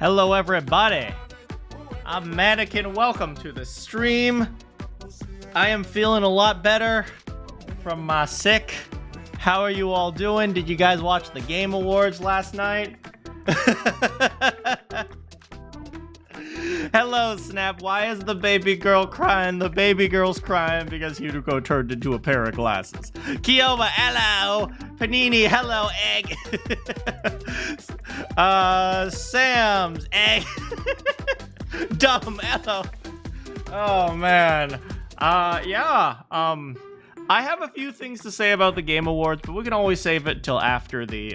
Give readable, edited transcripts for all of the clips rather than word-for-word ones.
Hello everybody, I'm Manakyn, welcome to the stream. I am feeling a lot better from my sick. How are you all doing? Did you guys watch the Game Awards last night? Hello Snap, why is the baby girl crying? The baby girl's crying because Hiruko turned into a pair of glasses. Kiyoma, hello. Panini, hello, egg. Sam's, egg. Dumb, hello. Oh man. Yeah. I have a few things to say about the Game Awards, but we can always save it till after the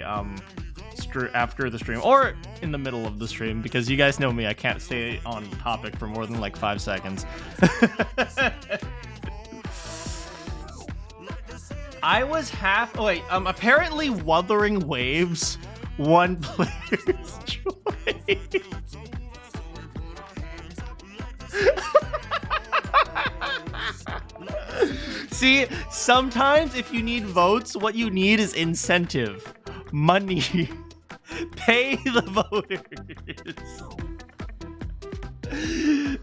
stream or in the middle of the stream, because you guys know me, I can't stay on topic for more than like 5 seconds. I was apparently Wuthering Waves one player's choice. See, sometimes if you need votes, what you need is incentive. Money. Pay the voters.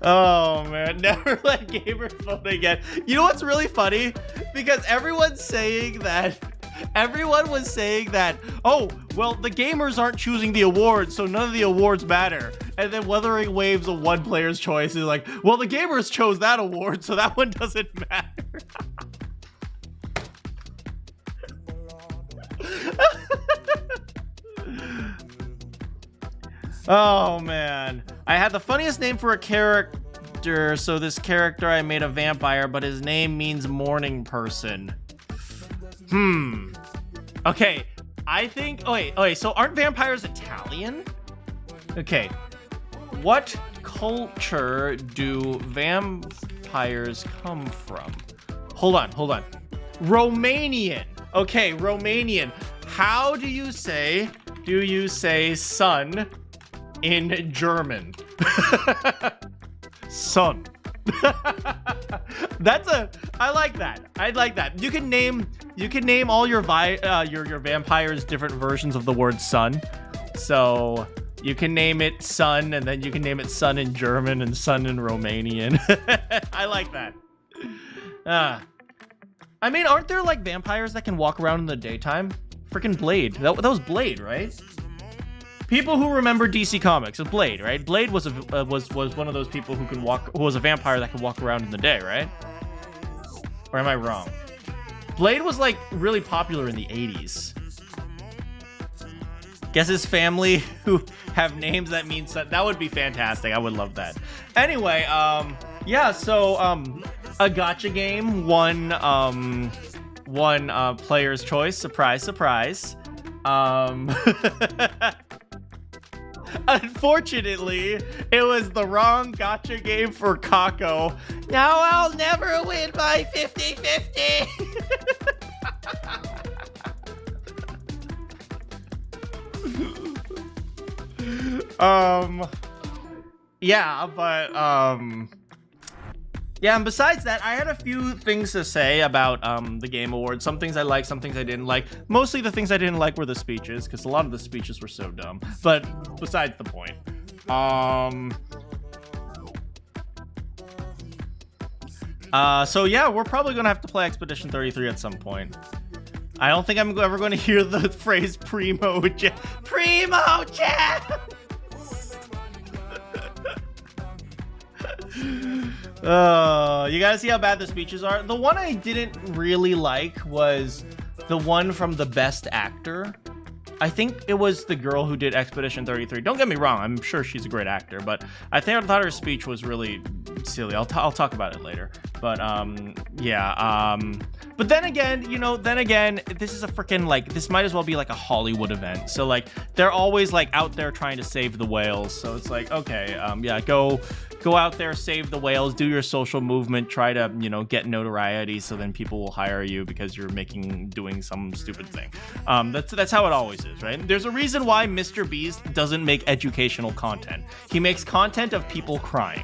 Oh man, never let gamers vote again. You know what's really funny? Because everyone was saying that, oh, well, the gamers aren't choosing the awards, so none of the awards matter. And then Wuthering Waves, a one player's choice, is like, well, the gamers chose that award, so that one doesn't matter. Oh man, I had the funniest name for a character. So this character, I made a vampire, but his name means morning person. Okay, I think, okay, so aren't vampires Italian? Okay, what culture do vampires come from? Hold on. Romanian. Okay, Romanian. How do you say sun in German? Son. I like that. You can name all your vampires different versions of the word sun. So you can name it sun, and then you can name it sun in German and sun in Romanian. I like that. I mean, aren't there like vampires that can walk around in the daytime? Freaking Blade. That was Blade, right? People who remember DC Comics, it's Blade, right? Blade was one of those people who was a vampire that could walk around in the day, right? Or am I wrong? Blade was like really popular in the 80s. Guess his family who have names that mean something. That would be fantastic. I would love that. Anyway, yeah, so a gacha game, one player's choice. Surprise, surprise. Unfortunately, it was the wrong gacha game for Kako. Now I'll never win by 50-50. Yeah, but yeah, and besides that, I had a few things to say about the Game Awards. Some things I liked, some things I didn't like. Mostly the things I didn't like were the speeches, because a lot of the speeches were so dumb. But besides the point. So yeah, we're probably gonna have to play Expedition 33 at some point. I don't think I'm ever going to hear the phrase Primo Jam. Primo Jam! You gotta see how bad the speeches are. The one I didn't really like was the one from the Best Actor. I think it was the girl who did Expedition 33. Don't get me wrong, I'm sure she's a great actor, but I thought her speech was really silly. I'll talk about it later. But yeah, but then again, this is a freaking, like, this might as well be like a Hollywood event. So like they're always like out there trying to save the whales. So it's like, okay, yeah, go out there, save the whales, do your social movement, try to, get notoriety, so then people will hire you because you're doing some stupid thing. That's how it always is, right? There's a reason why Mr. Beast doesn't make educational content. He makes content of people crying.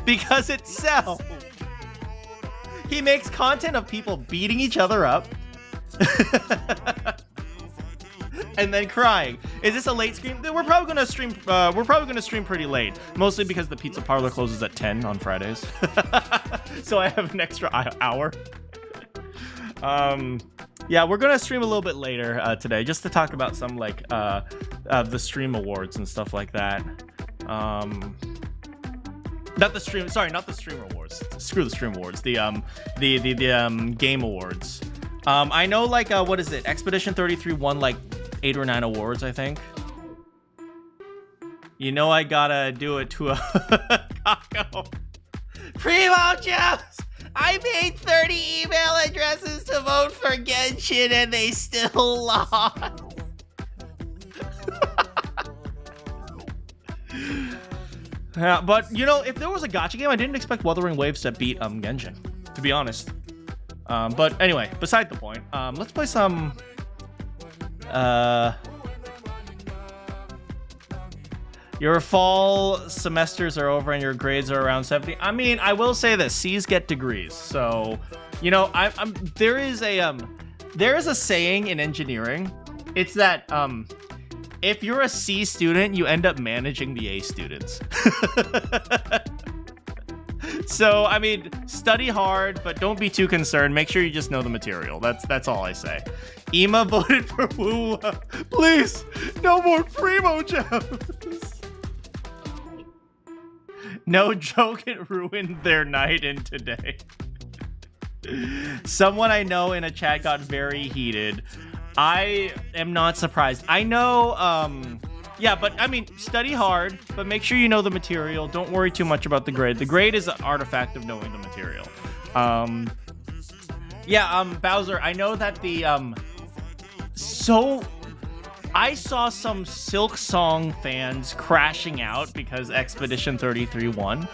Because it sells. He makes content of people beating each other up and then crying. Is this a late stream? We're probably gonna stream. We're probably gonna stream pretty late, mostly because the pizza parlor closes at 10 on Fridays, so I have an extra hour. Yeah, we're gonna stream a little bit later today, just to talk about some like the stream awards and stuff like that. Not the stream awards. Screw the stream awards. The game awards. I know, like, what is it? Expedition 33 won like 8 or 9 awards, I think. You know, I gotta do it to a Kako. Primo Jones! I made 30 email addresses to vote for Genshin and they still lost. Yeah, but you know, if there was a gacha game, I didn't expect Wuthering Waves to beat Genshin, to be honest. But anyway, beside the point, let's play some your fall semesters are over and your grades are around 70. I mean, I will say this, C's get degrees. So, you know, there is a saying in engineering. It's that if you're a C student, you end up managing the A students. So, I mean, study hard, but don't be too concerned. Make sure you just know the material. That's all I say. Ema voted for Woo. Please, no more Primo Jones. No joke, it ruined their night in today. Someone I know in a chat got very heated. I am not surprised. I know, yeah, but I mean, study hard, but make sure you know the material. Don't worry too much about the grade. The grade is an artifact of knowing the material. Yeah, Bowser, I know that the, so I saw some Silk Song fans crashing out because Expedition 33 won.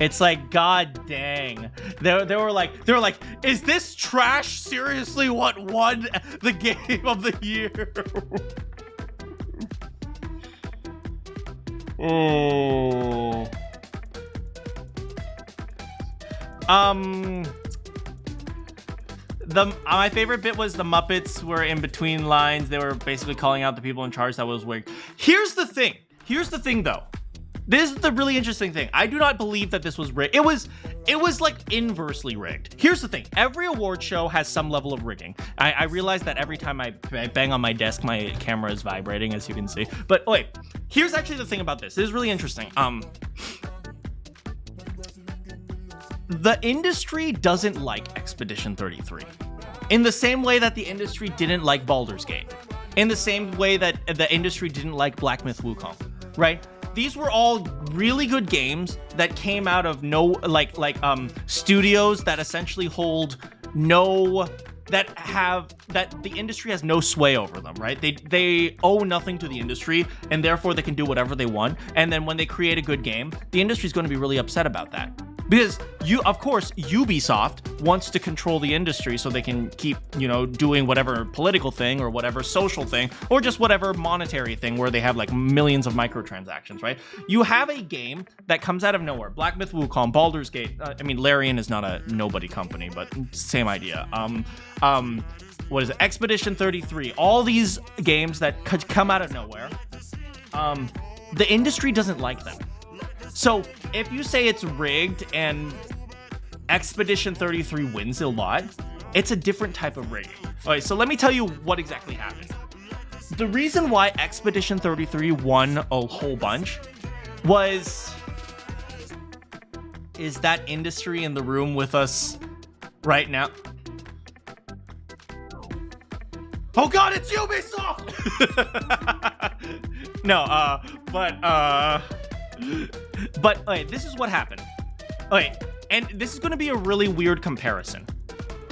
It's like, god dang. They were like, is this trash seriously what won the game of the year? Oh. My favorite bit was the Muppets were in between lines. They were basically calling out the people in charge that was rigged. Here's the thing though. This is the really interesting thing. I do not believe that this was rigged. It was like inversely rigged. Here's the thing. Every award show has some level of rigging. I realize that every time I bang on my desk, my camera is vibrating, as you can see. But wait, here's actually the thing about this. This is really interesting. The industry doesn't like Expedition 33. In the same way that the industry didn't like Baldur's Gate. In the same way that the industry didn't like Black Myth Wukong, right? These were all really good games that came out of studios that essentially hold that the industry has no sway over them, right? They owe nothing to the industry, and therefore they can do whatever they want. And then when they create a good game, the industry is going to be really upset about that. Because of course, Ubisoft wants to control the industry so they can keep, you know, doing whatever political thing or whatever social thing or just whatever monetary thing where they have like millions of microtransactions, right? You have a game that comes out of nowhere. Black Myth Wukong, Baldur's Gate. I mean, Larian is not a nobody company, but same idea. What is it? Expedition 33. All these games that could come out of nowhere. The industry doesn't like them. So if you say it's rigged and Expedition 33 wins a lot, it's a different type of rigging. All right, so let me tell you what exactly happened. The reason why Expedition 33 won a whole bunch is that industry in the room with us right now. Oh god, it's Ubisoft! No, but okay, this is what happened. Okay, and this is going to be a really weird comparison.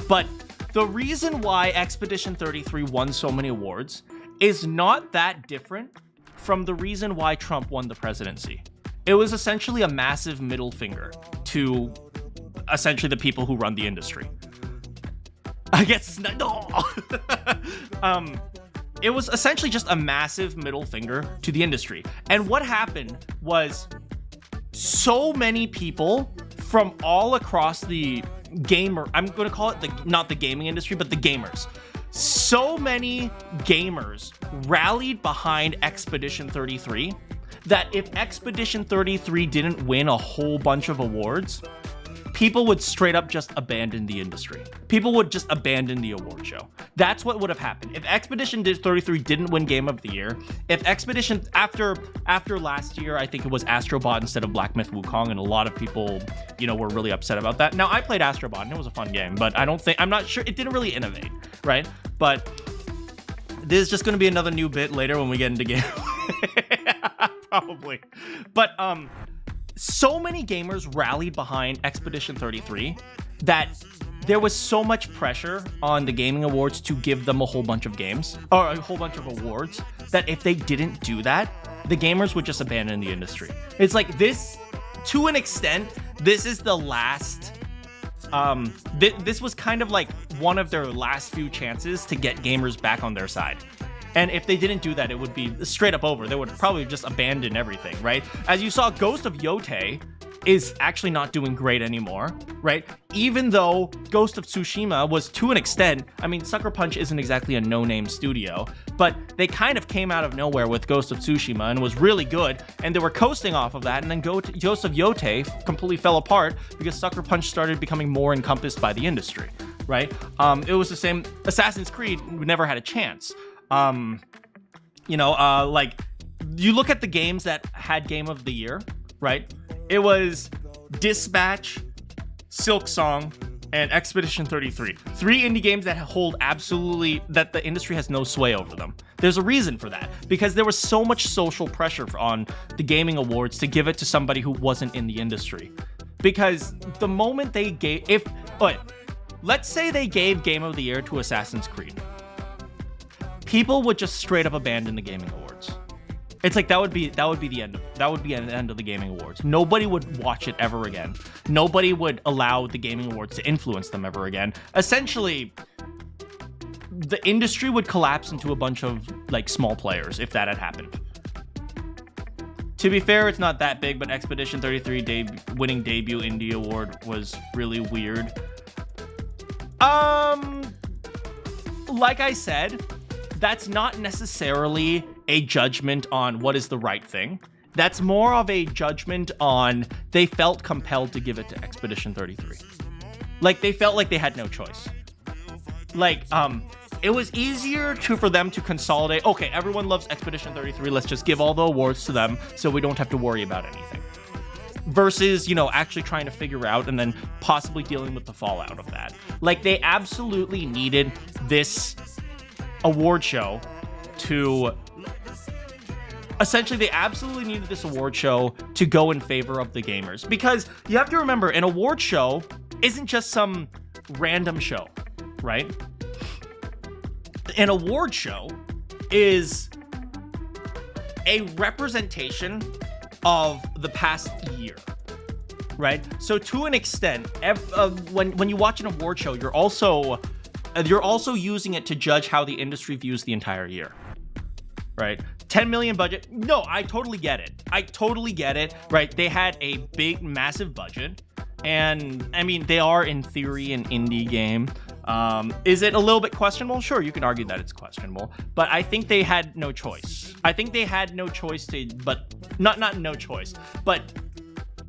But the reason why Expedition 33 won so many awards is not that different from the reason why Trump won the presidency. It was essentially a massive middle finger to essentially the people who run the industry. I guess no. It was essentially just a massive middle finger to the industry. And what happened was so many people from all across the gamer, I'm going to call it not the gaming industry, but the gamers. so many gamers rallied behind Expedition 33 that if Expedition 33 didn't win a whole bunch of awards, people would straight up just abandon the industry. People would just abandon the award show. That's what would have happened. If Expedition 33 didn't win Game of the Year, if Expedition, after last year, I think it was Astrobot instead of Black Myth Wukong, and a lot of people, you know, were really upset about that. Now, I played Astrobot, and it was a fun game, but I'm not sure, it didn't really innovate, right? But this is just going to be another new bit later when we get into game. Probably. But, so many gamers rallied behind Expedition 33 that there was so much pressure on the gaming awards to give them a whole bunch of games or a whole bunch of awards that if they didn't do that, the gamers would just abandon the industry. It's like this, to an extent, this is the last, this was kind of like one of their last few chances to get gamers back on their side. And if they didn't do that, it would be straight up over. They would probably just abandon everything, right? As you saw, Ghost of Yotei is actually not doing great anymore, right? Even though Ghost of Tsushima was, to an extent, I mean, Sucker Punch isn't exactly a no-name studio, but they kind of came out of nowhere with Ghost of Tsushima and was really good, and they were coasting off of that, and then Ghost of Yotei completely fell apart because Sucker Punch started becoming more encompassed by the industry, right? It was the same, Assassin's Creed never had a chance. Like, you look at the games that had Game of the Year, right? It was Dispatch, Silk Song, and Expedition 33. 3 indie games that hold absolutely, that the industry has no sway over them. There's a reason for that, because there was so much social pressure on the gaming awards to give it to somebody who wasn't in the industry. Because the moment they gave, let's say they gave Game of the Year to Assassin's Creed. People would just straight up abandon the gaming awards. It's like that would be the end of the gaming awards. Nobody would watch it ever again. Nobody would allow the gaming awards to influence them ever again. Essentially, the industry would collapse into a bunch of like small players if that had happened. To be fair, it's not that big, but Expedition 33 winning debut indie award was really weird. Like I said, that's not necessarily a judgment on what is the right thing. That's more of a judgment on they felt compelled to give it to Expedition 33. Like, they felt like they had no choice. Like, it was easier for them to consolidate. Okay, everyone loves Expedition 33. Let's just give all the awards to them so we don't have to worry about anything. Versus, you know, actually trying to figure out and then possibly dealing with the fallout of that. Like, they absolutely needed this award show to go in favor of the gamers, because you have to remember, an award show isn't just some random show, right? An award show is a representation of the past year, right? So to an extent, when you watch an award show, you're also using it to judge how the industry views the entire year, right? 10 million budget. No, I totally get it. Right? They had a big, massive budget. And I mean, they are in theory an indie game. Is it a little bit questionable? Sure, you can argue that it's questionable, but I think they had no choice. But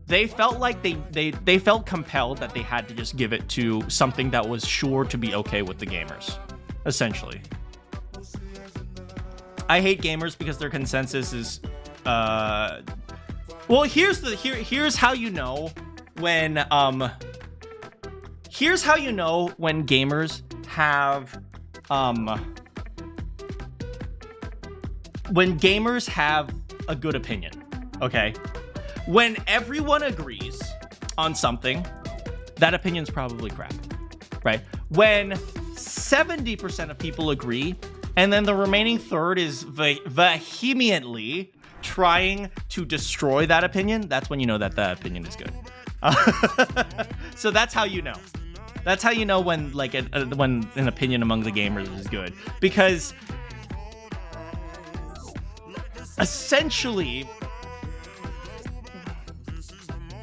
they felt like they felt compelled that they had to just give it to something that was sure to be okay with the gamers, essentially. I hate gamers because their consensus is, well, here's how you know when gamers have a good opinion, okay? When everyone agrees on something, that opinion's probably crap, right? When 70% of people agree, and then the remaining third is vehemently trying to destroy that opinion, that's when you know that the opinion is good. So that's how you know. That's how you know when when an opinion among the gamers is good, because essentially,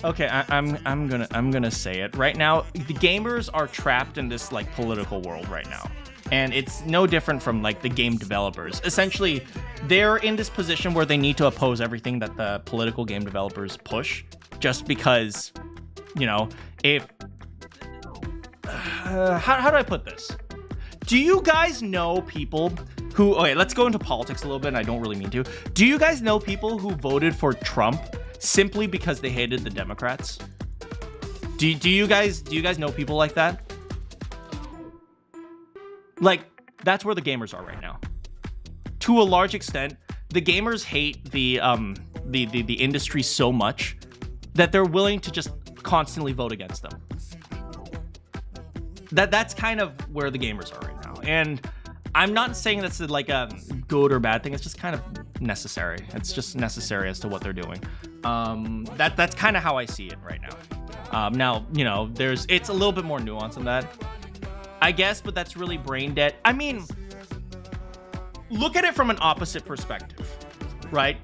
okay, I'm gonna say it right now. The gamers are trapped in this like political world right now. And it's no different from like the game developers. Essentially, they're in this position where they need to oppose everything that the political game developers push, just because, you know, if how do I put this? Do you guys know people who, okay, let's go into politics a little bit, and I don't really mean to. Do you guys know people who voted for Trump simply because they hated the Democrats? Do you guys know people like that? Like, that's where the gamers are right now. To a large extent, the gamers hate the industry so much that they're willing to just constantly vote against them. That's kind of where the gamers are right now. And I'm not saying that's like a good or bad thing. It's just kind of necessary. It's just necessary as to what they're doing. That's kind of how I see it right now. Now, you know, it's a little bit more nuanced than that, I guess, but that's really brain dead. I mean, look at it from an opposite perspective, right?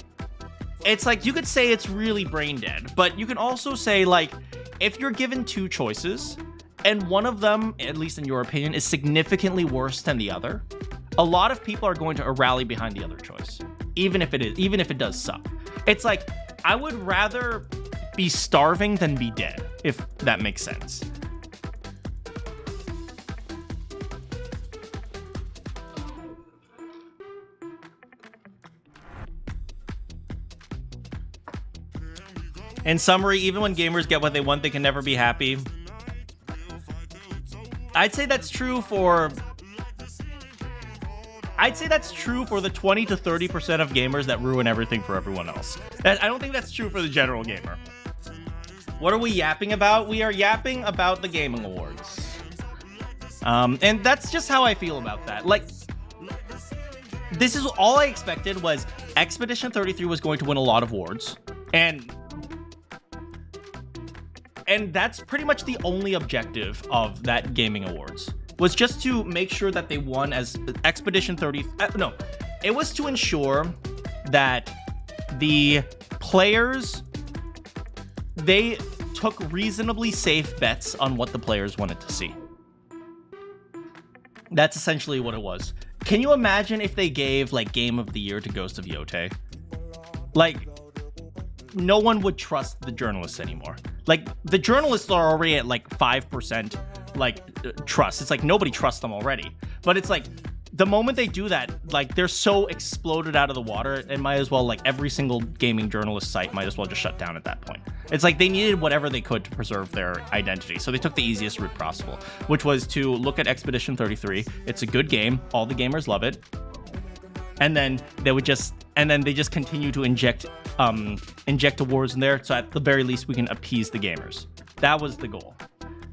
It's like, you could say it's really brain dead, but you can also say, like, if you're given two choices and one of them, at least in your opinion, is significantly worse than the other, a lot of people are going to rally behind the other choice, even if it does suck. It's like, I would rather be starving than be dead, if that makes sense. In summary, even when gamers get what they want, they can never be happy. I'd say that's true for the 20 to 30% of gamers that ruin everything for everyone else. I don't think that's true for the general gamer. What are we yapping about? We are yapping about the Gaming Awards. And that's just how I feel about that. Like, this is all I expected was Expedition 33 was going to win a lot of awards. And that's pretty much the only objective of that Gaming Awards, was just to make sure that they won as Expedition 30. No, it was to ensure that the players, they took reasonably safe bets on what the players wanted to see. That's essentially what it was. Can you imagine if they gave, like, Game of the Year to Ghost of Yotei? Like, no one would trust the journalists anymore. Like, the journalists are already at like 5% like trust. It's like nobody trusts them already. But it's like, the moment they do that, like, they're so exploded out of the water, it might as well, like, every single gaming journalist site might as well just shut down at that point. It's like they needed whatever they could to preserve their identity. So they took the easiest route possible, which was to look at Expedition 33. It's a good game. All the gamers love it. And then they just continue to inject awards in there, so at the very least we can appease the gamers. That was the goal.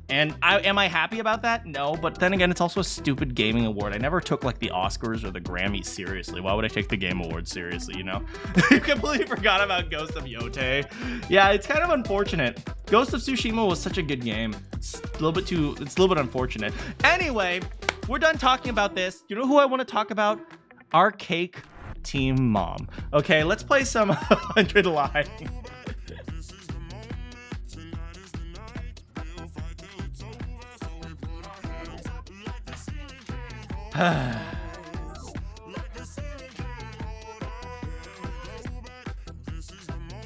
And am I happy about that? No, but then again, it's also a stupid gaming award. I never took like the Oscars or the Grammys seriously. Why would I take the Game Awards seriously, you know? You completely forgot about Ghost of Yotei. Yeah, it's kind of unfortunate. Ghost of Tsushima was such a good game. It's a little bit unfortunate. Anyway, we're done talking about this. You know who I want to talk about? Our cake team mom. Okay, let's play some 100 Live.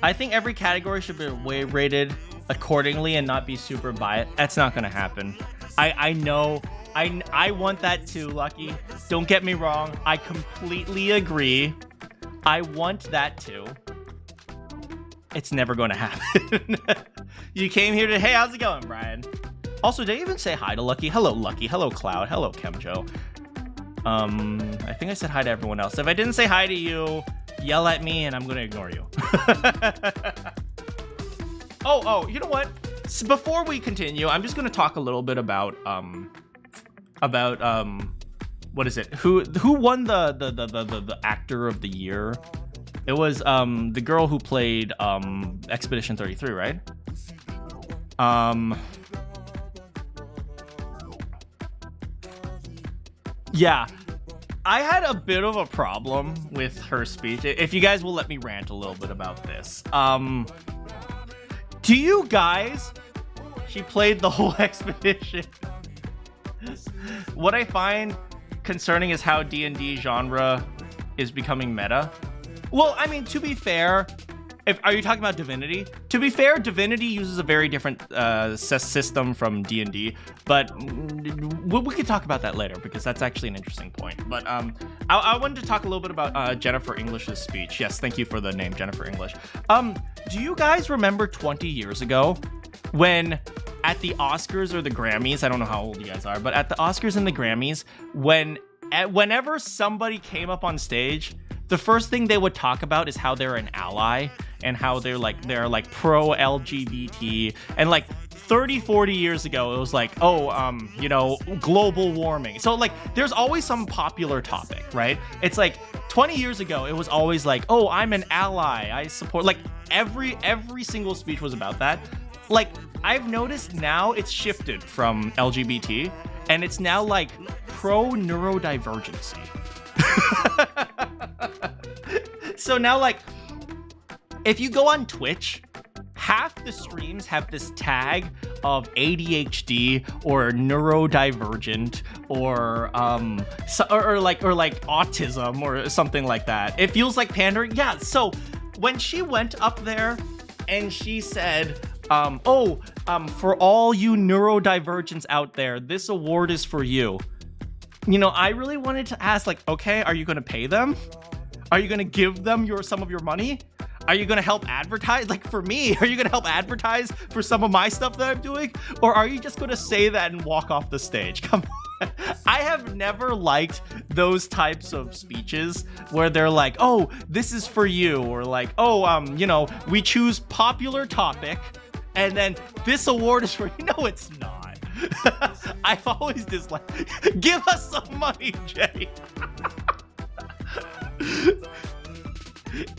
I think every category should be rated accordingly and not be super biased. That's not gonna happen. I know. I want that too, Lucky. Don't get me wrong. I completely agree. I want that too. It's never going to happen. You came here to... Hey, how's it going, Brian? Also, did I even say hi to Lucky? Hello, Lucky. Hello, Cloud. Hello, Kemjo. I think I said hi to everyone else. If I didn't say hi to you, yell at me and I'm going to ignore you. Oh, you know what? So before we continue, I'm just going to talk a little bit about what is it? Who won the actor of the year? It was the girl who played Expedition 33, right? Yeah. I had a bit of a problem with her speech. If you guys will let me rant a little bit about this. Do you guys... She played the whole expedition. What I find concerning is how D&D genre is becoming meta. Well, I mean, to be fair, are you talking about Divinity? To be fair, Divinity uses a very different system from D&D, but we could talk about that later because that's actually an interesting point. But I wanted to talk a little bit about Jennifer English's speech. Yes, thank you for the name, Jennifer English. Do you guys remember 20 years ago when at the Oscars or the Grammys, I don't know how old you guys are, but at the Oscars and the Grammys, whenever somebody came up on stage, the first thing they would talk about is how they're an ally and how they're pro LGBT, and like 30-40 years ago it was like, global warming. So like there's always some popular topic, right? It's like 20 years ago it was always like, oh, I'm an ally, I support, like every single speech was about that. Like I've noticed now it's shifted from LGBT and it's now like pro neurodivergency. So now, like, if you go on Twitch, half the streams have this tag of ADHD or neurodivergent or like autism or something like that. It feels like pandering. Yeah. So when she went up there and she said, for all you neurodivergents out there, this award is for you. You know, I really wanted to ask, like, okay, are you going to pay them? Are you going to give them some of your money? Are you going to help advertise? Like for me, are you going to help advertise for some of my stuff that I'm doing? Or are you just going to say that and walk off the stage? Come on. I have never liked those types of speeches where they're like, oh, this is for you. Or like, oh, we choose popular topic and then this award is for you. No, it's not. I've always disliked, give us some money, Jay.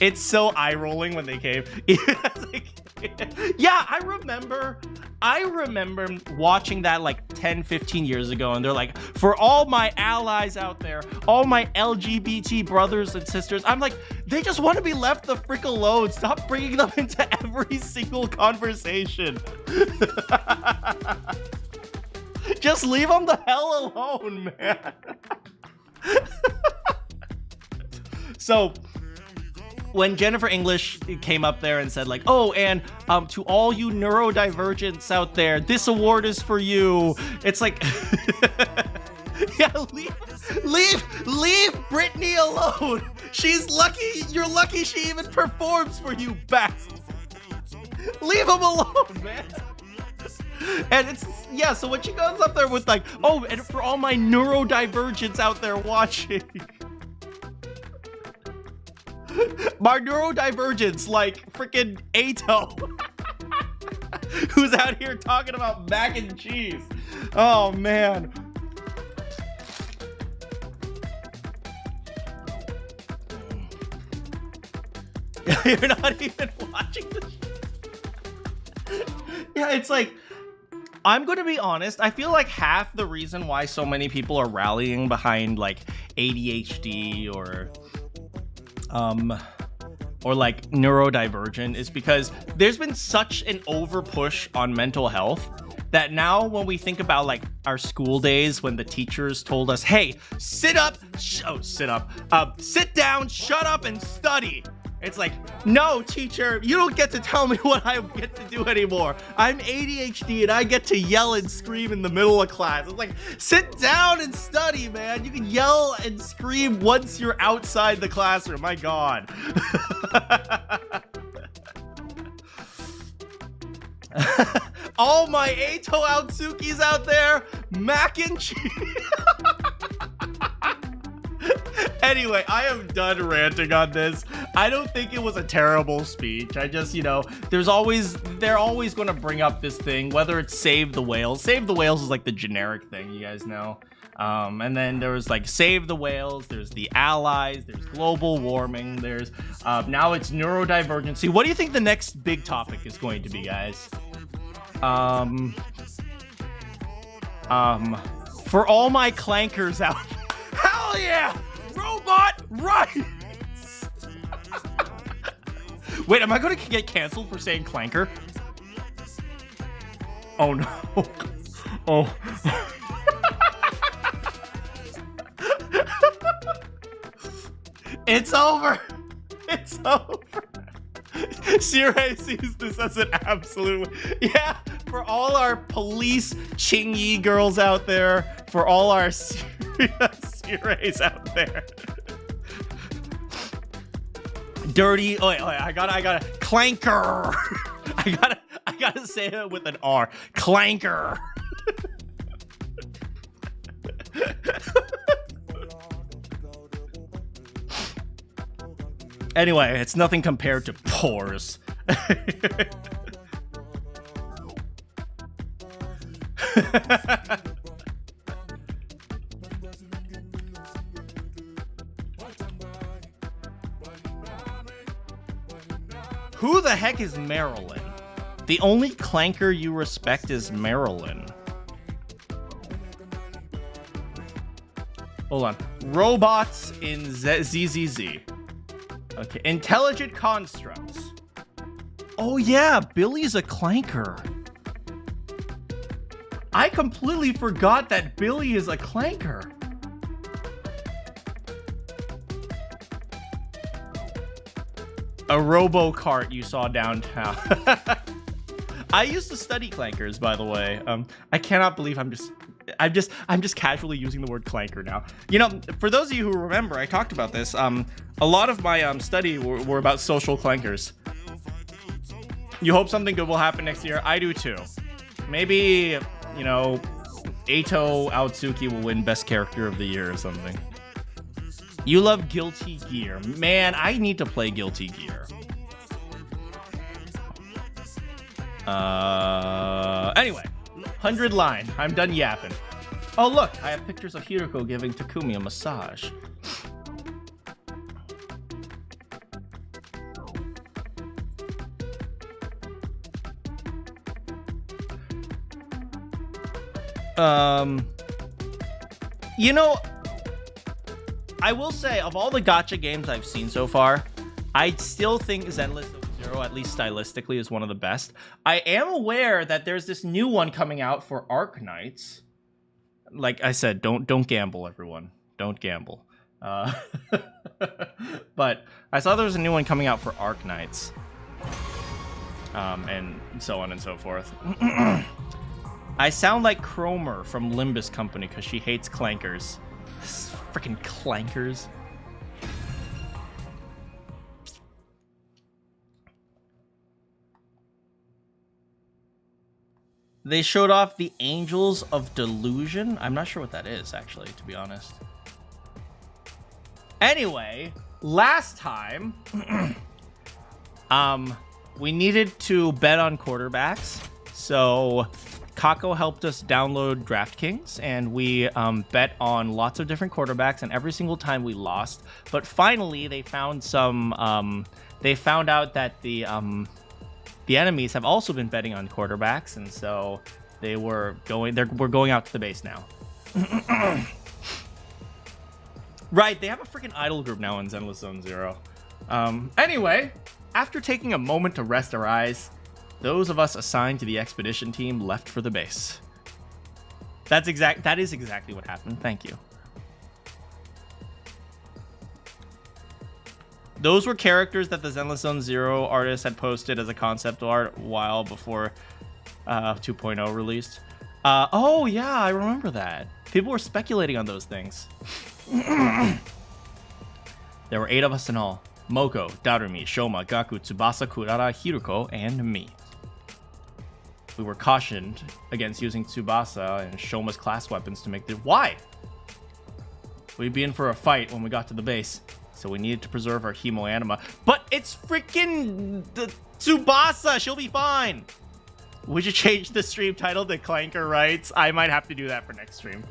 It's so eye-rolling when they came. Yeah, I remember watching that like 10-15 years ago, and they're like, for all my allies out there, all my LGBT brothers and sisters, I'm like, they just want to be left the frick alone. Stop bringing them into every single conversation. Just leave them the hell alone, man. So when Jennifer English came up there and said like, oh, and to all you neurodivergents out there, this award is for you. It's like, yeah, leave Brittany alone. She's lucky. You're lucky she even performs for you, bastard. Leave him alone, man. And it's, yeah, so when she goes up there with like, oh, and for all my neurodivergents out there watching. My neurodivergence, like freaking Ato, who's out here talking about mac and cheese. Oh man. You're not even watching this. Yeah, it's like, I'm going to be honest, I feel like half the reason why so many people are rallying behind like ADHD or like neurodivergent is because there's been such an over push on mental health that now when we think about like our school days when the teachers told us, hey, sit down, shut up and study. It's like, no, teacher, you don't get to tell me what I get to do anymore. I'm ADHD and I get to yell and scream in the middle of class. It's like, sit down and study, man. You can yell and scream once you're outside the classroom. My God. All my Ato Outsukis out there, mac and cheese. Anyway, I am done ranting on this. I don't think it was a terrible speech. I just, they're always going to bring up this thing, whether it's save the whales. Save the whales is like the generic thing, you guys know. And then there was like save the whales. There's the allies. There's global warming. There's now it's neurodivergency. What do you think the next big topic is going to be, guys? For all my clankers out. Hell yeah! Robot rights! Wait, am I going to get canceled for saying clanker? Oh no. Oh. It's over. It's over. Sirei sees this as an absolute... Yeah, for all our police Ching-Yi girls out there, for all our Sireis out there. Dirty... Oh, wait, I gotta... Clanker! I gotta say it with an R. Clanker! Anyway, it's nothing compared to pores. Who the heck is Marilyn? The only clanker you respect is Marilyn. Hold on. Robots in ZZZ. Okay, intelligent constructs. Oh yeah, Billy's a clanker. I completely forgot that Billy is a clanker. A robo-cart you saw downtown. I used to study clankers, by the way. I cannot believe I'm just casually using the word clanker now. You know, for those of you who remember, I talked about this. A lot of my study were about social clankers. You hope something good will happen next year. I do too. Maybe, you know, Eito Aotsuki will win Best Character of the Year or something. You love Guilty Gear. Man, I need to play Guilty Gear. Anyway, 100 line. I'm done yapping. Oh, look, I have pictures of Hiroko giving Takumi a massage. You know, I will say, of all the gacha games I've seen so far, I still think Zenless Zero, at least stylistically, is one of the best. I am aware that there's this new one coming out for Arknights. Like I said, don't gamble, everyone. Don't gamble. But I saw there was a new one coming out for Arknights. And so on and so forth. I sound like Cromer from Limbus Company because she hates clankers. Freaking clankers. They showed off the Angels of Delusion. I'm not sure what that is, actually, to be honest. Anyway, last time, we needed to bet on quarterbacks. So Kako helped us download DraftKings, and we bet on lots of different quarterbacks, and every single time we lost. But finally, they found some. They found out that the enemies have also been betting on quarterbacks, and so we're going out to the base now. Right, they have a freaking idol group now in Zenless Zone Zero. Anyway, after taking a moment to rest our eyes, those of us assigned to the expedition team left for the base. That is exactly what happened. Thank you. Those were characters that the Zenless Zone Zero artist had posted as a concept art a while before 2.0 released. Oh yeah, I remember that. People were speculating on those things. There were 8 of us in all. Moko, Darumi, Shoma, Gaku, Tsubasa, Kurara, Hiroko, and me. We were cautioned against using Tsubasa and Shoma's class weapons to make the... Why? We'd be in for a fight when we got to the base, so we needed to preserve our hemo anima. But it's freaking the Tsubasa! She'll be fine! We should change the stream title to Clanker Rights. I might have to do that for next stream.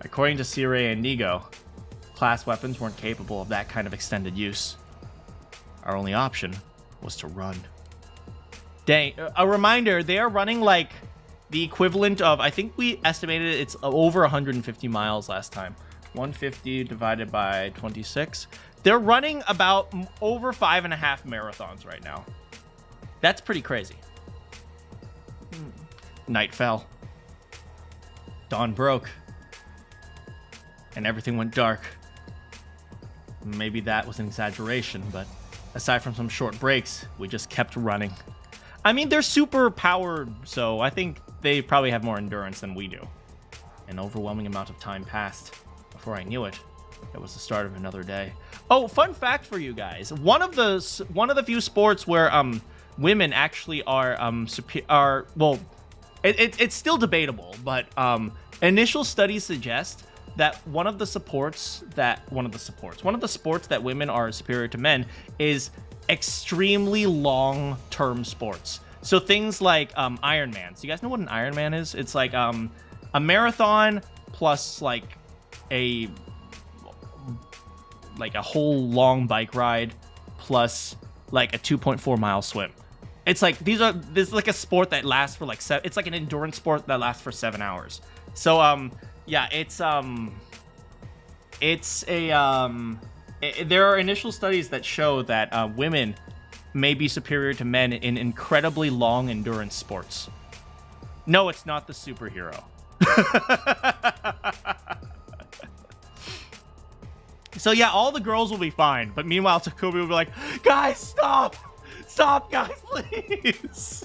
According to Sirei and Nigo, class weapons weren't capable of that kind of extended use. Our only option was to run. Dang, a reminder, they are running like the equivalent of, I think we estimated it's over 150 miles last time. 150 divided by 26. They're running about over 5.5 marathons right now. That's pretty crazy. Night fell. Dawn broke. And everything went dark. Maybe that was an exaggeration, but aside from some short breaks, we just kept running. I mean, they're super powered, so I think they probably have more endurance than we do. An overwhelming amount of time passed. Before I knew it, it was the start of another day. Oh, fun fact for you guys. One of the few sports where women actually well, it's still debatable, but initial studies suggest that one of the sports that women are superior to men is extremely long-term sports. So things like Ironman. So you guys know what an Ironman is? It's like a marathon plus like a whole long bike ride plus like a 2.4 mile swim. It's like this is like a sport that lasts for like it's like an endurance sport that lasts for 7 hours. So yeah, there are initial studies that show that women may be superior to men in incredibly long endurance sports. No, it's not the superhero. So yeah, all the girls will be fine, but meanwhile Takumi will be like, guys, stop, guys, please.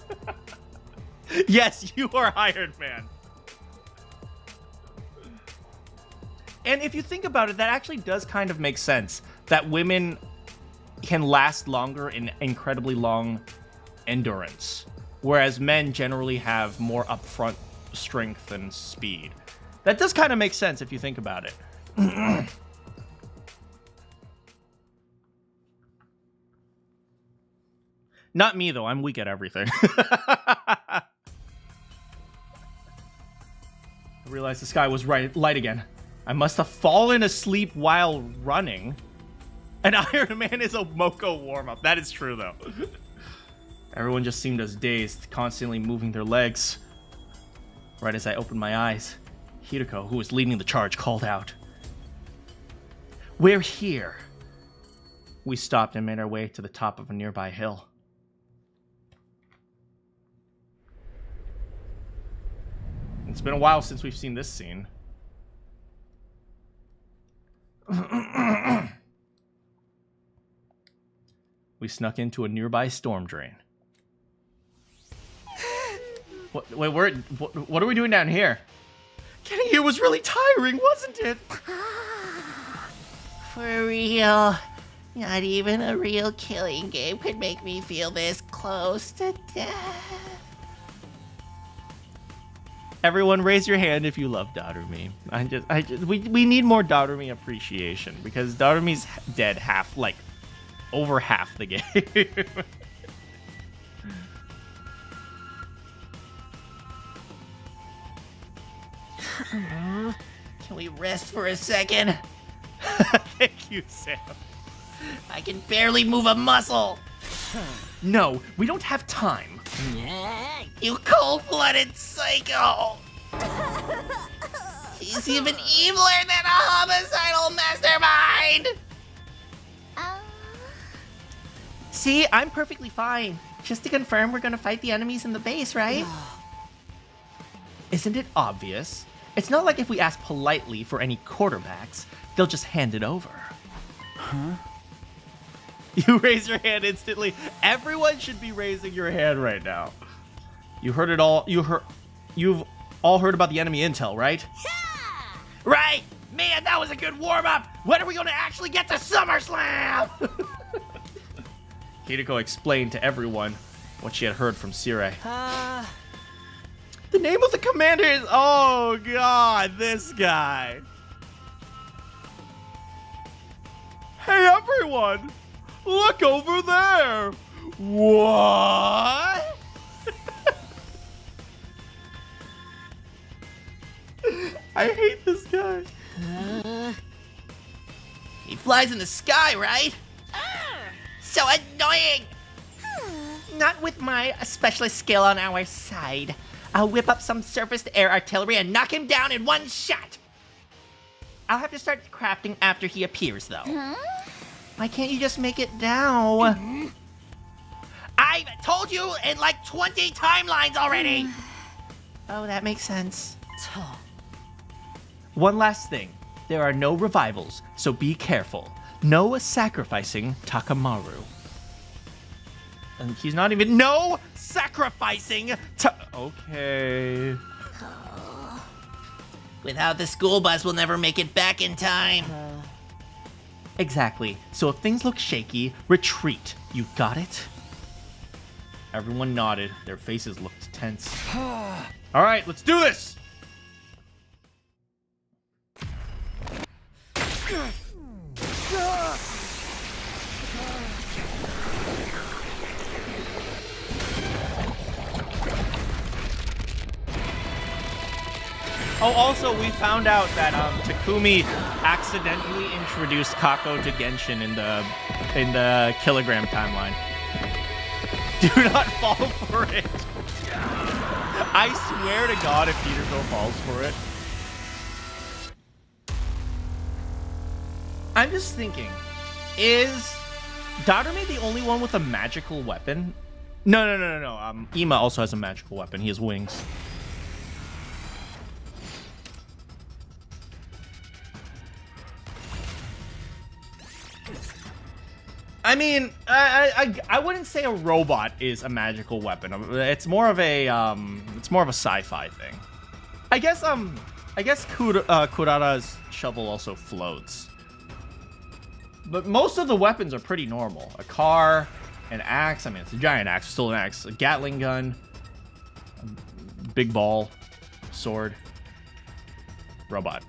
Yes, you are Iron Man. And if you think about it, that actually does kind of make sense, that women can last longer in incredibly long endurance, whereas men generally have more upfront strength and speed. That does kind of make sense if you think about it. Not me, though. I'm weak at everything. I realized the sky was light again. I must have fallen asleep while running. An Iron Man is a Moko warm-up. That is true, though. Everyone just seemed as dazed, constantly moving their legs. Right as I opened my eyes, Hideko, who was leading the charge, called out, "We're here." We stopped and made our way to the top of a nearby hill. It's been a while since we've seen this scene. We snuck into a nearby storm drain. Wait, what are we doing down here? Getting here was really tiring, wasn't it? For real. Not even a real killing game could make me feel this close to death. Everyone, raise your hand if you love Darumi. We need more Darumi appreciation, because Darumi's dead over half the game. Can we rest for a second? Thank you, Sam. I can barely move a muscle. No, we don't have time. You cold-blooded psycho! He's even eviler than a homicidal mastermind! See, I'm perfectly fine. Just to confirm, we're gonna fight the enemies in the base, right? Isn't it obvious? It's not like if we ask politely for any quarterbacks, they'll just hand it over. Huh? You raise your hand instantly. Everyone should be raising your hand right now. You heard it all. You've all heard about the enemy intel, right? Yeah! Right! Man, that was a good warm-up! When are we gonna actually get to SummerSlam? Hideko explained to everyone what she had heard from Sirei. The name of the commander is... Oh, God, this guy. Hey, everyone! Look over there! What? I hate this guy. He flies in the sky, right? So annoying! Not with my specialist skill on our side. I'll whip up some surface-to-air artillery and knock him down in one shot. I'll have to start crafting after he appears, though. Why can't you just make it now? I've told you in like 20 timelines already! Oh, that makes sense. One last thing. There are no revivals, so be careful. No sacrificing Takamaru. And he's not even... No sacrificing... Okay. Without the school bus, we'll never make it back in time. Exactly. So if things look shaky, retreat. You got it? Everyone nodded. Their faces looked tense. All right, let's do this! Oh, also, we found out that Takumi accidentally introduced Kako to Genshin in the kilogram timeline. Do not fall for it. I swear to God, if Peterbilt falls for it. I'm just thinking, is Darumi the only one with a magical weapon? No. Ima also has a magical weapon. He has wings. I mean, I wouldn't say a robot is a magical weapon. It's more of a sci-fi thing. I guess Kurara's shovel also floats. But most of the weapons are pretty normal. A car, an axe. I mean, it's a giant axe, still an axe. A Gatling gun, a big ball, sword, robot.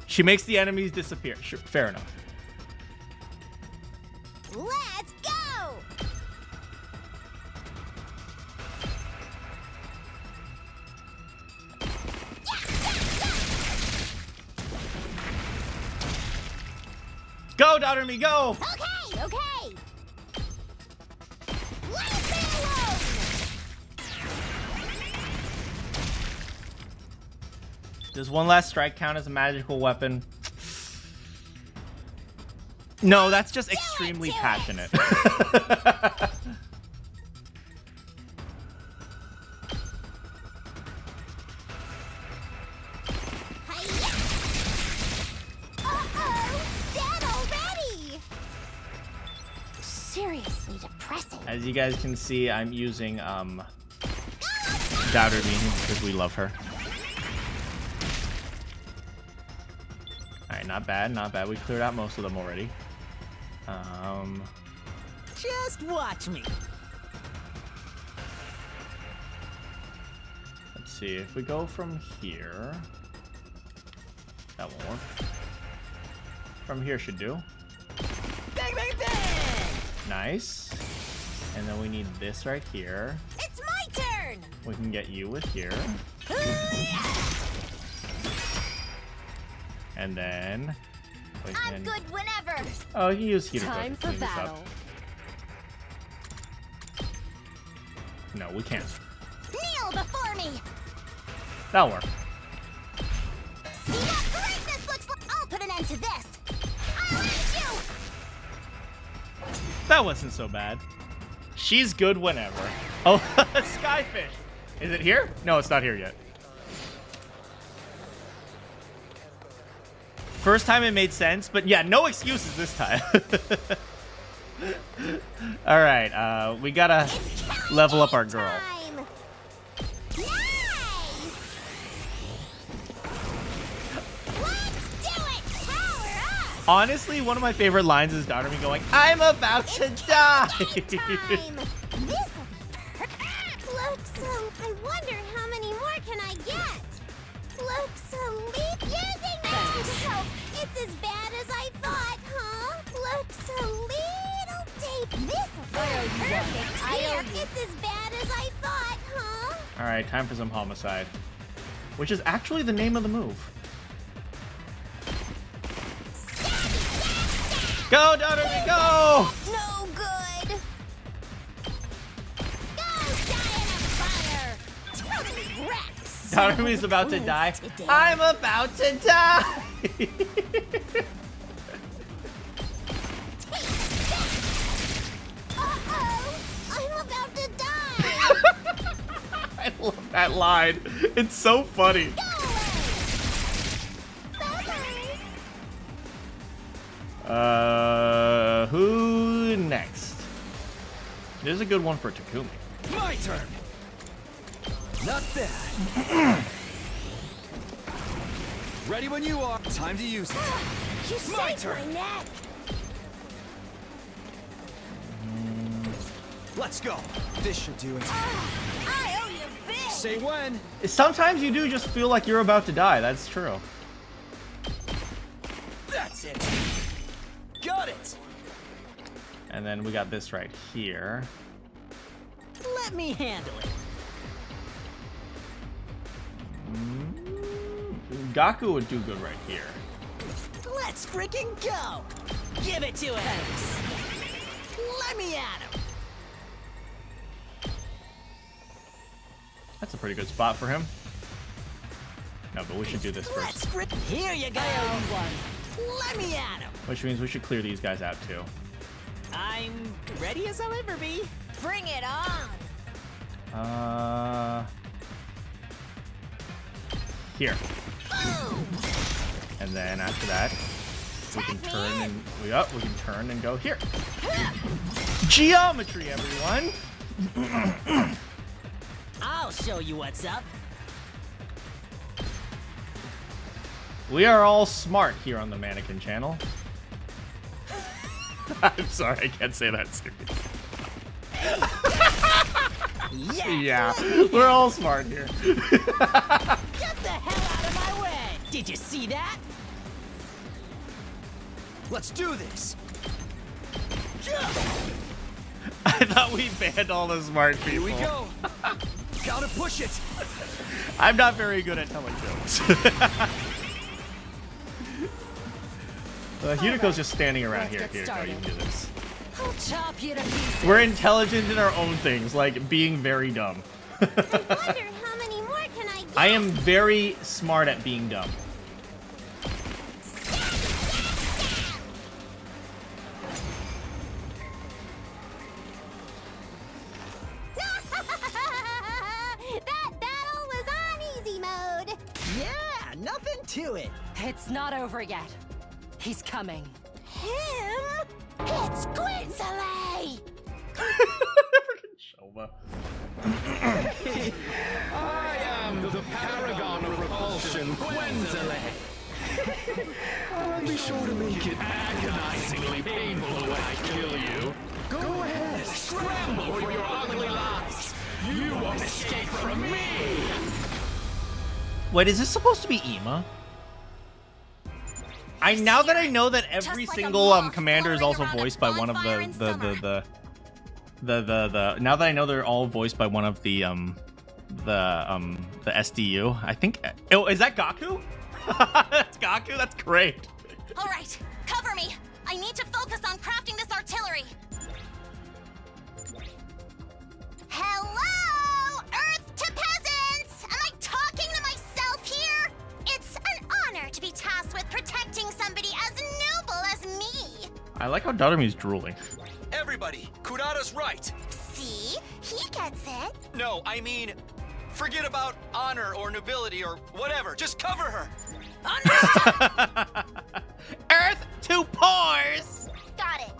She makes the enemies disappear. Sure, fair enough. Let's go! Go, Darumi, go! Okay. Leave me alone! Does one last strike count as a magical weapon? No, that's just extremely passionate. Dead already! Seriously depressing. As you guys can see, I'm using Darumi because we love her. Alright, not bad. We cleared out most of them already. Just watch me. Let's see, if we go from here... That won't work. From here should do. Bang, bang, bang! Nice. And then we need this right here. It's my turn! We can get you with here. And then... we I'm can... good whenever. Oh, you use heater Time to for clean this battle. up. No, we can't. Kneel before me! That'll work. See what greatness looks like? I'll put an end to this! I'll end you! That wasn't so bad. She's good whenever. Oh, Skyfish. Is it here? No, it's not here yet. First time it made sense, but yeah, no excuses this time. All right, we gotta level up our girl. Time. Nice! Let's do it! Power up! Honestly, one of my favorite lines is Darumi going, "I'm about to die." Time! This'll be perfect! Look, I wonder how many more can I get? Look, using that to help. It's as bad as I thought, huh? Looks a little deep. This'll be perfect here. It's as bad as I thought, huh? All right, time for some homicide, which is actually the name of the move. Go, Darumi, go! No good. Go die in a fire. Totally wrecks. Darumi's about to die. Today. I'm about to die! Uh-oh, I'm about to die. I love that line. It's so funny. Go away. Bye-bye. Who next? This is a good one for Takumi. My turn. Not bad. Ready when you are. Time to use it. You My saved turn. my neck. Let's go. This should do it. I owe you big. Say when. Sometimes you do just feel like you're about to die. That's true. That's it. Got it. And then we got this right here. Let me handle it. Gaku would do good right here. Let's freaking go. Give it to him. Let me at him. That's a pretty good spot for him. No, but we should do this Let's first. frick. Here you go. One. Let me at him. Which means we should clear these guys out too. I'm ready as I'll ever be. Bring it on. Here. And then after that, we can turn and we can turn and go here. Geometry, everyone. I'll show you what's up. We are all smart here on the Manakyn channel. I'm sorry, I can't say that serious. Yeah, we're all smart here. Get the hell out of my way. Did you see that? Let's do this. I thought we banned all the smart people. Here we go. Gotta push it. I'm not very good at telling jokes. Hidiko's just standing around here. Here, go, you can do this. I'll chop you to pieces. We're intelligent in our own things, like being very dumb. I wonder how many more can I get? I am very smart at being dumb. That battle was on easy mode. Yeah, nothing to it. It's not over yet. He's coming. Him? It's Quinsley! Freaking Shova. I am the paragon of repulsion, Quinsley. I'll be sure to make it agonizingly painful when I kill you. Go ahead, scramble for your ugly lives. You won't escape from me. Wait, is this supposed to be Ima? Now that I know that every Just like a single moth commander is floating also around a voiced by one of bonfire in the now that I know they're all voiced by one of the SDU. I think. Oh, is that Gaku? That's Gaku. That's great. All right, cover me. I need to focus on crafting this artillery. Hello, Earth to peasants! Am I talking to myself here? It's an honor to be tasked with protecting somebody as noble as me. I like how Darumi's drooling. Everybody, Kurata's right. See? He gets it. No, I mean, forget about honor or nobility or whatever. Just cover her. Earth to pores. Got it.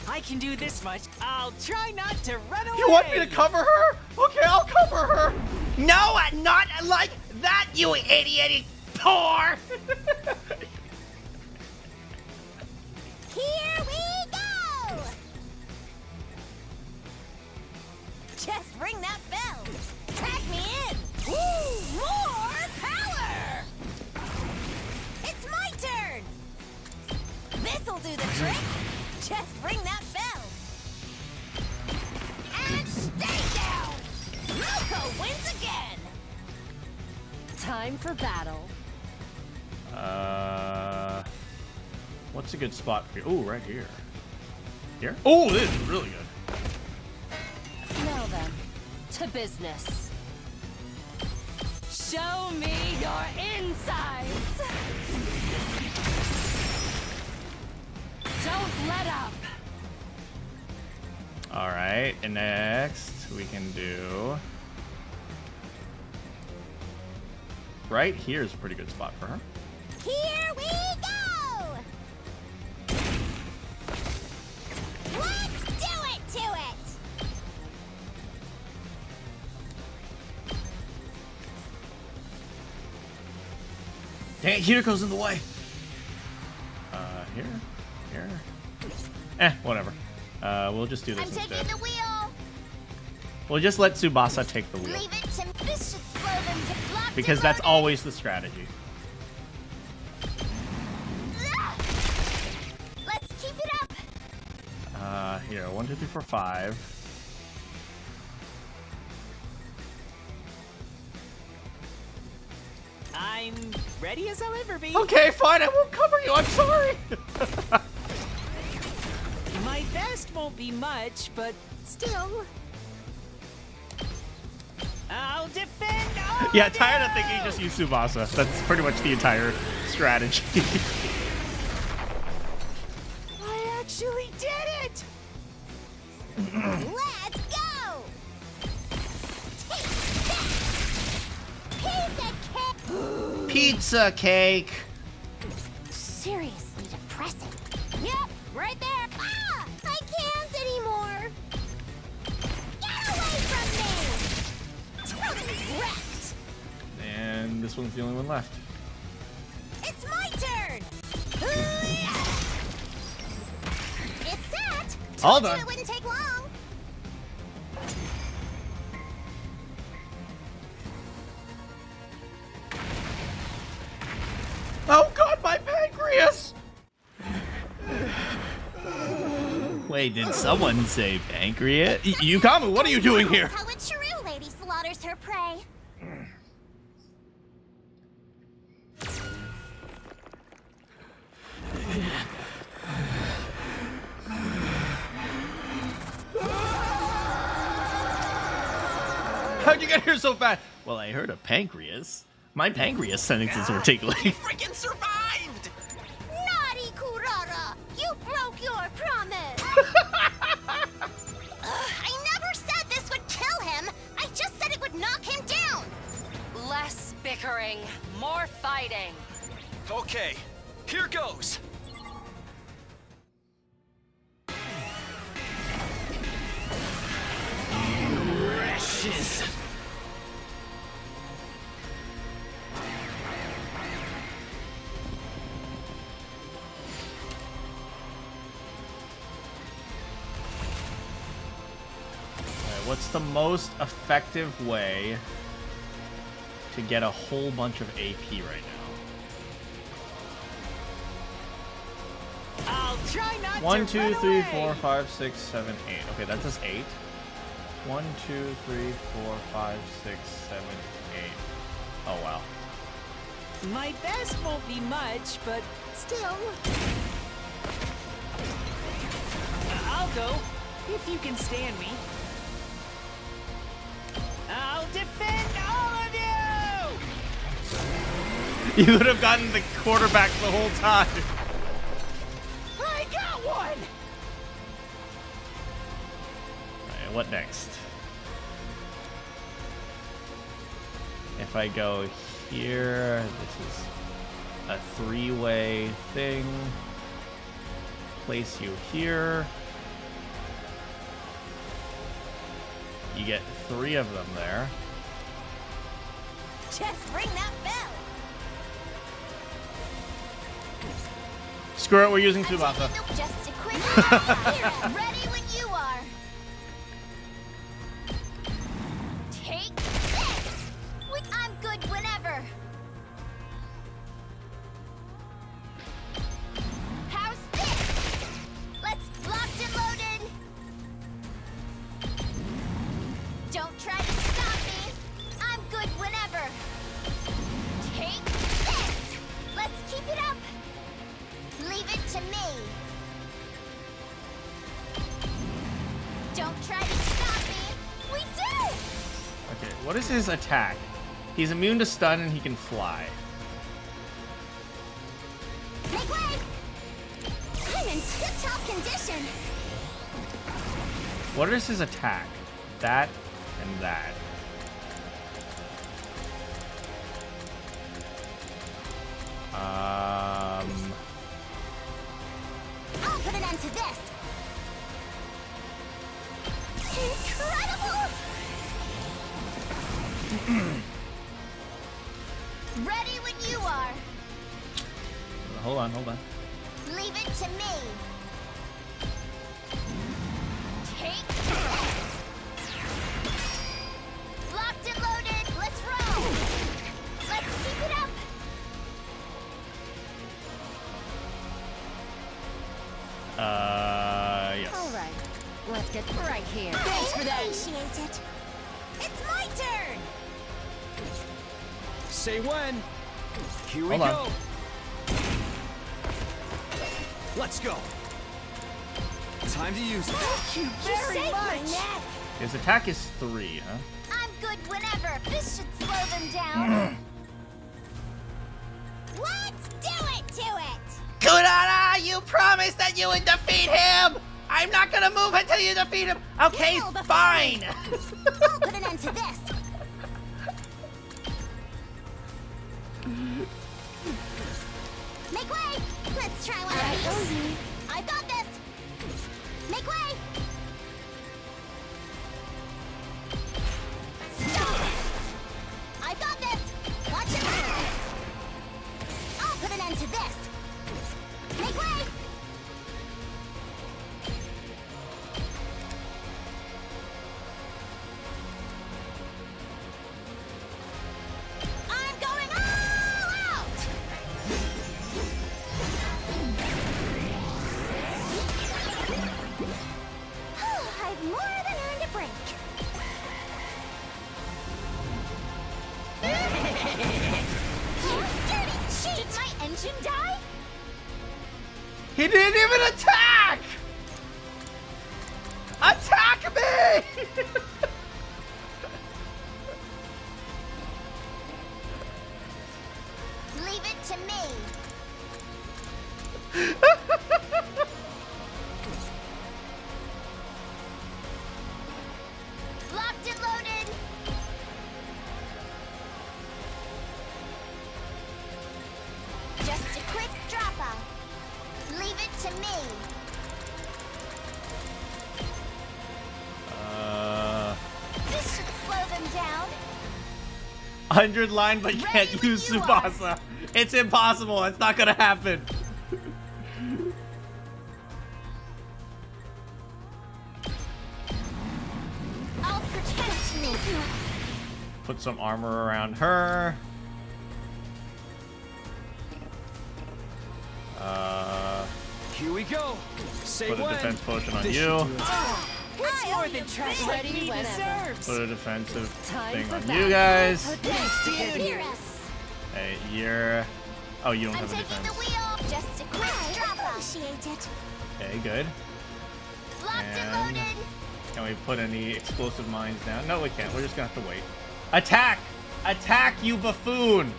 I can do this much. I'll try not to run away. You want me to cover her? Okay, I'll cover her. No, not like that, you idiot! Poor! Here we go! Just ring that bell. Tag me in. Woo! More power! It's my turn. This'll do the trick. Just ring that bell. And stay down. Loco wins again. Time for battle. What's a good spot for you? Oh, right here. Here? Oh, this is really good. Now then, to business. Show me your insides. Don't let up. All right, and next we can do right here is a pretty good spot for her. Here we go! Let's do it to it! Dang it, Hiriko's in the way. Here. Whatever. We'll just do this I'm instead. taking the wheel! We'll just let Tsubasa take the wheel. Leave it to this should slow them to block Because that's always the strategy. Let's keep it up! Here, 1, 2, 3, 4, 5. I'm ready as I'll ever be. Okay, fine, I won't cover you, I'm sorry! My best won't be much, but still. I'll defend all Yeah, of tired of you! thinking just use Tsubasa. That's pretty much the entire strategy. I actually did it! Let's go! Pizza cake! Seriously depressing. Yep, right there. Ah! I can't anymore. Get away from me! Totally wrecked. And this one's the only one left. It's my turn. Hoo-yah! It's set. All Told you done. it wouldn't take long. Oh god, my pancreas! Wait, did someone say pancreas? Yukamu, what are you doing here? That's how a true lady slaughters her prey. How'd you get here so fast? Well, I heard a pancreas. My pancreas sentences were tickling. Freaking survived! Naughty Kurara! You broke your promise! I never said this would kill him! I just said it would knock him down! Less bickering, more fighting. Okay, here goes. Precious. Alright, what's the most effective way to get a whole bunch of AP right now? I'll try not 1, to 2, run 3, away. 4, 5, 6, 7, 8. Okay, that does 8. 1, 2, 3, 4, 5, 6, 7, 8. Oh wow. My best won't be much, but still. I'll go, if you can stand me. I'll defend all of you! You would have gotten the quarterback the whole time. I got one! Alright, what next? If I go here, this is a 3-way thing. Place you here. You get 3 of them there. Just ring that bell! Screw it, we're using Tsubasa. Just a quick here, ready when you are. Take this! I'm good whenever. How's this? Let's locked and loaded. Don't try to stop me. I'm good whenever. Take this! Let's keep it up. Leave it to me. Don't try to stop me. We did it! Okay, what is his attack? He's immune to stun and he can fly. Make way! I'm in tip-top What is his attack? That and that. I'll put an end to this. Incredible! Ready when you are. Hold on. Leave it to me. Take this. Locked and loaded. Let's roll. Let's keep it up. Yes. All right, let's get right here. Thanks for that. Appreciate it. It's my turn. Say when. Here we Hold on. go. Let's go. Time to use it. You saved my neck. His attack is 3, huh? I'm good whenever. This should slow them down. Let's do it to it. Kurara, you promised that you would defeat him! I'm not gonna move until you defeat him! Okay, Kill the fine! I'll put an end to this. Make way! Let's try one of these. I've got this. Make way! Stop! I've got this. Watch it. I'll put an end to this. Make way! I'm going all out! I've more than earned a break. Dirty cheat! Did my engine die? He didn't even attack! Attack me! Leave it to me. Locked and loaded. Just a quick drop off. Leave it to me. 'This should slow them down. 100 line, but can't Ready when use you Tsubasa. It's impossible. It's not gonna happen. I'll protect me. Put some armor around her. Here we go. Say Put a when. defense potion on This you. should do it. It's more than trash like Ready me whenever. deserves. Put a defensive Time thing for on battle. you guys. Thanks to Hear you. us. Hey, you're... Oh, you don't I'm have a taking the defense. wheel. Just a quick drop off. Appreciate it. Okay, good. Locked and And- loaded. Can we put any explosive mines down? No, we can't. We're just gonna have to wait. Attack! Attack, you buffoon!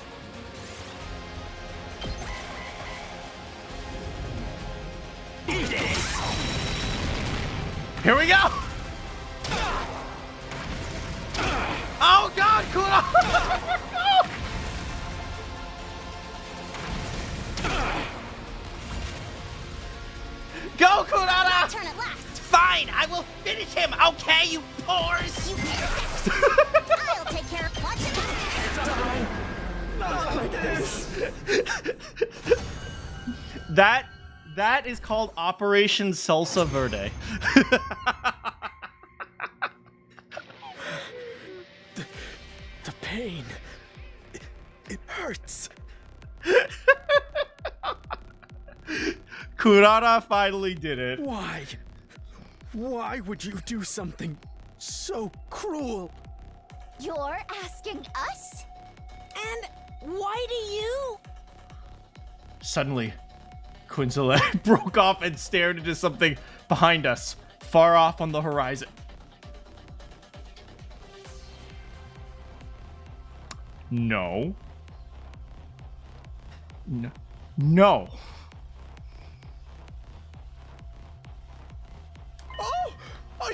Here we go! Oh god, Kuno! Go, Kurara! Turn at last. Fine, I will finish him, okay, you pores! You I'll take care of. Watch it. That is called Operation Salsa Verde. The pain. It hurts. Kurara finally did it. Why? Why would you do something so cruel? You're asking us? And why do you? Suddenly, Quinzile broke off and stared into something behind us, far off on the horizon. No. No. No. Oh, a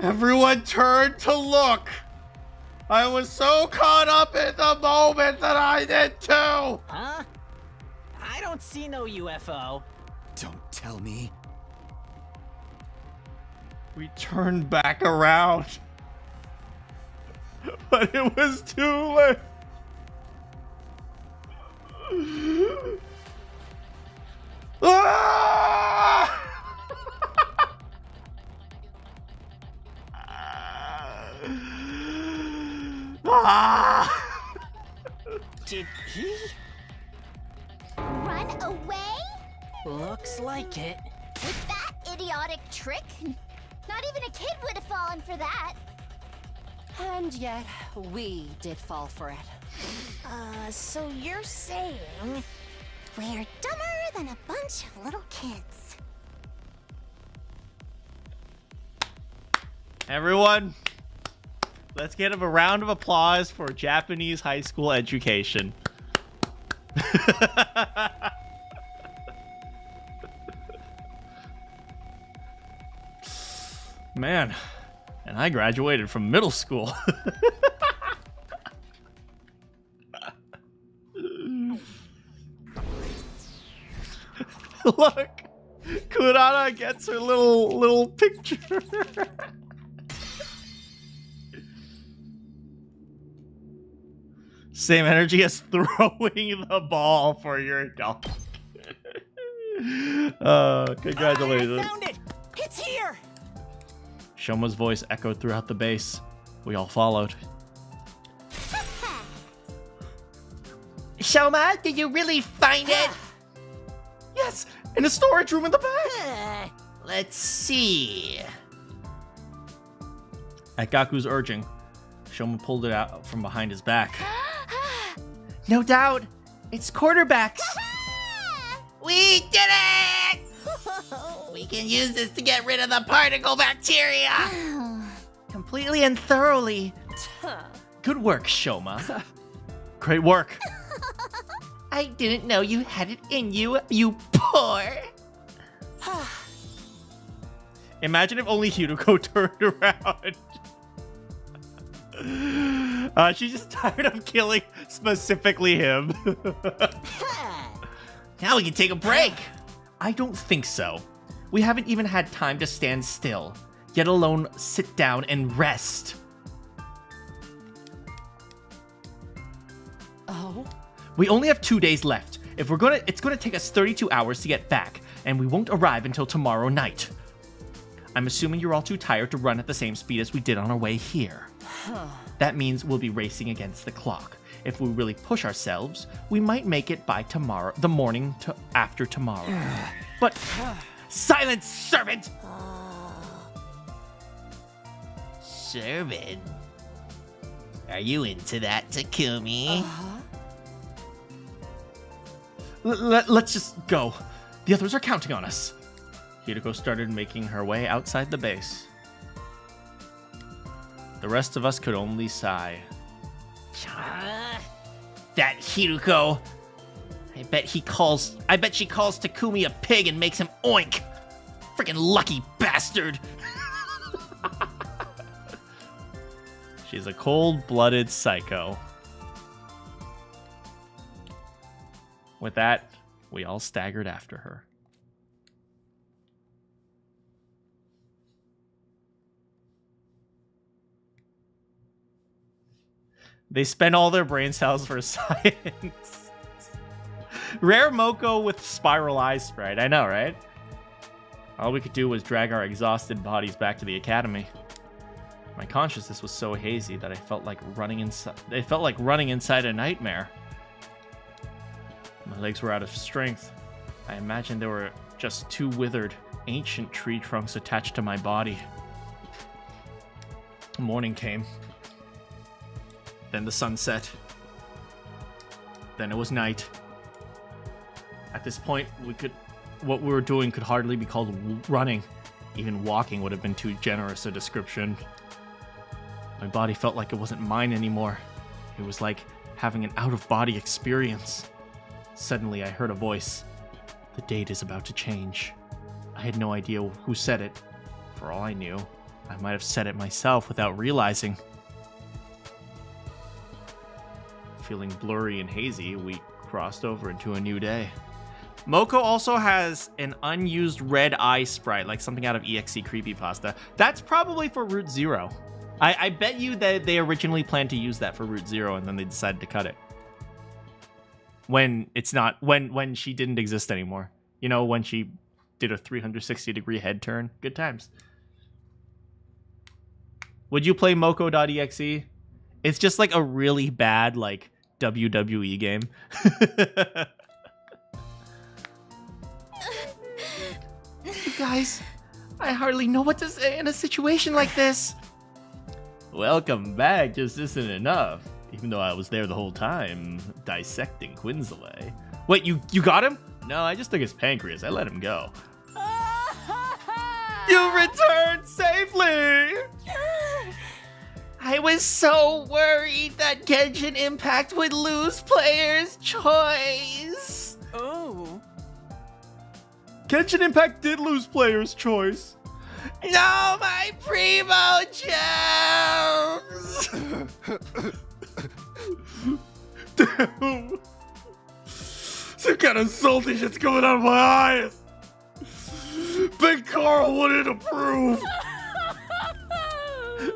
Everyone turned to look. I was so caught up in the moment that I did too. Huh? I don't see no UFO. Don't tell me. We turned back around. But it was too late. Ah! Ah! Did he? Run away? Looks like it. With that idiotic trick? Not even a kid would have fallen for that. And yet, we did fall for it. So you're saying we're dumber than a bunch of little kids. Everyone, let's give a round of applause for Japanese high school education. Man, and I graduated from middle school. Look, Kurana gets her little picture. Same energy as throwing the ball for your dog. Congratulations. I found it! It's here! Shoma's voice echoed throughout the base. We all followed. Shoma, did you really find it? Yes, in a storage room in the back. Let's see. At Gaku's urging, Shoma pulled it out from behind his back. No doubt, it's quarterbacks. We did it! We can use this to get rid of the particle bacteria. Completely and thoroughly. Good work, Shoma. Great work. I didn't know you had it in you, you poor. Imagine if only Hiruko turned around. She's just tired of killing specifically him. Now we can take a break. I don't think so. We haven't even had time to stand still, yet alone sit down and rest. Oh? We only have 2 days left. It's gonna take us 32 hours to get back, and we won't arrive until tomorrow night. I'm assuming you're all too tired to run at the same speed as we did on our way here. That means we'll be racing against the clock. If we really push ourselves, we might make it by tomorrow, the morning after tomorrow. But silence, servant! Servant? Are you into that, Takumi? Let's just go. The others are counting on us. Hiruko started making her way outside the base. The rest of us could only sigh. That Hiruko. I bet she calls Takumi a pig and makes him oink. Freaking lucky bastard. She's a cold-blooded psycho. With that, we all staggered after her. They spend all their brain cells for science. Rare Moko with spiral eyes sprite. I know, right? All we could do was drag our exhausted bodies back to the academy. My consciousness was so hazy that I felt like running inside a nightmare. My legs were out of strength. I imagined there were just two withered, ancient tree trunks attached to my body. Morning came. Then the sun set. Then it was night. At this point, what we were doing could hardly be called running. Even walking would have been too generous a description. My body felt like it wasn't mine anymore. It was like having an out-of-body experience. Suddenly, I heard a voice. The date is about to change. I had no idea who said it. For all I knew, I might have said it myself without realizing. Feeling blurry and hazy, we crossed over into a new day. Moko also has an unused red eye sprite, like something out of EXE Creepypasta. That's probably for Route Zero. I bet you that they originally planned to use that for Route Zero and then they decided to cut it. When it's not, when she didn't exist anymore. You know, when she did a 360-degree head turn. Good times. Would you play Moko.exe? It's just like a really bad, like, WWE game. You guys, I hardly know what to say in a situation like this. Welcome back just isn't enough. Even though I was there the whole time, dissecting Quinzelay. Wait, you got him? No, I just took his pancreas. I let him go. You returned safely! I was so worried that Genshin Impact would lose players' choice. Oh. Genshin Impact did lose players' choice. No, my primo gems! Damn. Some kind of salty shit's coming out of my eyes. Big Carl wouldn't approve.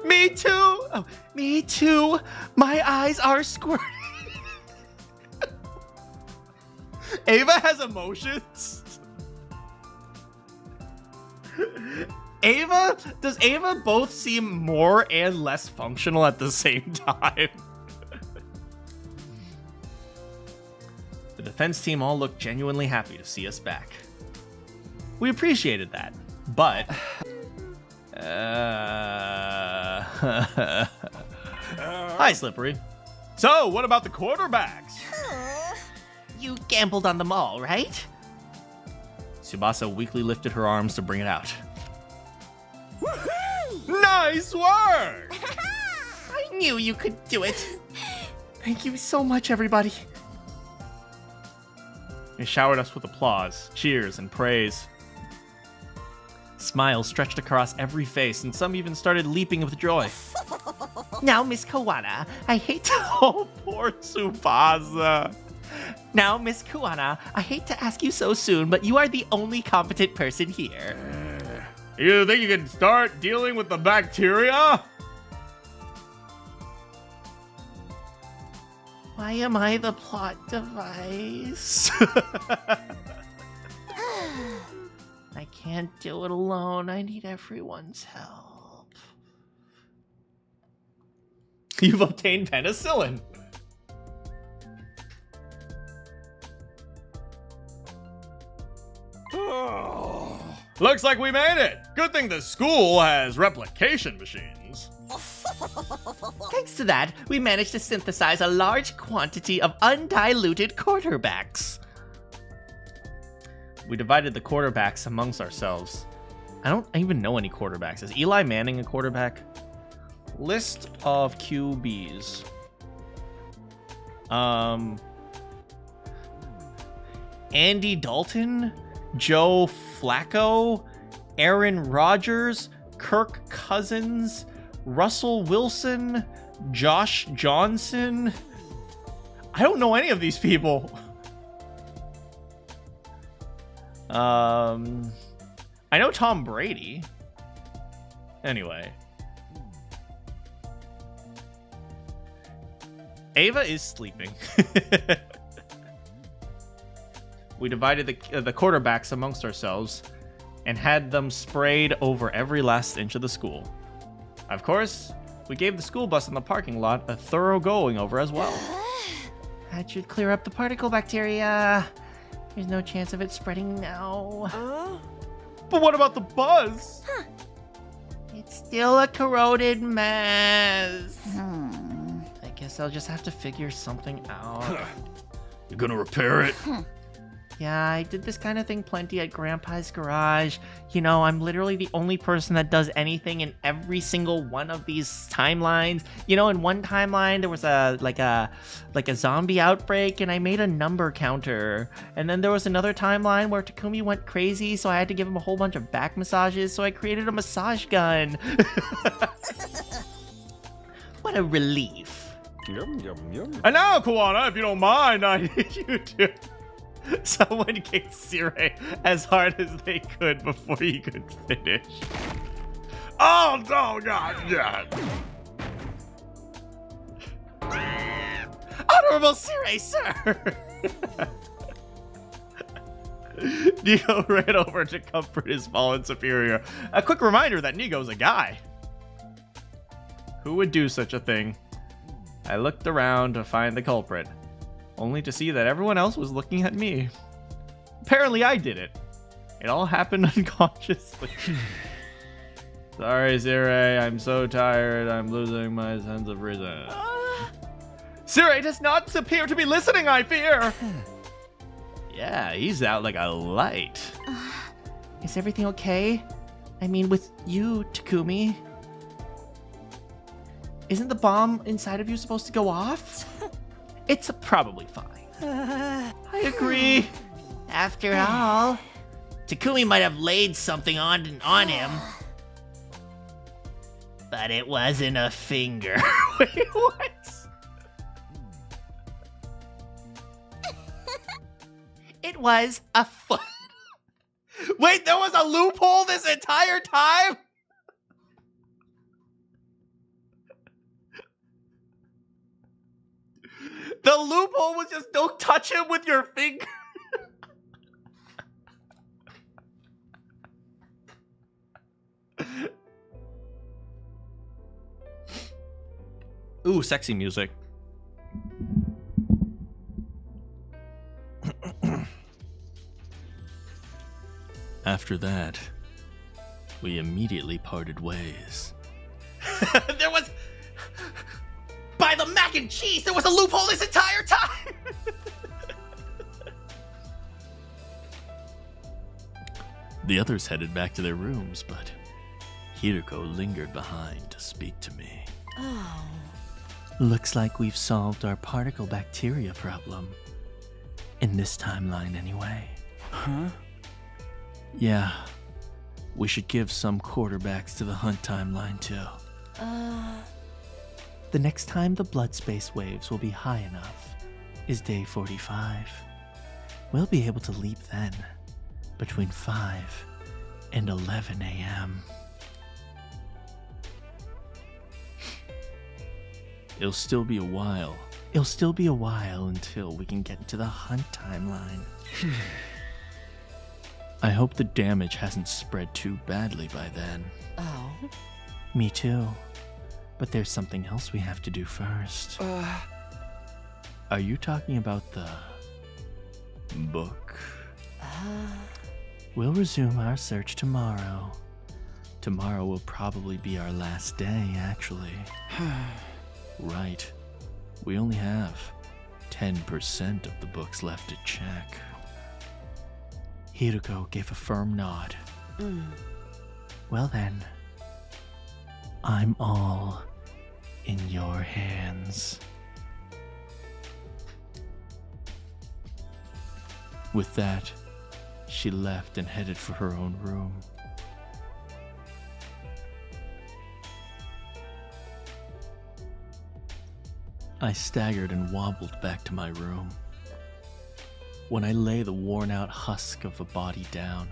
Me too. Oh, me too. My eyes are squirting. Ava has emotions. Does Ava both seem more and less functional at the same time? The defense team all looked genuinely happy to see us back. We appreciated that, but... Hi, Slippery. So, what about the quarterbacks? You gambled on them all, right? Tsubasa weakly lifted her arms to bring it out. Nice work! I knew you could do it. Thank you so much, everybody. They showered us with applause, cheers, and praise. Smiles stretched across every face, and some even started leaping with joy. Now, Miss Kawana, I hate to... Oh, poor Tsubasa. Now, Miss Kawana, I hate to ask you so soon, but you are the only competent person here. You think you can start dealing with the bacteria? Why am I the plot device? I can't do it alone. I need everyone's help. You've obtained penicillin. Looks like we made it. Good thing the school has replication machines. Thanks to that, we managed to synthesize a large quantity of undiluted quarterbacks. We divided the quarterbacks amongst ourselves. I don't even know any quarterbacks. Is Eli Manning a quarterback? List of QBs. Andy Dalton, Joe Flacco, Aaron Rodgers, Kirk Cousins, Russell Wilson, Josh Johnson. I don't know any of these people. I know Tom Brady. Anyway. Ava is sleeping. We divided the quarterbacks amongst ourselves and had them sprayed over every last inch of the school. Of course, we gave the school bus in the parking lot a thorough going over as well. That should clear up the particle bacteria. There's no chance of it spreading now. But what about the buzz? It's still a corroded mess. I guess I'll just have to figure something out. You're gonna repair it? Yeah, I did this kind of thing plenty at Grandpa's garage. You know, I'm literally the only person that does anything in every single one of these timelines. You know, in one timeline there was a zombie outbreak and I made a number counter. And then there was another timeline where Takumi went crazy, so I had to give him a whole bunch of back massages, so I created a massage gun. What a relief. Yum, yum, yum. And now, Koana, if you don't mind, I need you to... Someone kicked Sirei as hard as they could before he could finish. Oh, no, God, yeah. Honorable Sirei, sir! Nigo ran over to comfort his fallen superior. A quick reminder that Nigo's a guy. Who would do such a thing? I looked around to find the culprit, only to see that everyone else was looking at me. Apparently I did it. It all happened unconsciously. Sorry, Sirei, I'm so tired, I'm losing my sense of reason. Sirei does not appear to be listening, I fear! Yeah, he's out like a light. Is everything okay? I mean, with you, Takumi? Isn't the bomb inside of you supposed to go off? It's probably fine. I agree. After all, Takumi might have laid something on him. But it wasn't a finger. Wait, what? It was a foot. Wait, there was a loophole this entire time? The loophole was just don't touch him with your finger. Ooh, sexy music. After that, we immediately parted ways. There was... By the mac and cheese, there was a loophole this entire time! The others headed back to their rooms, but Hiroko lingered behind to speak to me. Oh. Looks like we've solved our particle bacteria problem. In this timeline, anyway. Huh? Yeah. We should give some quarterbacks to the hunt timeline, too. The next time the blood space waves will be high enough is day 45. We'll be able to leap then, between 5 and 11 a.m. It'll still be a while. It'll still be a while until we can get into the hunt timeline. I hope the damage hasn't spread too badly by then. Oh. Me too. But there's something else we have to do first. Are you talking about the book? We'll resume our search tomorrow. Tomorrow will probably be our last day, actually. Right. We only have 10% of the books left to check. Hiroko gave a firm nod. Well then, I'm all in your hands. With that, she left and headed for her own room. I staggered and wobbled back to my room. When I lay the worn-out husk of a body down,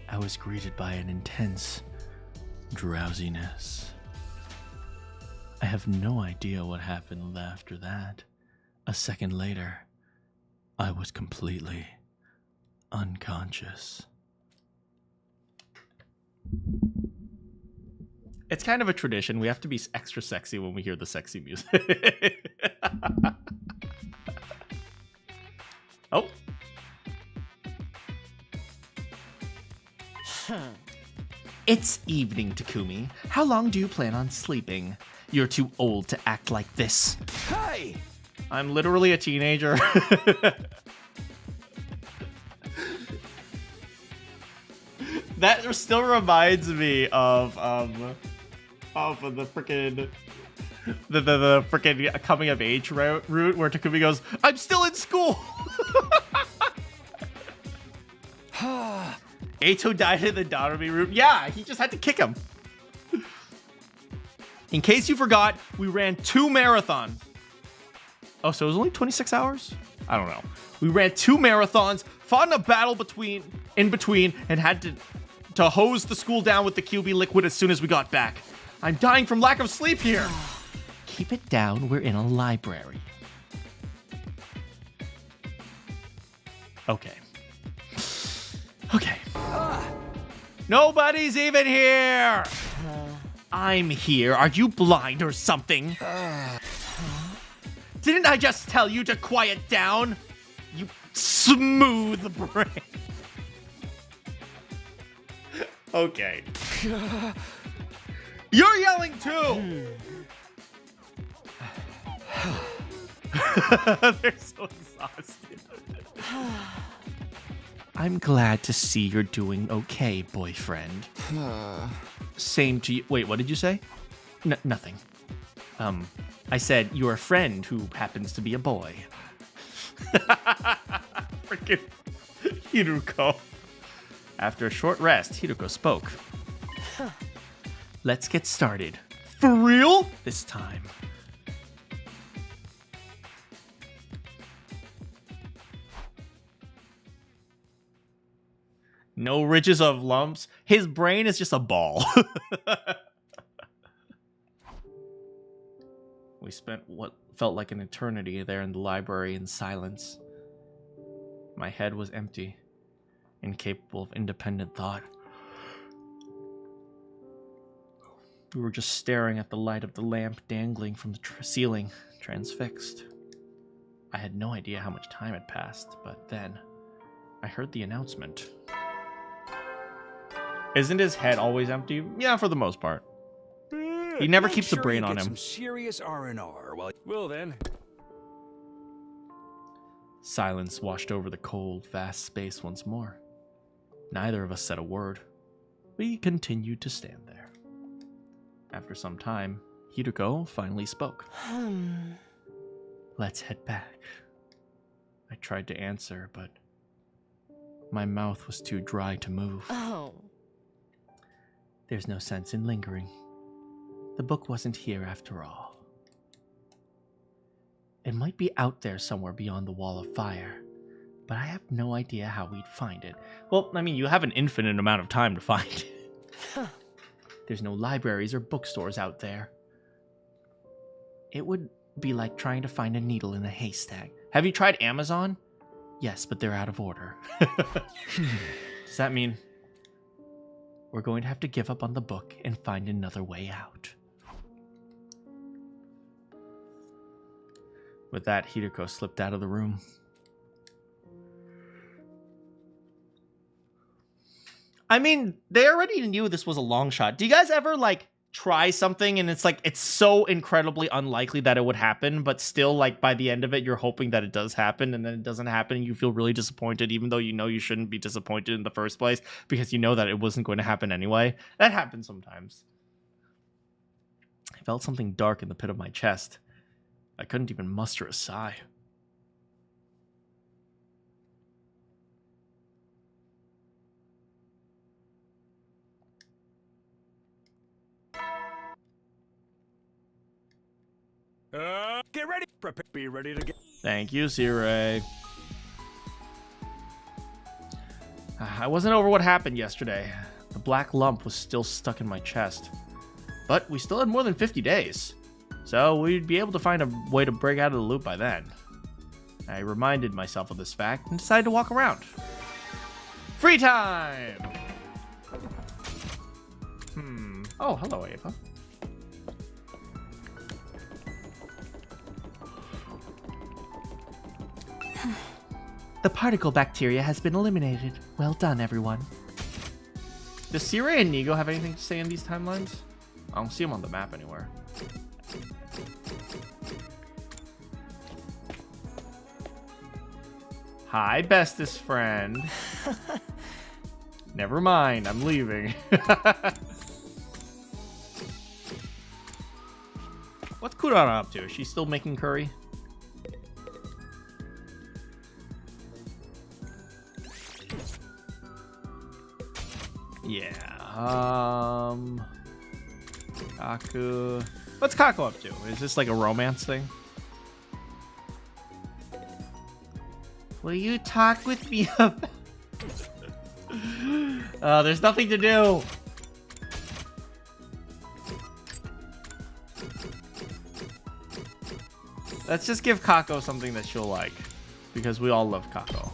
I was greeted by an intense drowsiness. I have no idea what happened after that. A second later, I was completely unconscious. It's kind of a tradition. We have to be extra sexy when we hear the sexy music. Oh. It's evening, Takumi. How long do you plan on sleeping? You're too old to act like this. Hey! I'm literally a teenager. That still reminds me of the freaking the freaking coming of age route where Takumi goes, "I'm still in school." Eito died in the Darumi route. Yeah, he just had to kick him. In case you forgot, we ran 2 marathons. Oh, so it was only 26 hours? I don't know. We ran 2 marathons, fought in a battle in between, and had to hose the school down with the QB liquid as soon as we got back. I'm dying from lack of sleep here. Keep it down. We're in a library. Okay. Okay. Nobody's even here. I'm here. Are you blind or something? Didn't I just tell you to quiet down? You smooth brain. Okay. You're yelling too. They're so exhausted. I'm glad to see you're doing okay, boyfriend. Same to you. Wait, what did you say? Nothing. I said you're a friend who happens to be a boy. Freaking Hiruko. After a short rest, Hiruko spoke. Let's get started. For real? This time. No ridges of lumps. His brain is just a ball. We spent what felt like an eternity there in the library in silence. My head was empty, incapable of independent thought. We were just staring at the light of the lamp dangling from the ceiling, transfixed. I had no idea how much time had passed, but then I heard the announcement. Isn't his head always empty? Yeah, for the most part. He never keeps the brain on him. Some serious R&R. Well then. Silence washed over the cold, vast space once more. Neither of us said a word. We continued to stand there. After some time, Hiruko finally spoke. Let's head back. I tried to answer, but my mouth was too dry to move. Oh. There's no sense in lingering. The book wasn't here after all. It might be out there somewhere beyond the wall of fire, but I have no idea how we'd find it. Well, I mean, you have an infinite amount of time to find it. There's no libraries or bookstores out there. It would be like trying to find a needle in a haystack. Have you tried Amazon? Yes, but they're out of order. Does that mean we're going to have to give up on the book and find another way out? With that, Hiruko slipped out of the room. I mean, they already knew this was a long shot. Do you guys ever, like, try something and it's like, it's so incredibly unlikely that it would happen, but still, like, by the end of it, you're hoping that it does happen, and then it doesn't happen, and you feel really disappointed, even though you know you shouldn't be disappointed in the first place, because you know that it wasn't going to happen anyway? That happens sometimes. I felt something dark in the pit of my chest. I couldn't even muster a sigh. Get ready. Be ready to get. Thank you, Sirei. I wasn't over what happened yesterday. The black lump was still stuck in my chest. But we still had more than 50 days. So we'd be able to find a way to break out of the loop by then. I reminded myself of this fact and decided to walk around. Free time! Oh, hello, Ava. The particle bacteria has been eliminated. Well done, everyone. Does Sirei and Nigo have anything to say in these timelines? I don't see them on the map anywhere. Hi, bestest friend. Never mind, I'm leaving. What's Kurana up to? Is she still making curry? Yeah. Kaku. What's Kaku up to? Is this like a romance thing? Will you talk with me about... there's nothing to do. Let's just give Kako something that she'll like. Because we all love Kako.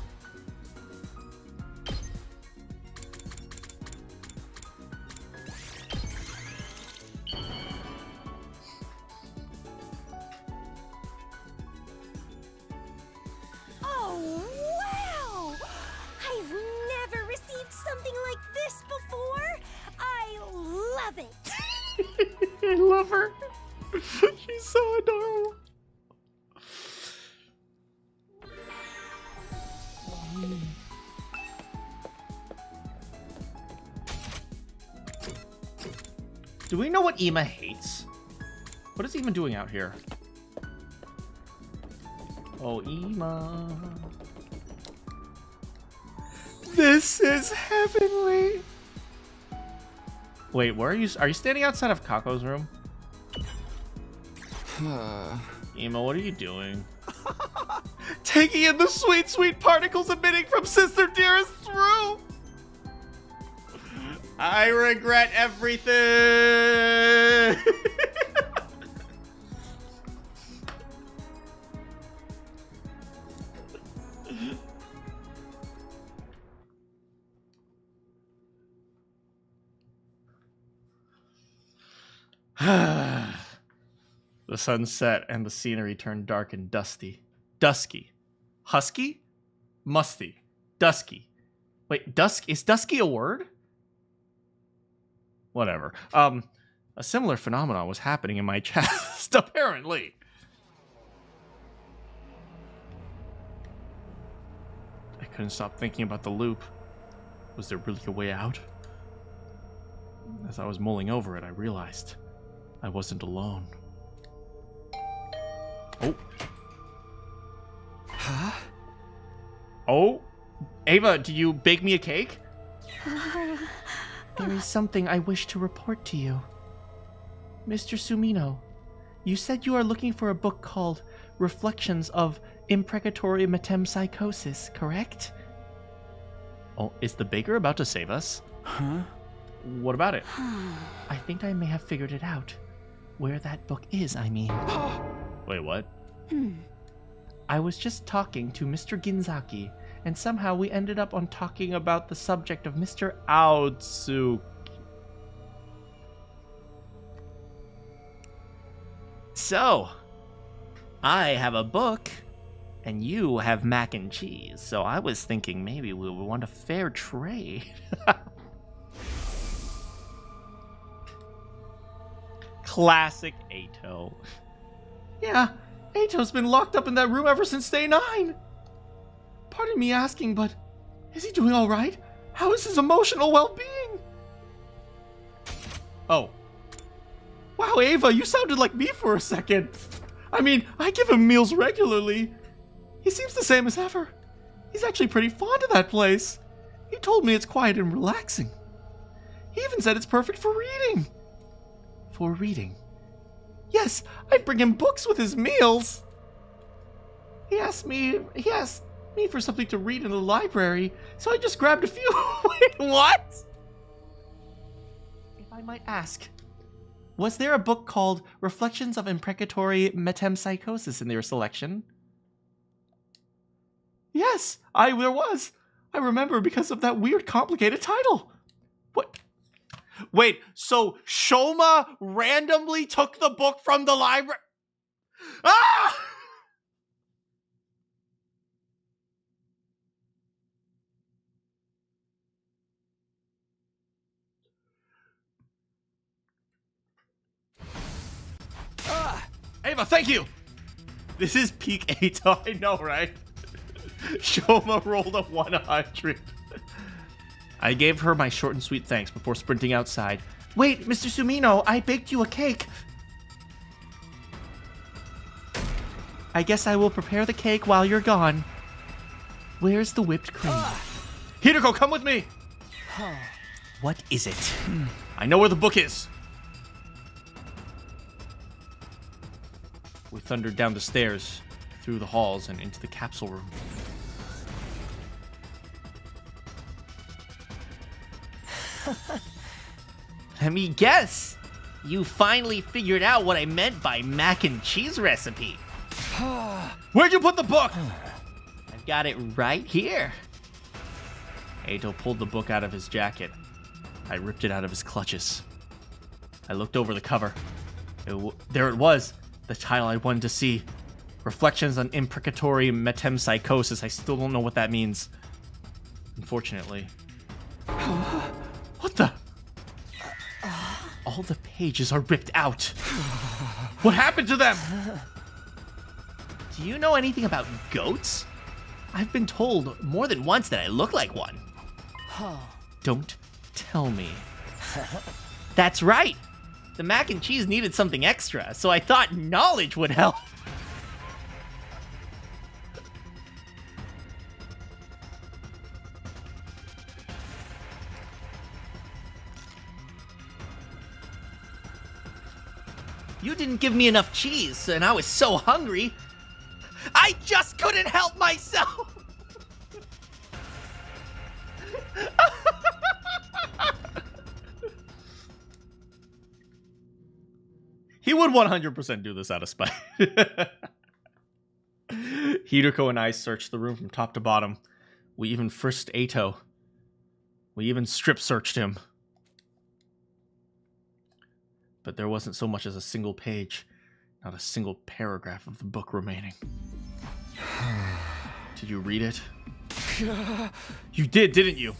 Oh, wow! I've never received something like this before. I love it. I love her. She's so adorable. Do we know what Ima hates? What is Ima doing out here? Oh, Ima. This is heavenly. Wait, where are you? Are you standing outside of Kako's room? Ima, what are you doing? Taking in the sweet, sweet particles emitting from Sister Dearest's room. I regret everything. The sun set and the scenery turned dark and dusty. Dusky. Husky? Musty. Dusky. Wait, dusk? Is dusky a word? Whatever. A similar phenomenon was happening in my chest, apparently. I couldn't stop thinking about the loop. Was there really a way out? As I was mulling over it, I realized I wasn't alone. Oh. Huh? Oh? Ava, do you bake me a cake? There is something I wish to report to you. Mr. Sumino, you said you are looking for a book called Reflections of Imprecatory Metempsychosis, correct? Oh, is the baker about to save us? Huh? What about it? I think I may have figured it out. Where that book is, I mean. Wait, what? I was just talking to Mr. Ginzaki, and somehow we ended up on talking about the subject of Mr. Aotsuki. So, I have a book, and you have mac and cheese, so I was thinking maybe we would want a fair trade. Classic Ato. Yeah, Ato's been locked up in that room ever since day 9. Pardon me asking, but is he doing all right? How is his emotional well-being? Oh. Wow, Ava, you sounded like me for a second. I mean, I give him meals regularly. He seems the same as ever. He's actually pretty fond of that place. He told me it's quiet and relaxing. He even said it's perfect for reading. For reading? Yes, I'd bring him books with his meals. He asked me for something to read in the library, so I just grabbed a few. Wait, what? If I might ask, was there a book called Reflections of Imprecatory Metempsychosis in their selection? Yes, there was. I remember because of that weird, complicated title. What? Wait, so Shoma randomly took the book from the library? Ah! Ava, thank you! This is peak Ato, I know, right? Shoma rolled a 100. I gave her my short and sweet thanks before sprinting outside. Wait, Mr. Sumino, I baked you a cake. I guess I will prepare the cake while you're gone. Where's the whipped cream? Hideko, come with me! What is it? I know where the book is. We thundered down the stairs, through the halls, and into the capsule room. Let me guess. You finally figured out what I meant by mac and cheese recipe. Where'd you put the book? I've got it right here. Eito pulled the book out of his jacket. I ripped it out of his clutches. I looked over the cover. There it was, the title I wanted to see. Reflections on Imprecatory Metempsychosis. I still don't know what that means. Unfortunately. What the? All the pages are ripped out. What happened to them? Do you know anything about goats? I've been told more than once that I look like one. Don't tell me. That's right. The mac and cheese needed something extra, so I thought knowledge would help. You didn't give me enough cheese, and I was so hungry, I just couldn't help myself. He would 100% do this out of spite. Hideko and I searched the room from top to bottom. We even frisked Eito. We even strip searched him. But there wasn't so much as a single page, not a single paragraph of the book remaining. Did you read it? You did, didn't you?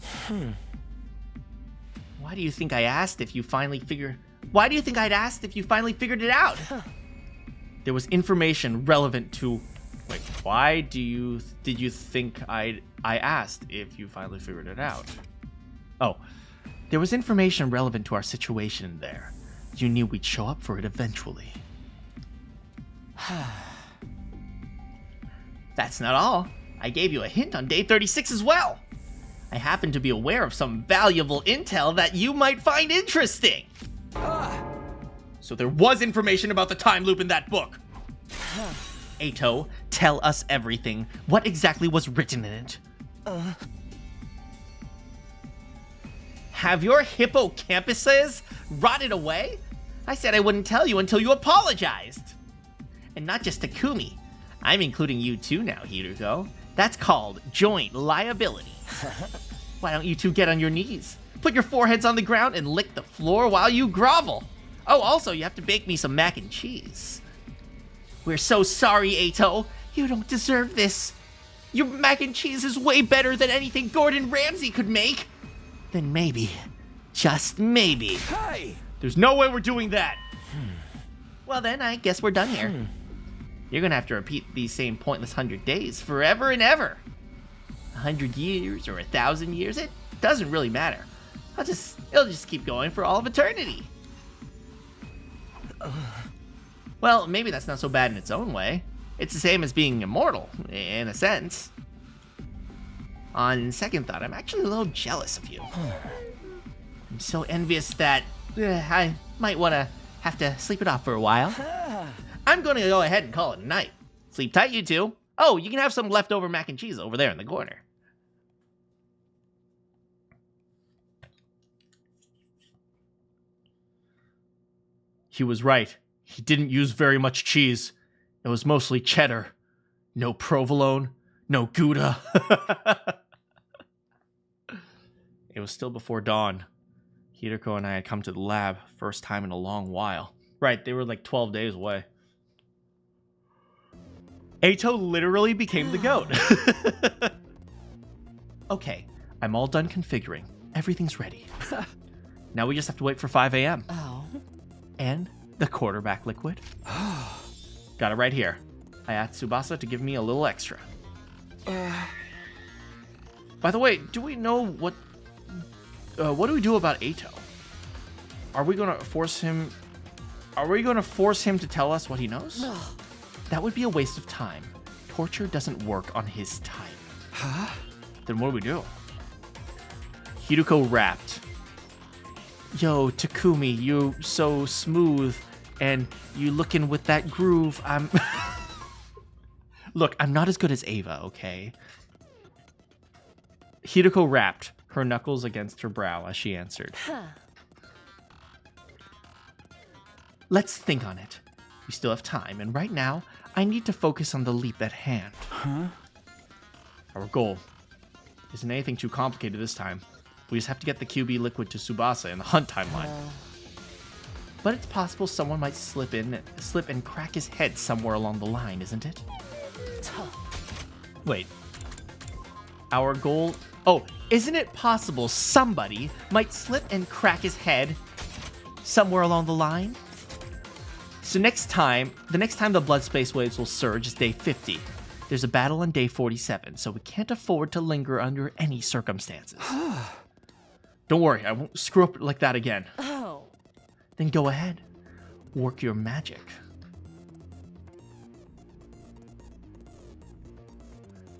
Why do you think I asked if you finally figured... Why do you think I'd asked if you finally figured it out? There was information relevant to... Wait, why did you think I asked if you finally figured it out? Oh, there was information relevant to our situation there. You knew we'd show up for it eventually. That's not all. I gave you a hint on day 36 as well. I happen to be aware of some valuable intel that you might find interesting. So there was information about the time loop in that book. Eito, tell us everything. What exactly was written in it? Have your hippocampuses rotted away? I said I wouldn't tell you until you apologized. And not just Takumi. I'm including you too now, Hideko. That's called joint liability. Why don't you two get on your knees? Put your foreheads on the ground and lick the floor while you grovel. Oh, also, you have to bake me some mac and cheese. We're so sorry, Eito. You don't deserve this. Your mac and cheese is way better than anything Gordon Ramsay could make. Then maybe, just maybe. Hey! There's no way we're doing that. Well then, I guess we're done here. You're gonna have to repeat these same pointless 100 days forever and ever. 100 years or 1,000 years, it doesn't really matter. It'll just keep going for all of eternity. Well, maybe that's not so bad in its own way. It's the same as being immortal, in a sense. On second thought, I'm actually a little jealous of you. I'm so envious that I might want to have to sleep it off for a while. I'm going to go ahead and call it a night. Sleep tight, you two. Oh, you can have some leftover mac and cheese over there in the corner. He was right. He didn't use very much cheese. It was mostly cheddar. No provolone. No Gouda. It was still before dawn. Hideko and I had come to the lab, first time in a long while. Right, they were like 12 days away. Eito literally became the goat. Okay, I'm all done configuring. Everything's ready. Now we just have to wait for 5 a.m. Oh. And the quarterback liquid. Got it right here. I asked Tsubasa to give me a little extra. By the way, do we know what what do we do about Ato? Are we gonna force him? Are we gonna force him to tell us what he knows? That would be a waste of time. Torture doesn't work on his type. Huh? Then what do we do? Hiruko rapped. Yo, Takumi, you so smooth, and you looking with that groove. I'm. Look, I'm not as good as Ava, okay? Hiruko rapped, her knuckles against her brow as she answered. Let's think on it. We still have time, and right now, I need to focus on the leap at hand. Huh? Our goal isn't anything too complicated this time. We just have to get the QB liquid to Tsubasa in the hunt timeline. But it's possible someone might slip and crack his head somewhere along the line, isn't it? Wait. Our goal... Oh, isn't it possible somebody might slip and crack his head somewhere along the line? So the next time the blood space waves will surge is day 50. There's a battle on day 47, so we can't afford to linger under any circumstances. Don't worry, I won't screw up like that again. Oh. Then go ahead. Work your magic.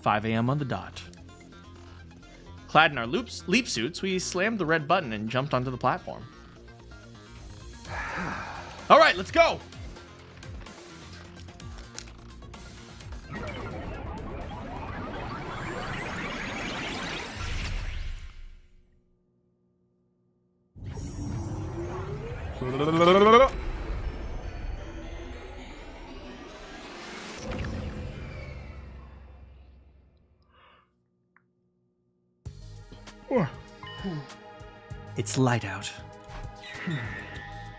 5 a.m. on the dot. Clad in our leap suits, we slammed the red button and jumped onto the platform. All right, let's go! It's light out.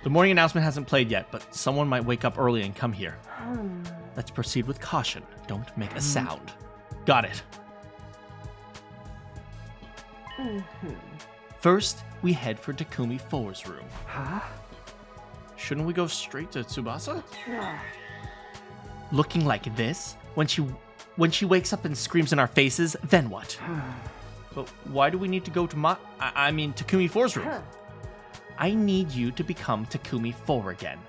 The morning announcement hasn't played yet, but someone might wake up early and come here. Let's proceed with caution. Don't make a sound. Got it. First, we head for Takumi 4's room. Huh? Shouldn't we go straight to Tsubasa? Looking like this? When she wakes up and screams in our faces, then what? But why do we need to go to Takumi 4's room? I need you to become Takumi 4 again.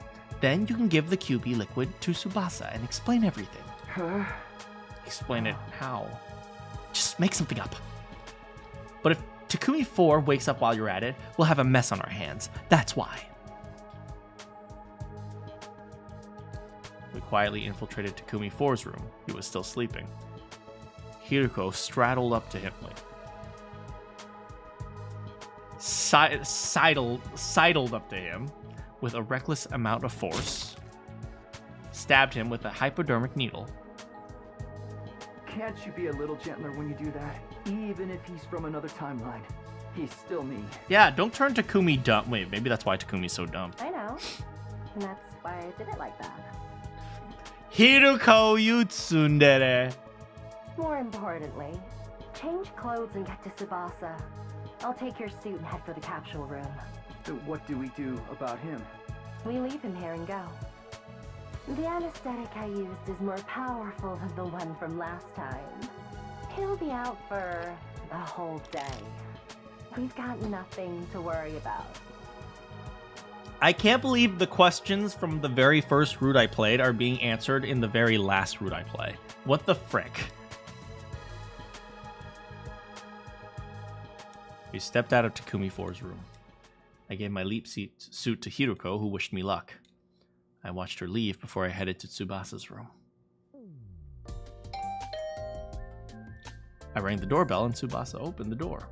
Then you can give the QB liquid to Tsubasa and explain everything. Huh? Explain it how? Just make something up. But if Takumi 4 wakes up while you're at it, we'll have a mess on our hands. That's why. We quietly infiltrated Takumi 4's room. He was still sleeping. Hiruko straddled up to him. Sidled up to him with a reckless amount of force, stabbed him with a hypodermic needle. Can't you be a little gentler when you do that? Even if he's from another timeline, he's still me. Yeah, don't turn Takumi dumb. Wait, maybe that's why Takumi's so dumb. I know. And that's why I did it like that. Hiruko, you tsundere. More importantly, change clothes and get to Tsubasa. I'll take your suit and head for the capsule room. So what do we do about him? We leave him here and go. The anesthetic I used is more powerful than the one from last time. He'll be out for a whole day. We've got nothing to worry about. I can't believe the questions from the very first route I played are being answered in the very last route I play. What the frick? We stepped out of Takumi 4's room. I gave my leap suit to Hiruko, who wished me luck. I watched her leave before I headed to Tsubasa's room. I rang the doorbell and Tsubasa opened the door,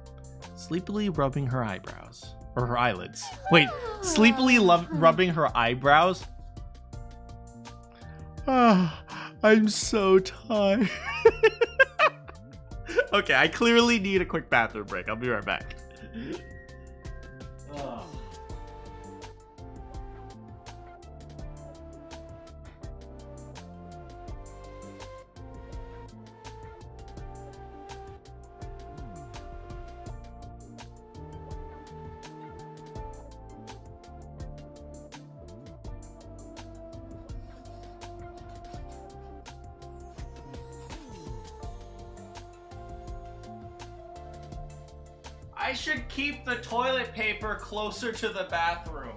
sleepily rubbing her eyebrows. Or her eyelids. Wait, sleepily rubbing her eyebrows? I'm so tired. Okay, I clearly need a quick bathroom break. I'll be right back. I should keep the toilet paper closer to the bathroom.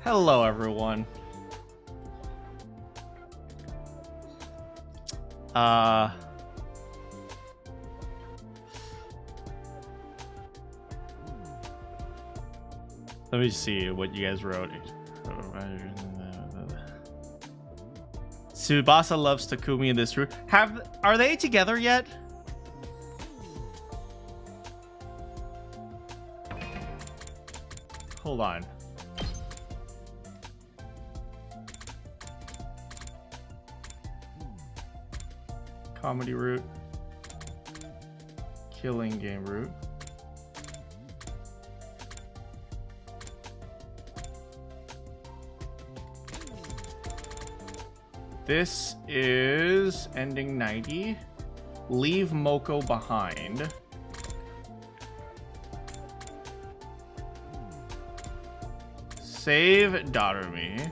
Hello, everyone. Let me see what you guys wrote. Tsubasa loves Takumi in this room. Are they together yet? Hold on. Comedy route. Killing game route. This is ending 90. Leave Moko behind. Save Darumi.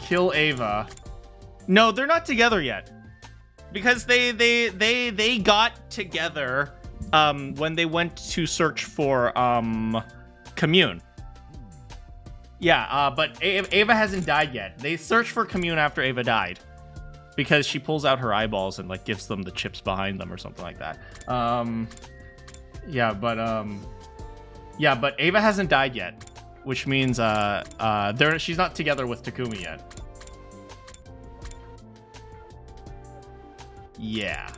Kill Ava. No, they're not together yet. Because they got together when they went to search for Commune. Yeah, but Ava hasn't died yet. They searched for Commune after Ava died. Because she pulls out her eyeballs and like gives them the chips behind them or something like that. Yeah, but Ava hasn't died yet. Which means she's not together with Takumi yet. Yeah.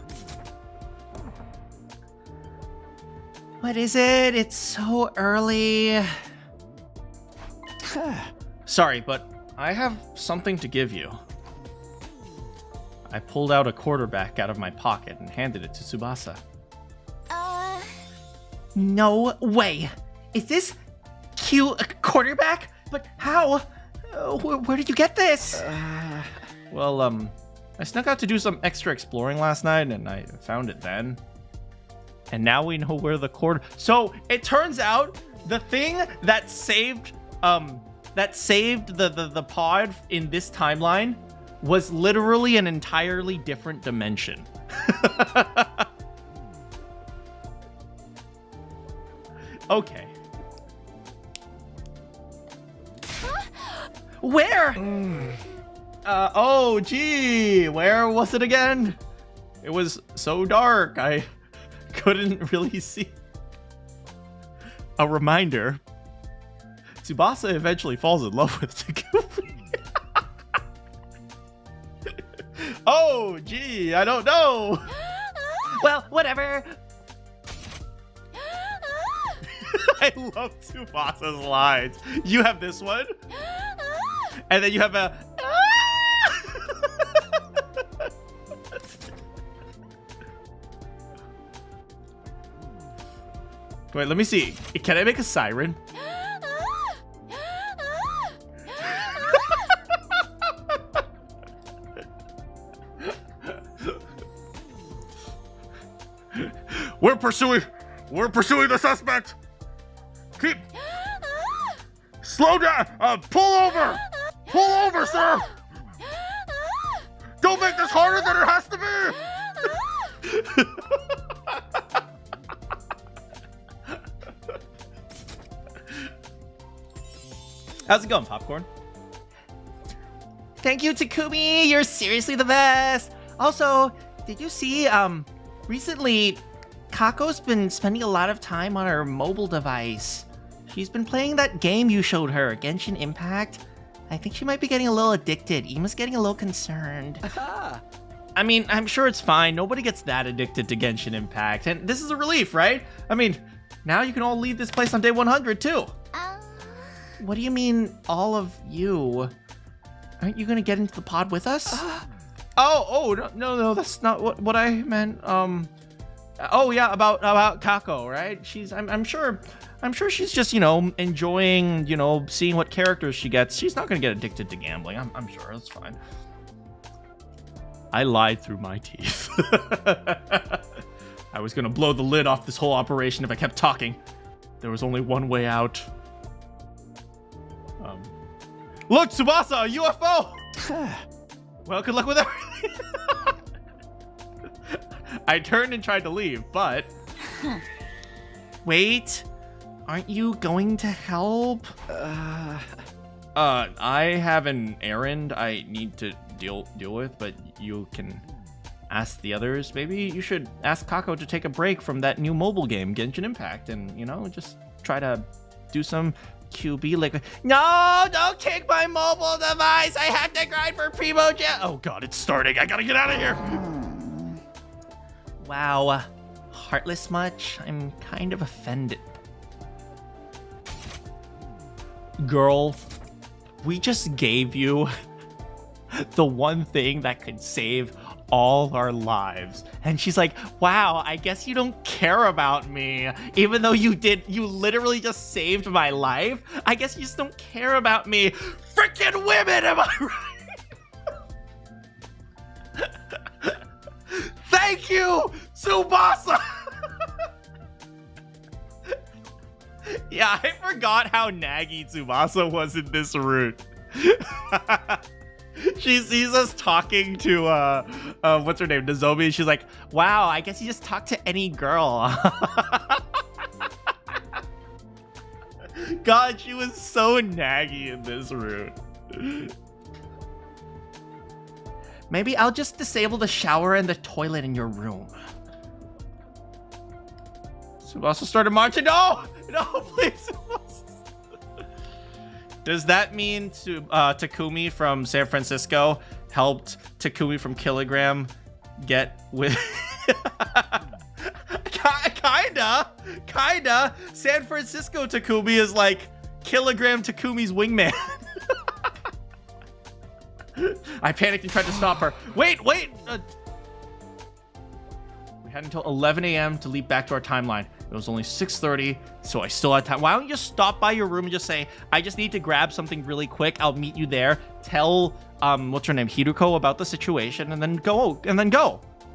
What is it? It's so early. Sorry, but I have something to give you. I pulled out a quarterback out of my pocket and handed it to Tsubasa. No way. Is this cute a quarterback? But how? Where did you get this? Well, I snuck out to do some extra exploring last night and I found it then. And now we know where the quarter... So, it turns out the thing that saved that saved the pod in this timeline was literally an entirely different dimension. Okay. Where? Oh, gee. Where was it again? It was so dark. I couldn't really see. A reminder. Tsubasa eventually falls in love with Takumi. Oh, gee. I don't know. Well, whatever. I love Tsubasa's lines. You have this one. And then you have a... Wait, let me see. Can I make a siren? We're pursuing the suspect. Keep. Slow down. Pull over. Pull over, sir. Don't make this harder than it has to be. How's it going, Popcorn? Thank you, Takumi. You're seriously the best. Also, did you see, recently, Kako's been spending a lot of time on her mobile device. She's been playing that game you showed her, Genshin Impact. I think she might be getting a little addicted. Ima's getting a little concerned. I mean, I'm sure it's fine. Nobody gets that addicted to Genshin Impact. And this is a relief, right? I mean, now you can all leave this place on day 100, too. What do you mean, all of you? Aren't you gonna get into the pod with us? No, that's not what I meant. Oh yeah, about Kako, right? I'm sure she's just, enjoying, seeing what characters she gets. She's not gonna get addicted to gambling. I'm sure that's fine. I lied through my teeth. I was gonna blow the lid off this whole operation if I kept talking. There was only one way out. Look, Tsubasa, a UFO! Well, good luck with everything. I turned and tried to leave, but... Wait, aren't you going to help? I have an errand I need to deal with, but you can ask the others. Maybe you should ask Kako to take a break from that new mobile game, Genshin Impact, and, just try to do some QB like... No, don't kick my mobile device. I have to grind for Primo Gem. Oh god, it's starting. I gotta get out of here. Wow, heartless much? I'm kind of offended. Girl, we just gave you the one thing that could save all our lives. And she's like, wow, I guess you don't care about me. Even though you literally just saved my life. I guess you just don't care about me. Freaking women, am I right? Thank you, Tsubasa. Yeah, I forgot how naggy Tsubasa was in this route. She sees us talking to, what's her name, Nozomi. She's like, wow, I guess you just talk to any girl. God, she was so naggy in this route. Maybe I'll just disable the shower and the toilet in your room. Tsubasa started marching. No, please. Does that mean Takumi from San Francisco helped Takumi from Kilogram get with... Kinda. San Francisco Takumi is like Kilogram Takumi's wingman. I panicked and tried to stop her. Wait. We had until 11 a.m. to leap back to our timeline. It was only 6:30, so I still had time. Why don't you just stop by your room and just say, I just need to grab something really quick. I'll meet you there. Tell, what's her name, Hiruko, about the situation, and then go,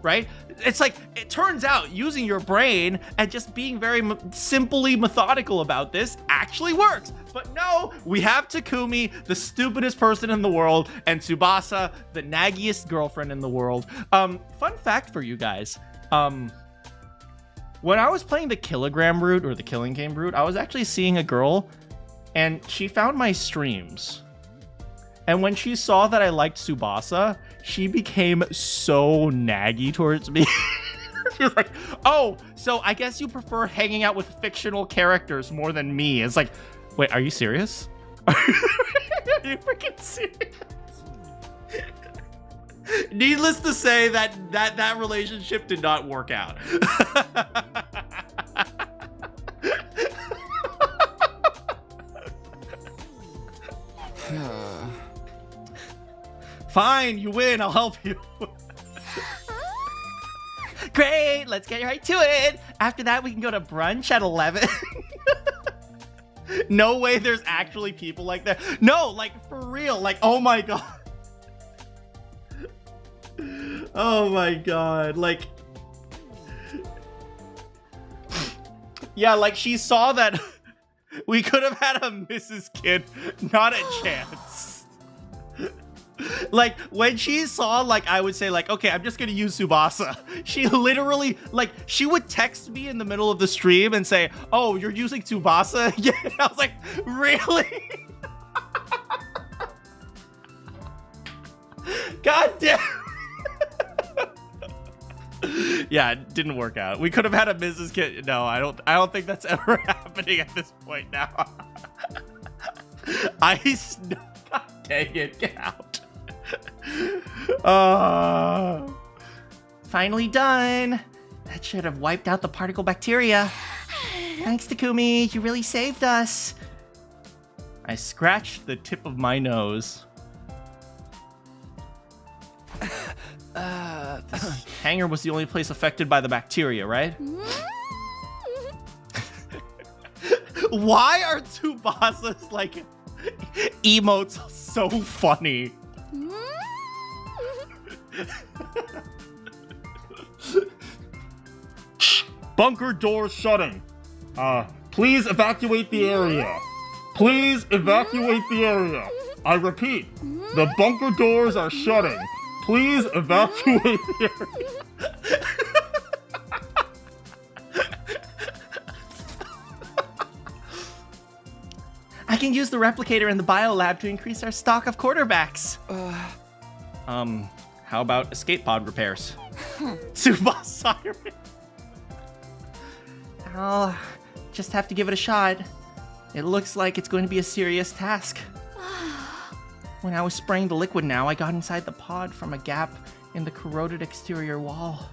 right? It's like, it turns out using your brain and just being very simply methodical about this actually works. But no, we have Takumi, the stupidest person in the world, and Tsubasa, the naggiest girlfriend in the world. Fun fact for you guys. When I was playing the kilogram route, or the killing game route, I was actually seeing a girl, and she found my streams. And when she saw that I liked Tsubasa, she became so naggy towards me. She was like, oh, so I guess you prefer hanging out with fictional characters more than me. It's like, wait, are you serious? Are you freaking serious? Needless to say, that relationship did not work out. Fine, you win. I'll help you. Great, let's get right to it. After that, we can go to brunch at 11. No way there's actually people like that. No, like, for real. Like, oh my god. Oh my god. Like, yeah, like, she saw that we could have had a Mrs. Kid. Not a chance. Like, when she saw, like, I would say, like, okay, I'm just gonna use Tsubasa. She literally, like, she would text me in the middle of the stream and say, oh, you're using Tsubasa? Yeah, I was like, really? God damn. Yeah, it didn't work out. We could have had a Mrs. Kid. No, I don't think that's ever happening at this point now. God dang it, get out. Finally done. That should have wiped out the particle bacteria. Thanks, Takumi. You really saved us. I scratched the tip of my nose. This hangar was the only place affected by the bacteria, right? Why are Tsubasa's, like, emotes so funny? Bunker doors shutting. Please evacuate the area. Please evacuate the area. I repeat, the bunker doors are shutting. Please evacuate the area. I can use the replicator in the biolab to increase our stock of quarterbacks. How about escape pod repairs? Tsubasa. I'll just have to give it a shot. It looks like it's going to be a serious task. When I was spraying the liquid now, I got inside the pod from a gap in the corroded exterior wall.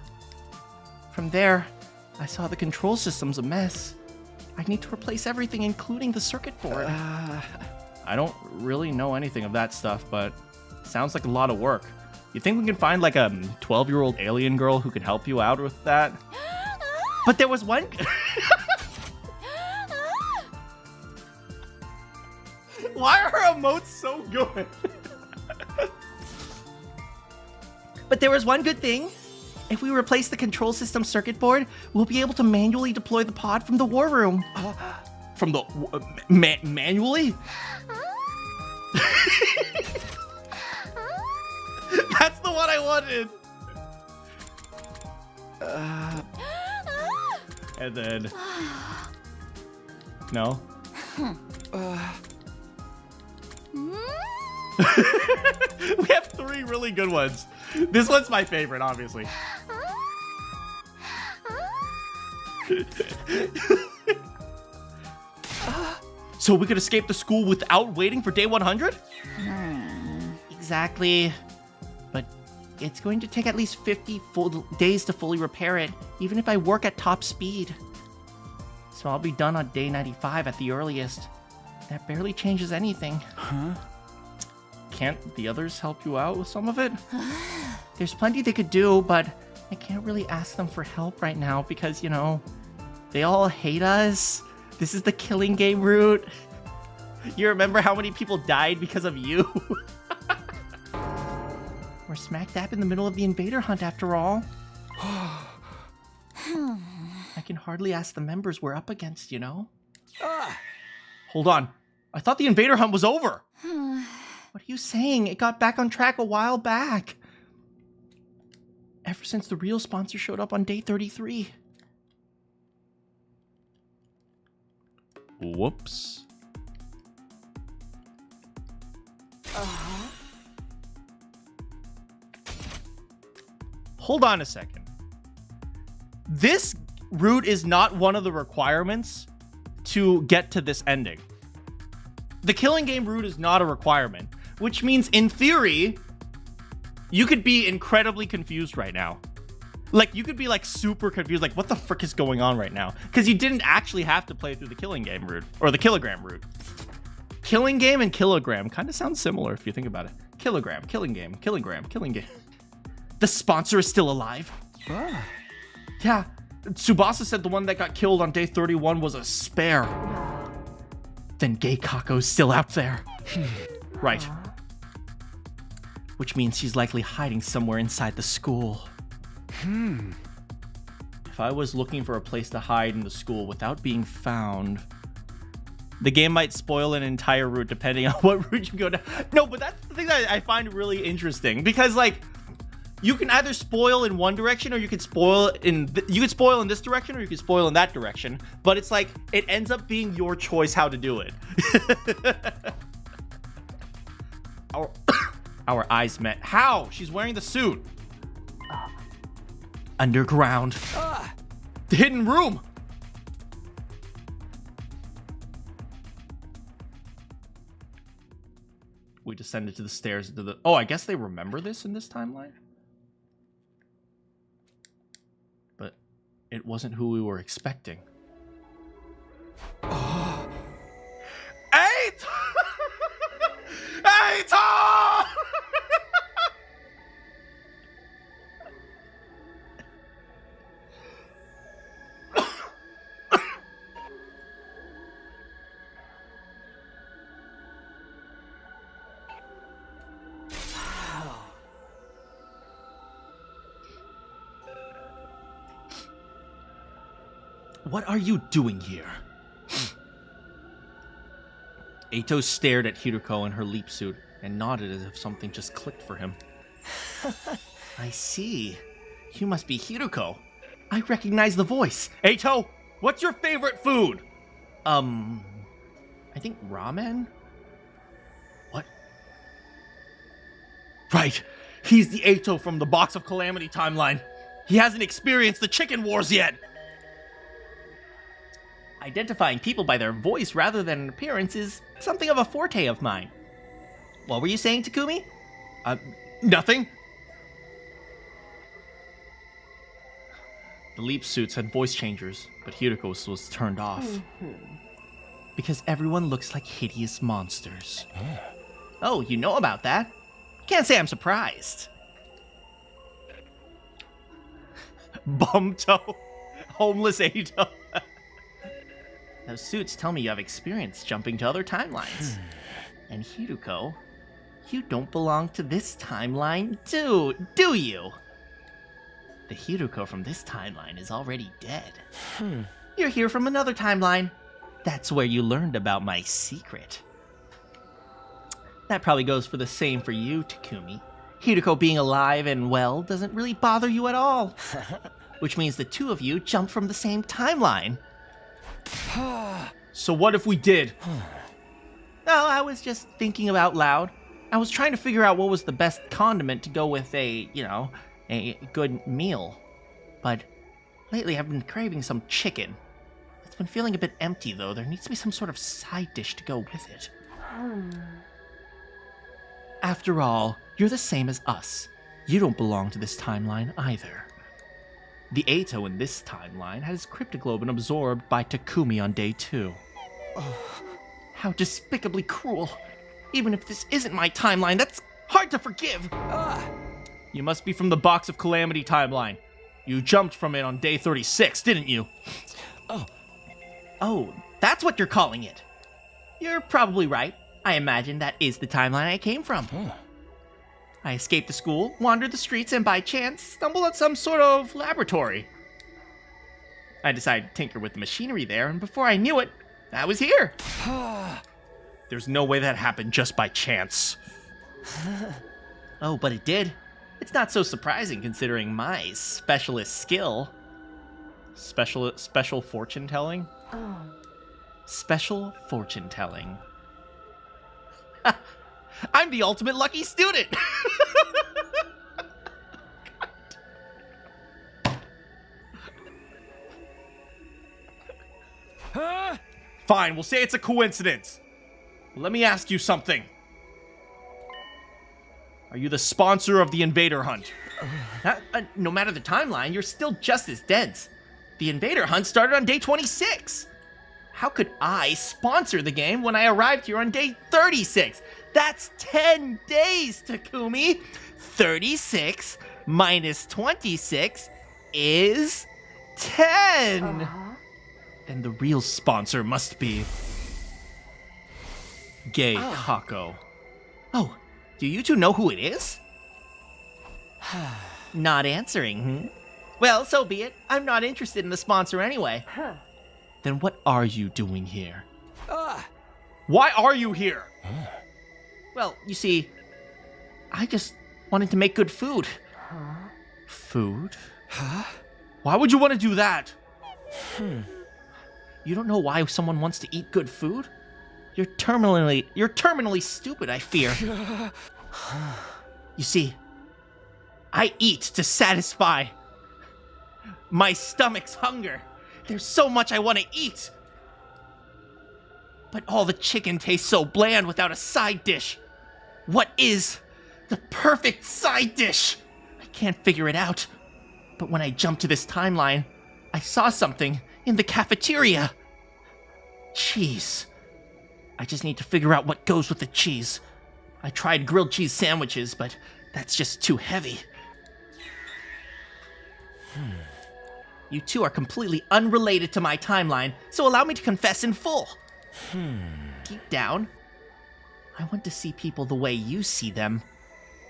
From there, I saw the control system's a mess. I need to replace everything, including the circuit board. I don't really know anything of that stuff, but sounds like a lot of work. You think we can find like a 12-year-old alien girl who can help you out with that? But there was one... Why are her emotes so good? But there was one good thing. If we replace the control system circuit board, we'll be able to manually deploy the pod from the war room. From the... manually? That's the one I wanted. And then... No? We have 3 really good ones. This one's my favorite, obviously. So we could escape the school without waiting for day 100? Exactly. But it's going to take at least 50 full days to fully repair it, even if I work at top speed. So I'll be done on day 95 at the earliest. That barely changes anything. Huh? Can't the others help you out with some of it? There's plenty they could do, but I can't really ask them for help right now because, you know, they all hate us. This is the killing game route. You remember how many people died because of you? We're smack dab in the middle of the invader hunt after all. I can hardly ask the members we're up against, you know? Hold on. I thought the invader hunt was over. What are you saying? It got back on track a while back. Ever since the real sponsor showed up on day 33. Whoops. Hold on a second. This route is not one of the requirements to get to this ending. The killing game route is not a requirement, which means in theory, you could be incredibly confused right now. Like, you could be like super confused, like what the frick is going on right now? Because you didn't actually have to play through the killing game route, or the kilogram route. Killing game and kilogram kind of sounds similar if you think about it. Kilogram, killing game, kilogram, killing game. The sponsor is still alive. Yeah, Tsubasa said the one that got killed on day 31 was a spare. Then Gay Kako's still out there. Right. Which means she's likely hiding somewhere inside the school. If I was looking for a place to hide in the school without being found, the game might spoil an entire route depending on what route you go down. No, but that's the thing that I find really interesting, because like, you can either spoil in one direction, or you can spoil in spoil in this direction, or you can spoil in that direction. But it's like, it ends up being your choice how to do it. Our eyes met. How? She's wearing the suit. Underground. The hidden room. We descended to the stairs into the... Oh, I guess they remember this in this timeline? But it wasn't who we were expecting. Eight! Eight! What are you doing here? Eito stared at Hiruko in her leap suit and nodded as if something just clicked for him. I see. You must be Hiruko. I recognize the voice. Eito, what's your favorite food? I think ramen? What? Right. He's the Eito from the Box of Calamity timeline. He hasn't experienced the chicken wars yet. Identifying people by their voice rather than appearance is something of a forte of mine. What were you saying, Takumi? Nothing. The leap suits had voice changers, but Hiruko's was turned off. Because everyone looks like hideous monsters. Oh, you know about that? Can't say I'm surprised. Bumto. Homeless Eito. Those suits tell me you have experience jumping to other timelines. And Hiruko, you don't belong to this timeline, do you? The Hiruko from this timeline is already dead. You're here from another timeline. That's where you learned about my secret. That probably goes for the same for you, Takumi. Hiruko being alive and well doesn't really bother you at all. Which means the two of you jumped from the same timeline. So what if we did? No, I was just thinking out loud. I was trying to figure out what was the best condiment to go with a good meal. But lately I've been craving some chicken. It's been feeling a bit empty though. There needs to be some sort of side dish to go with it. After all, you're the same as us. You don't belong to this timeline either. The Eito in this timeline had his cryptoglobin absorbed by Takumi on day 2. How despicably cruel. Even if this isn't my timeline, that's hard to forgive. You must be from the Box of Calamity timeline. You jumped from it on day 36, didn't you? Oh, that's what you're calling it. You're probably right. I imagine that is the timeline I came from. I escaped the school, wandered the streets, and by chance stumbled on some sort of laboratory. I decided to tinker with the machinery there, and before I knew it, I was here. There's no way that happened just by chance. Oh, but it did. It's not so surprising considering my specialist skill. Special fortune telling? Oh. Special fortune telling. I'm the ultimate lucky student! Huh? Fine, we'll say it's a coincidence. Let me ask you something. Are you the sponsor of the invader hunt? No matter the timeline, you're still just as dense. The invader hunt started on day 26. How could I sponsor the game when I arrived here on day 36? That's 10 days, Takumi. 36 minus 26 is 10. Then the real sponsor must be... Gay Kako. Oh, do you two know who it is? Not answering, Well, so be it. I'm not interested in the sponsor anyway. Then what are you doing here? Why are you here? Well, you see, I just wanted to make good food. Food? Why would you want to do that? You don't know why someone wants to eat good food? You're terminally stupid, I fear. You see, I eat to satisfy my stomach's hunger. There's so much I want to eat. But all the chicken tastes so bland without a side dish. What is the perfect side dish? I can't figure it out. But when I jumped to this timeline, I saw something in the cafeteria. Cheese. I just need to figure out what goes with the cheese. I tried grilled cheese sandwiches, but that's just too heavy. You two are completely unrelated to my timeline, so allow me to confess in full. Deep down, I want to see people the way you see them.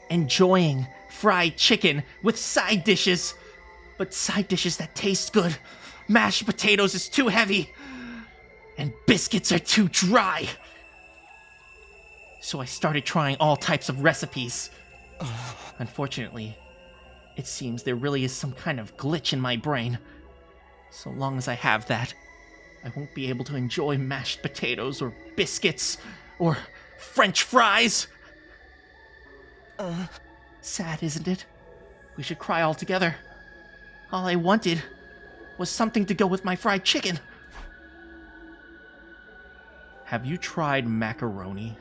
Enjoying fried chicken with side dishes. But side dishes that taste good. Mashed potatoes is too heavy. And biscuits are too dry. So I started trying all types of recipes. Unfortunately, it seems there really is some kind of glitch in my brain. So long as I have that, I won't be able to enjoy mashed potatoes or biscuits or French fries. Sad, isn't it? We should cry all together. All I wanted was something to go with my fried chicken. Have you tried macaroni?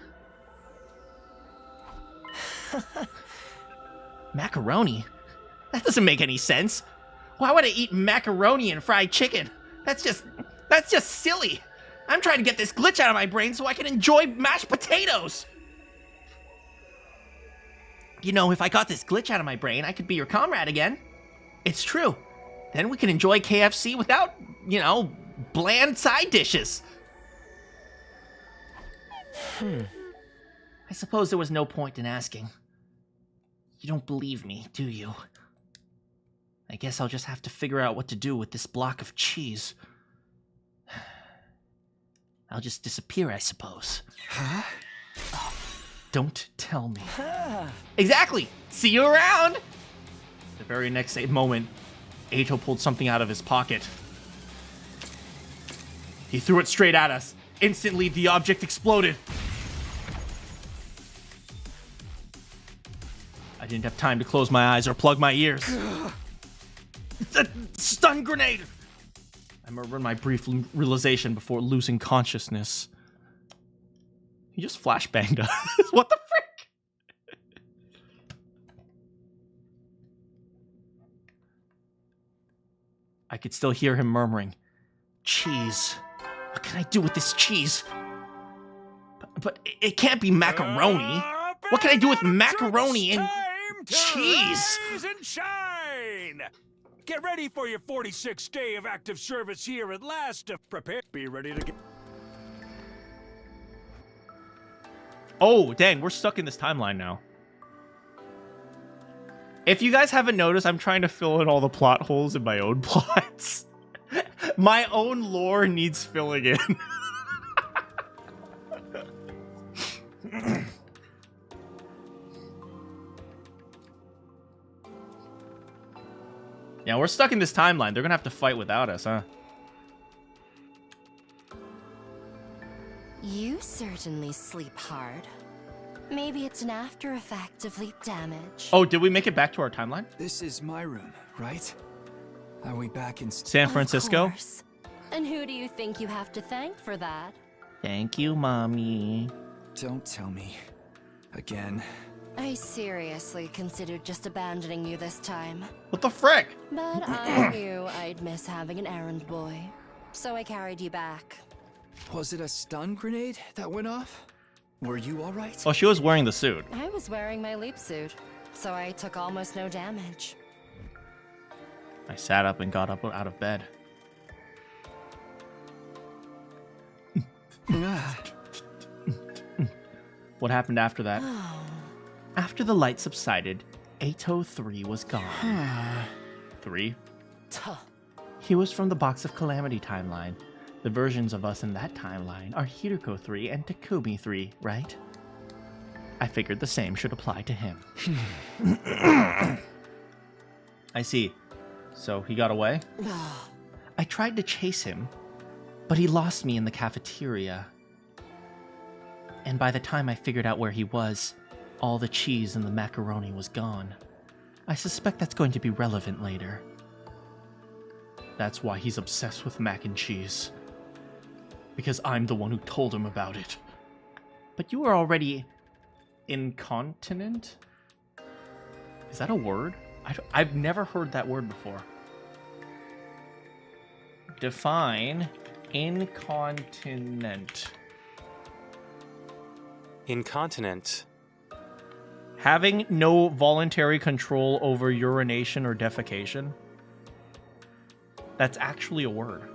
Macaroni? That doesn't make any sense. Why would I eat macaroni and fried chicken? That's just silly. I'm trying to get this glitch out of my brain so I can enjoy mashed potatoes. You know, if I got this glitch out of my brain, I could be your comrade again. It's true. Then we can enjoy KFC without, bland side dishes. I suppose there was no point in asking. You don't believe me, do you? I guess I'll just have to figure out what to do with this block of cheese. I'll just disappear, I suppose. Huh? Oh, don't tell me. Exactly! See you around! The very next moment, Ato pulled something out of his pocket. He threw it straight at us. Instantly, the object exploded. I didn't have time to close my eyes or plug my ears. It's a stun grenade! I remember my brief realization before losing consciousness. He just flashbanged us. What the frick? I could still hear him murmuring, "Cheese. What can I do with this cheese? But it can't be macaroni. What can I do with macaroni and cheese?" Rise and shine! Get ready for your 46th day of active service here at last. Be ready to get... Oh, dang, we're stuck in this timeline now. If you guys haven't noticed, I'm trying to fill in all the plot holes in my own plots. My own lore needs filling in. Yeah, we're stuck in this timeline. They're gonna have to fight without us, huh? You certainly sleep hard. Maybe it's an after effect of leap damage. Oh, did we make it back to our timeline? This is my room, right? Are we back in San Francisco? Of course. And who do you think you have to thank for that? Thank you, Mommy. Don't tell me. Again. I seriously considered just abandoning you this time. What the frick? But I knew I'd miss having an errand boy. So I carried you back. Was it a stun grenade that went off? Were you alright? Oh, she was wearing the suit. I was wearing my leap suit, so I took almost no damage. I sat up and got up out of bed. What happened after that? After the light subsided, Ato 3 was gone. 3? Tuh. He was from the Box of Calamity timeline. The versions of us in that timeline are Hiroko 3 and Takumi 3, right? I figured the same should apply to him. I see. So he got away? I tried to chase him, but he lost me in the cafeteria. And by the time I figured out where he was, all the cheese and the macaroni was gone. I suspect that's going to be relevant later. That's why he's obsessed with mac and cheese. Because I'm the one who told him about it. But you were already incontinent? Is that a word? I've never heard that word before. Define incontinent. Incontinent. Having no voluntary control over urination or defecation. That's actually a word.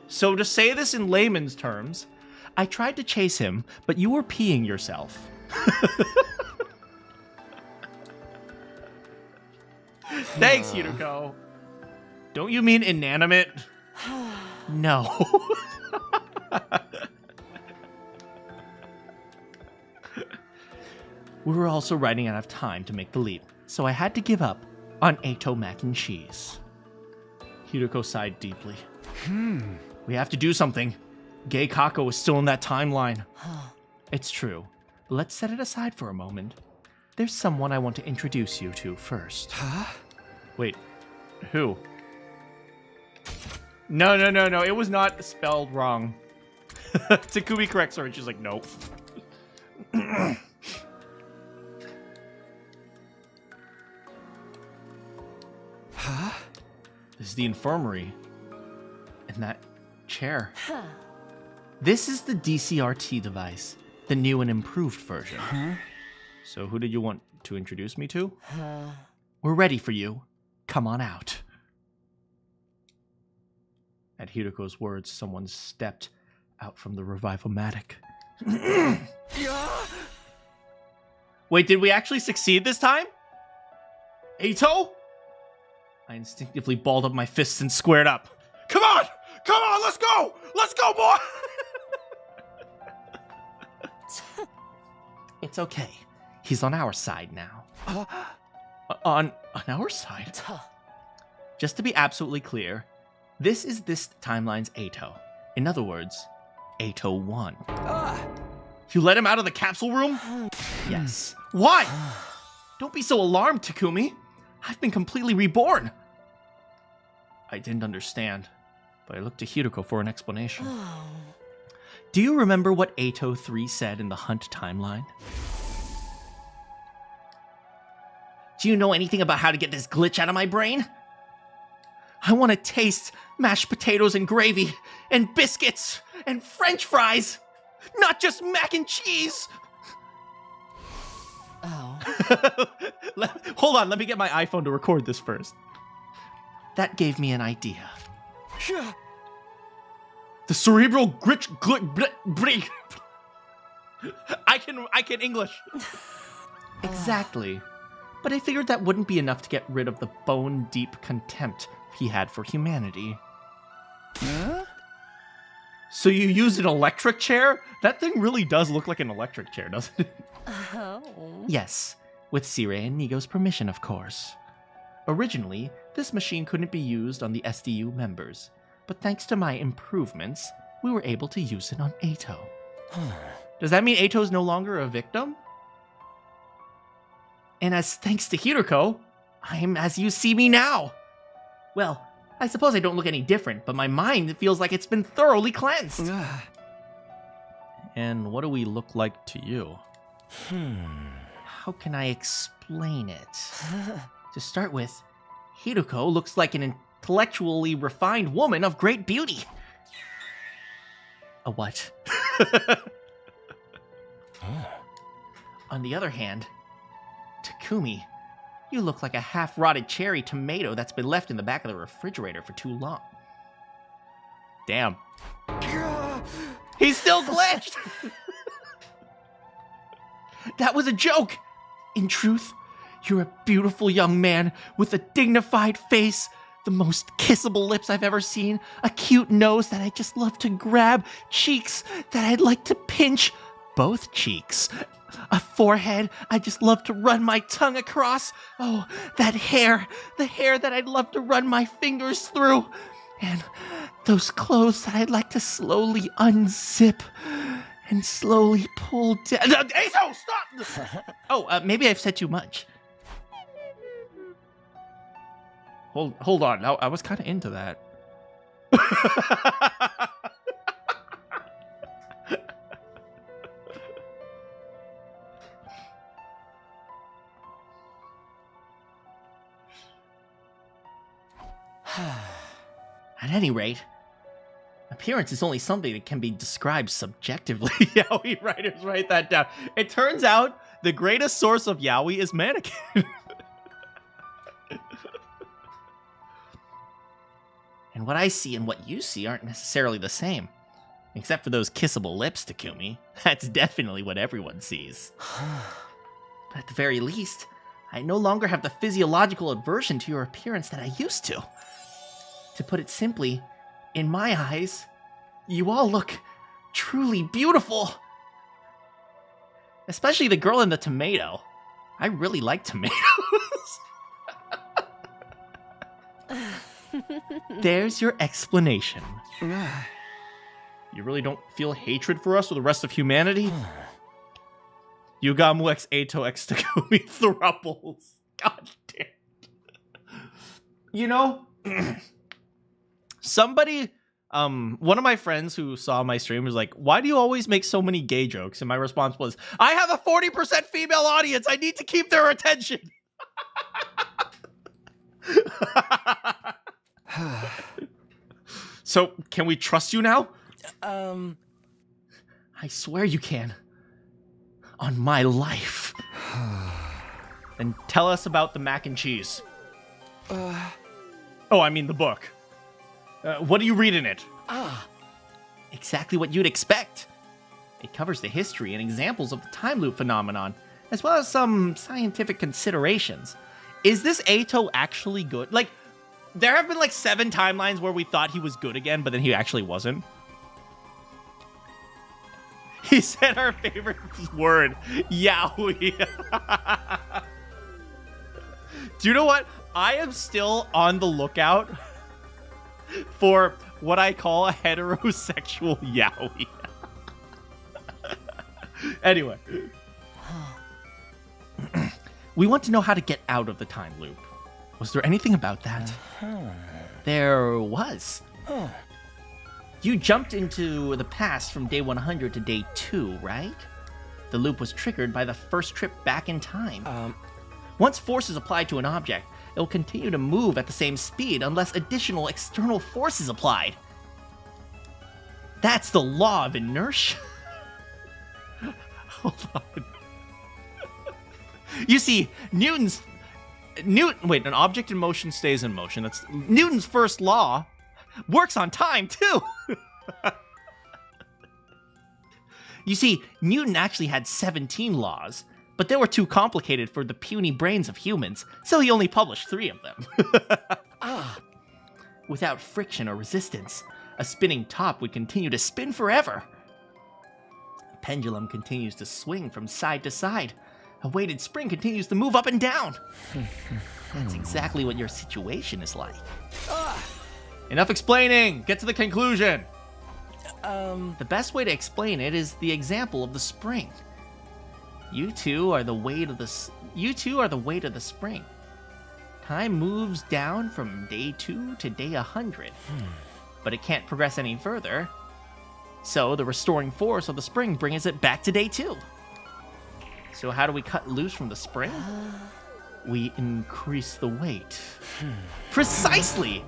So to say this in layman's terms, I tried to chase him, but you were peeing yourself. Thanks, Hiroko. Don't you mean inanimate? No. We were also running out of time to make the leap, so I had to give up on Ato mac and cheese. Hiroko sighed deeply. We have to do something. Gay Kako is still in that timeline. It's true. Let's set it aside for a moment. There's someone I want to introduce you to first. Huh? Wait, who? No. It was not spelled wrong. Takumi corrects her and she's like, nope. Huh? This is the infirmary. And that chair. This is the DCRT device, the new and improved version. Huh? So who did you want to introduce me to? We're ready for you. Come on out. At Hiroko's words, someone stepped out from the revival-matic. Wait, did we actually succeed this time? Ato? I instinctively balled up my fists and squared up. Come on! Come on, let's go! Let's go, boy! It's okay. He's on our side now. On our side? Just to be absolutely clear, this is this timeline's Ato. In other words, Ato 1. You let him out of the capsule room? Yes. Why? Don't be so alarmed, Takumi. I've been completely reborn. I didn't understand, but I looked to Hiroko for an explanation. Do you remember what Ato 3 said in the Hunt timeline? Do you know anything about how to get this glitch out of my brain? I want to taste mashed potatoes and gravy and biscuits and French fries, not just mac and cheese. Oh. Hold on, let me get my iPhone to record this first. That gave me an idea. The cerebral glitch. I can English. Exactly. But I figured that wouldn't be enough to get rid of the bone-deep contempt he had for humanity. Huh? So you used an electric chair? That thing really does look like an electric chair, doesn't it? Oh. Yes, with Sirei and Nigo's permission, of course. Originally, this machine couldn't be used on the SDU members, but thanks to my improvements, we were able to use it on Eito. Does that mean Eito's no longer a victim? And as thanks to Hiruko, I'm as you see me now. Well, I suppose I don't look any different, but my mind feels like it's been thoroughly cleansed. And what do we look like to you? How can I explain it? To start with, Hiruko looks like an intellectually refined woman of great beauty. A what? On the other hand, Takumi, you look like a half-rotted cherry tomato that's been left in the back of the refrigerator for too long. Damn. He's still glitched! That was a joke! In truth, you're a beautiful young man with a dignified face, the most kissable lips I've ever seen, a cute nose that I just love to grab, cheeks that I'd like to pinch, both cheeks, a forehead I just love to run my tongue across, oh, that hair, the hair that I'd love to run my fingers through, and those clothes that I'd like to slowly unzip and slowly pull down. Aso, stop! Oh, maybe I've said too much. Hold on. I was kind of into that. At any rate, appearance is only something that can be described subjectively. Yaoi writers write that down. It turns out the greatest source of yaoi is Manakyn. And what I see and what you see aren't necessarily the same. Except for those kissable lips, Takumi. That's definitely what everyone sees. But at the very least, I no longer have the physiological aversion to your appearance that I used to. To put it simply, in my eyes, you all look truly beautiful. Especially the girl in the tomato. I really like tomatoes. There's your explanation. You really don't feel hatred for us or the rest of humanity? Yugamu x Eito x Takumi thruples. God damn. You know, somebody, one of my friends who saw my stream was like, why do you always make so many gay jokes? And my response was, I have a 40% female audience. I need to keep their attention. So, can we trust you now? I swear you can. On my life. And tell us about the mac and cheese. Oh, I mean the book. What do you read in it? Exactly what you'd expect. It covers the history and examples of the time loop phenomenon, as well as some scientific considerations. Is this Eito actually good? Like, there have been like 7 timelines where we thought he was good again, but then he actually wasn't. He said our favorite word, yaoi. Do you know what? I am still on the lookout for what I call a heterosexual yaoi. Anyway. We want to know how to get out of the time loop. Was there anything about that? There was. You jumped into the past from day 100 to day 2, right? The loop was triggered by the first trip back in time. Once force is applied to an object, it will continue to move at the same speed unless additional external force is applied. That's the law of inertia. Hold on. You see, an object in motion stays in motion. That's Newton's first law. Works on time, too. You see, Newton actually had 17 laws, but they were too complicated for the puny brains of humans, so he only published 3 of them. Without friction or resistance, a spinning top would continue to spin forever. A pendulum continues to swing from side to side. A weighted spring continues to move up and down. That's exactly what your situation is like. Enough explaining! Get to the conclusion! The best way to explain it is the example of the spring. You two are the weight of the spring. Time moves down from day 2 to day 100, but it can't progress any further. So the restoring force of the spring brings it back to day 2. So how do we cut loose from the spring? We increase the weight. Precisely!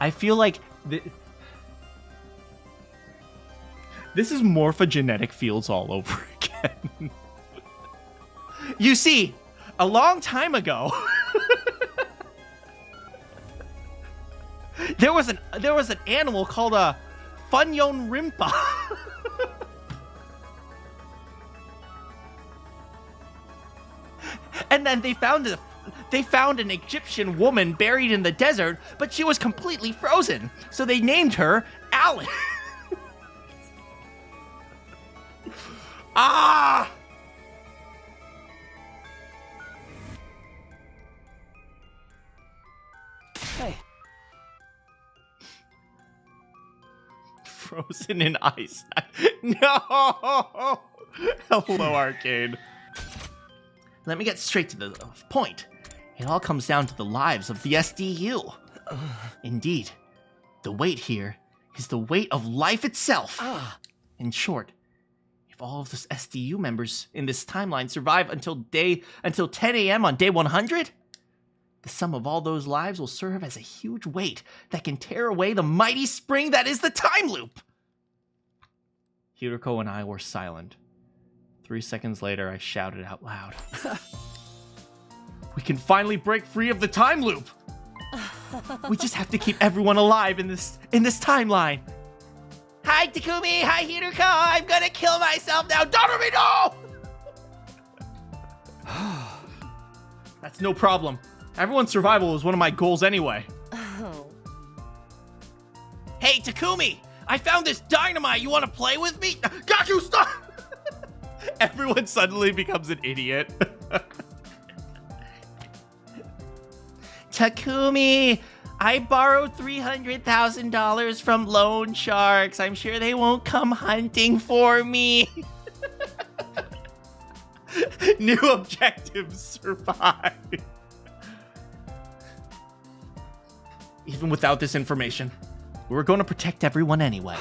I feel like this is morphogenetic fields all over again. You see, a long time ago, there was an animal called a Funyon Rimpa. And then they found an Egyptian woman buried in the desert, but she was completely frozen. So they named her Alice. Ah! Hey. Frozen in ice. No! Hello, Arcade. Let me get straight to the point. It all comes down to the lives of the SDU. Indeed, the weight here is the weight of life itself. In short, if all of the SDU members in this timeline survive until 10 a.m. on day 100, the sum of all those lives will serve as a huge weight that can tear away the mighty spring that is the time loop. Hiroko and I were silent. 3 seconds later, I shouted out loud. We can finally break free of the time loop. We just have to keep everyone alive in this timeline. Hi, Takumi. Hi, Hiroko. I'm gonna kill myself now. Doremi, no! That's no problem. Everyone's survival is one of my goals anyway. Hey, Takumi. I found this dynamite. You want to play with me? Gaku, stop! Everyone suddenly becomes an idiot. Takumi, I borrowed $300,000 from loan sharks. I'm sure they won't come hunting for me. New objectives survive. Even without this information, we were going to protect everyone anyway.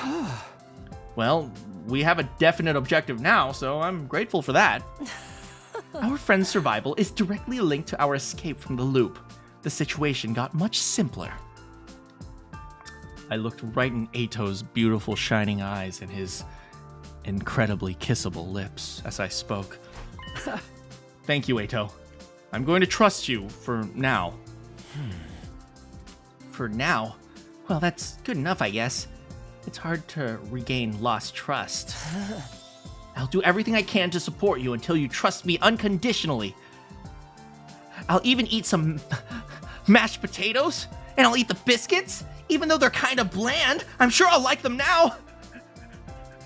Well, we have a definite objective now, so I'm grateful for that. Our friend's survival is directly linked to our escape from the loop. The situation got much simpler. I looked right in Ato's beautiful shining eyes and his incredibly kissable lips as I spoke. Thank you, Ato. I'm going to trust you for now. For now? Well, that's good enough, I guess. It's hard to regain lost trust. I'll do everything I can to support you until you trust me unconditionally. I'll even eat some mashed potatoes, and I'll eat the biscuits, even though they're kind of bland. I'm sure I'll like them now.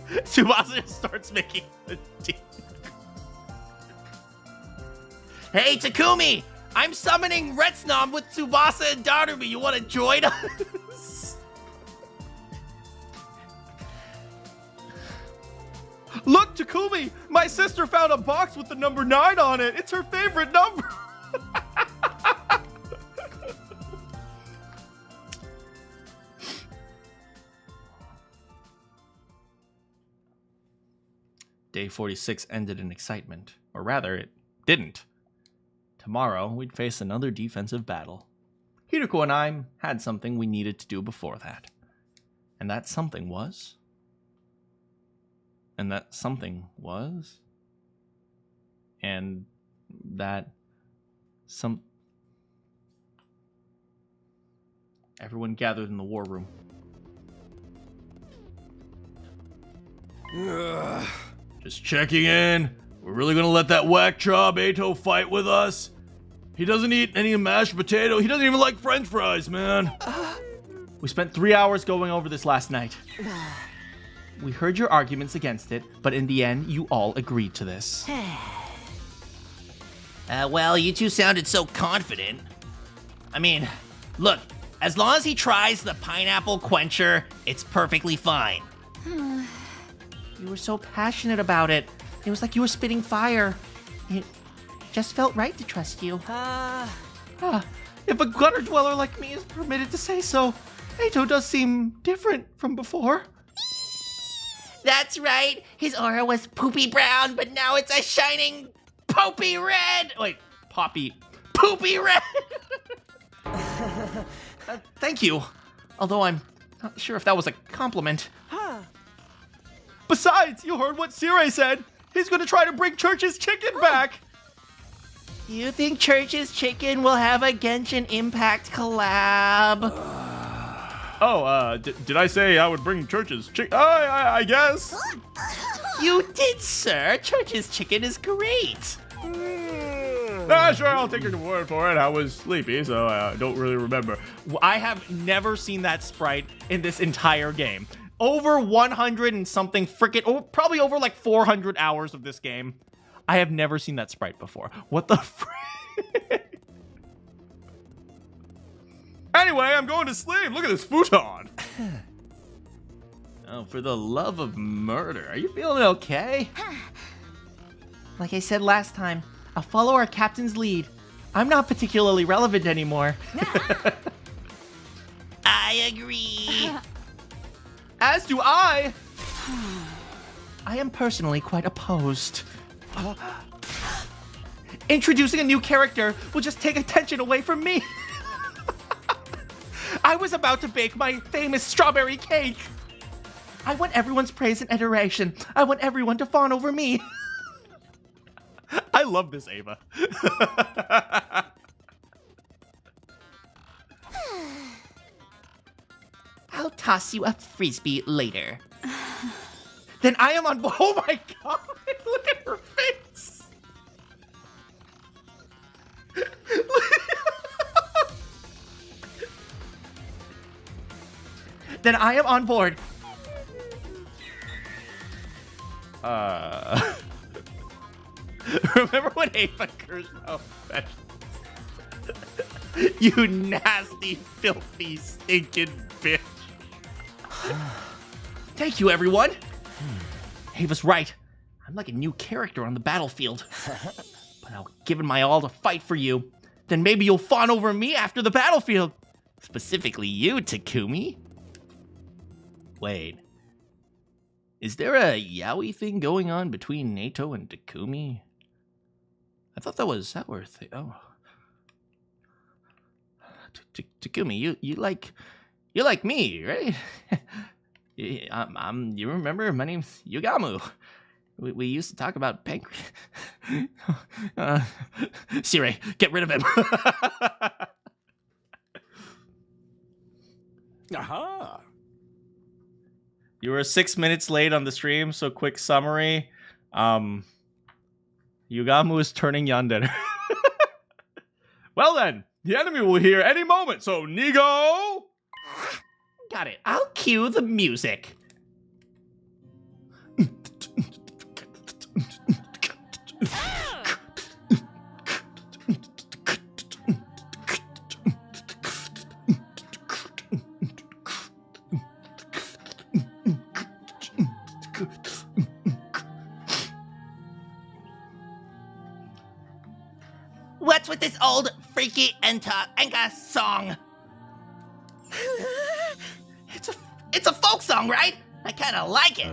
Tsubasa starts making the tea. Hey, Takumi! I'm summoning Retsnom with Tsubasa and Darumi. You want to join us? Look, Takumi! My sister found a box with the number 9 on it. It's her favorite number. Day 46 ended in excitement. Or rather, it didn't. Tomorrow, we'd face another defensive battle. Hiroko and I had something we needed to do before that. And that something was... And that something was... And that... Everyone gathered in the war room. Just checking in. We're really gonna let that whack job Ato fight with us? He doesn't eat any mashed potato. He doesn't even like French fries, man. We spent 3 hours going over this last night. We heard your arguments against it, but in the end, you all agreed to this. Well, you two sounded so confident. I mean, look, as long as he tries the pineapple quencher, it's perfectly fine. You were so passionate about it. It was like you were spitting fire. It just felt right to trust you. If a gutter dweller like me is permitted to say so, Ato does seem different from before. That's right. His aura was poopy brown, but now it's a shining poopy red. Wait, poppy. Poopy red! Thank you. Although I'm not sure if that was a compliment. Besides, you heard what Sirei said. He's gonna try to bring Church's chicken back. You think Church's Chicken will have a Genshin Impact collab? Did I say I would bring Church's chicken? I guess. You did, sir. Church's Chicken is great. Sure, I'll take your word for it. I was sleepy, so I don't really remember. I have never seen that sprite in this entire game. Over 100 and something probably over like 400 hours of this game. I have never seen that sprite before. What the frick? Anyway, I'm going to sleep. Look at this futon. Oh, for the love of murder. Are you feeling okay? Like I said last time, I'll follow our captain's lead. I'm not particularly relevant anymore. I agree. As do I. I am personally quite opposed. Introducing a new character will just take attention away from me. I was about to bake my famous strawberry cake. I want everyone's praise and adoration. I want everyone to fawn over me. I love this, Ava. I'll toss you a frisbee later. Then I am on board. Oh my god, look at her face. Then I am on board. Remember when Ava cursed out You nasty, filthy, stinking bitch. Thank you, everyone. Ava's right. I'm like a new character on the battlefield. But I'll give it my all to fight for you. Then maybe you'll fawn over me after the battlefield. Specifically you, Takumi. Wait. Is there a yaoi thing going on between Nato and Takumi? I thought that was our thing. Oh. Takumi, you like me, right? You remember? My name's Yugamu. We used to talk about pancreas. Sirei, get rid of him. Aha! You were 6 minutes late on the stream, so quick summary. Yugamu is turning yandere. Well then, the enemy will hear any moment, so Nigo! Got it. I'll cue the music. What's with this old freaky enka song? It's a folk song, right? I kind of like it.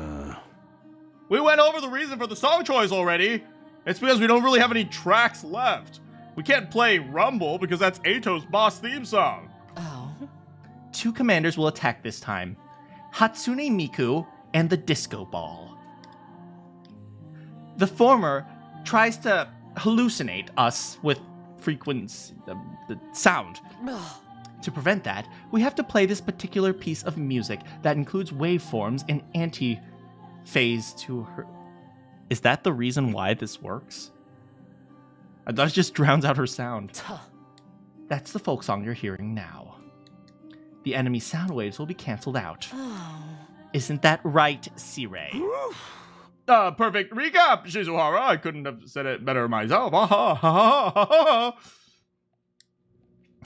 We went over the reason for the song choice already. It's because we don't really have any tracks left. We can't play Rumble because that's Ato's boss theme song. Oh. 2 commanders will attack this time. Hatsune Miku and the Disco Ball. The former tries to hallucinate us with frequency, the sound. To prevent that, we have to play this particular piece of music that includes waveforms in anti-phase to her. Is that the reason why this works? I thought it just drowns out her sound. That's the folk song you're hearing now. The enemy sound waves will be cancelled out. Isn't that right, Sirei? Perfect recap, Shizuhara. I couldn't have said it better myself.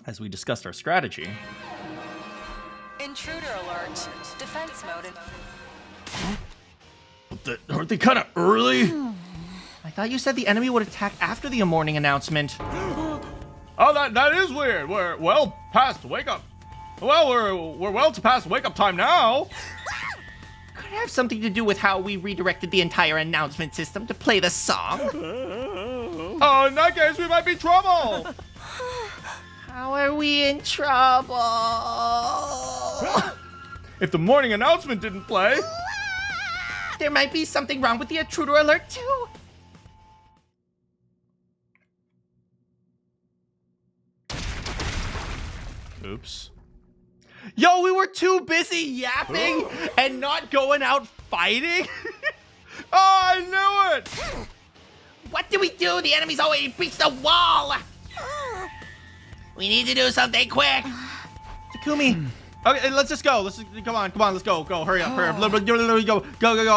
As we discussed our strategy. Intruder alert. Defense mode. Aren't they kind of early? I thought you said the enemy would attack after the morning announcement. Oh, that is weird. We're well past wake up. Well, we're well past wake up time now. Could it have something to do with how we redirected the entire announcement system to play the song? Oh, in that case, we might be in trouble. How are we in trouble? If the morning announcement didn't play. There might be something wrong with the intruder alert, too. Oops. Yo, we were too busy yapping and not going out fighting? Oh, I knew it! What do we do? The enemy's already breached the wall! We need to do something quick! Takumi. Okay, let's just go. Come on, let's go. Hurry up. Go,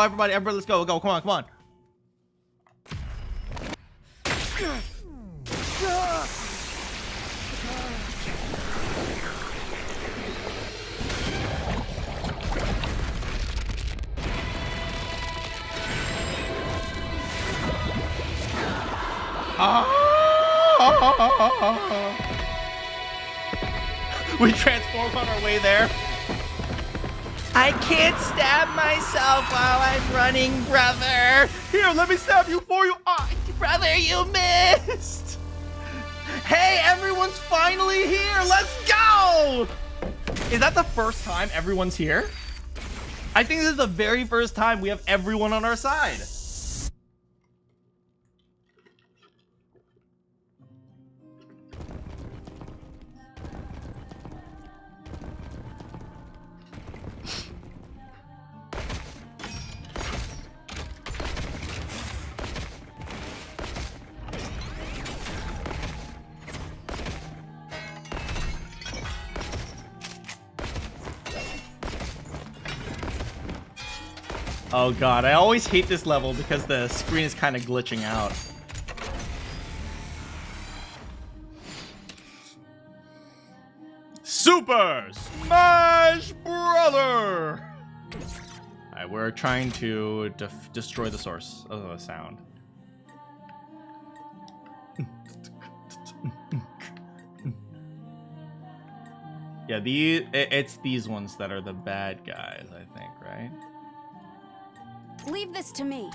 everybody, let's go. Come on. We transform on our way there. I can't stab myself while I'm running, brother. Here, let me stab you for you. Brother, you missed. Hey, everyone's finally here. Let's go. Is that the first time everyone's here? I think this is the very first time we have everyone on our side. Oh god, I always hate this level because the screen is kind of glitching out. Super Smash Brother! Alright, we're trying to destroy the source of the sound. Yeah, it's these ones that are the bad guys, I think, right? Leave this to me.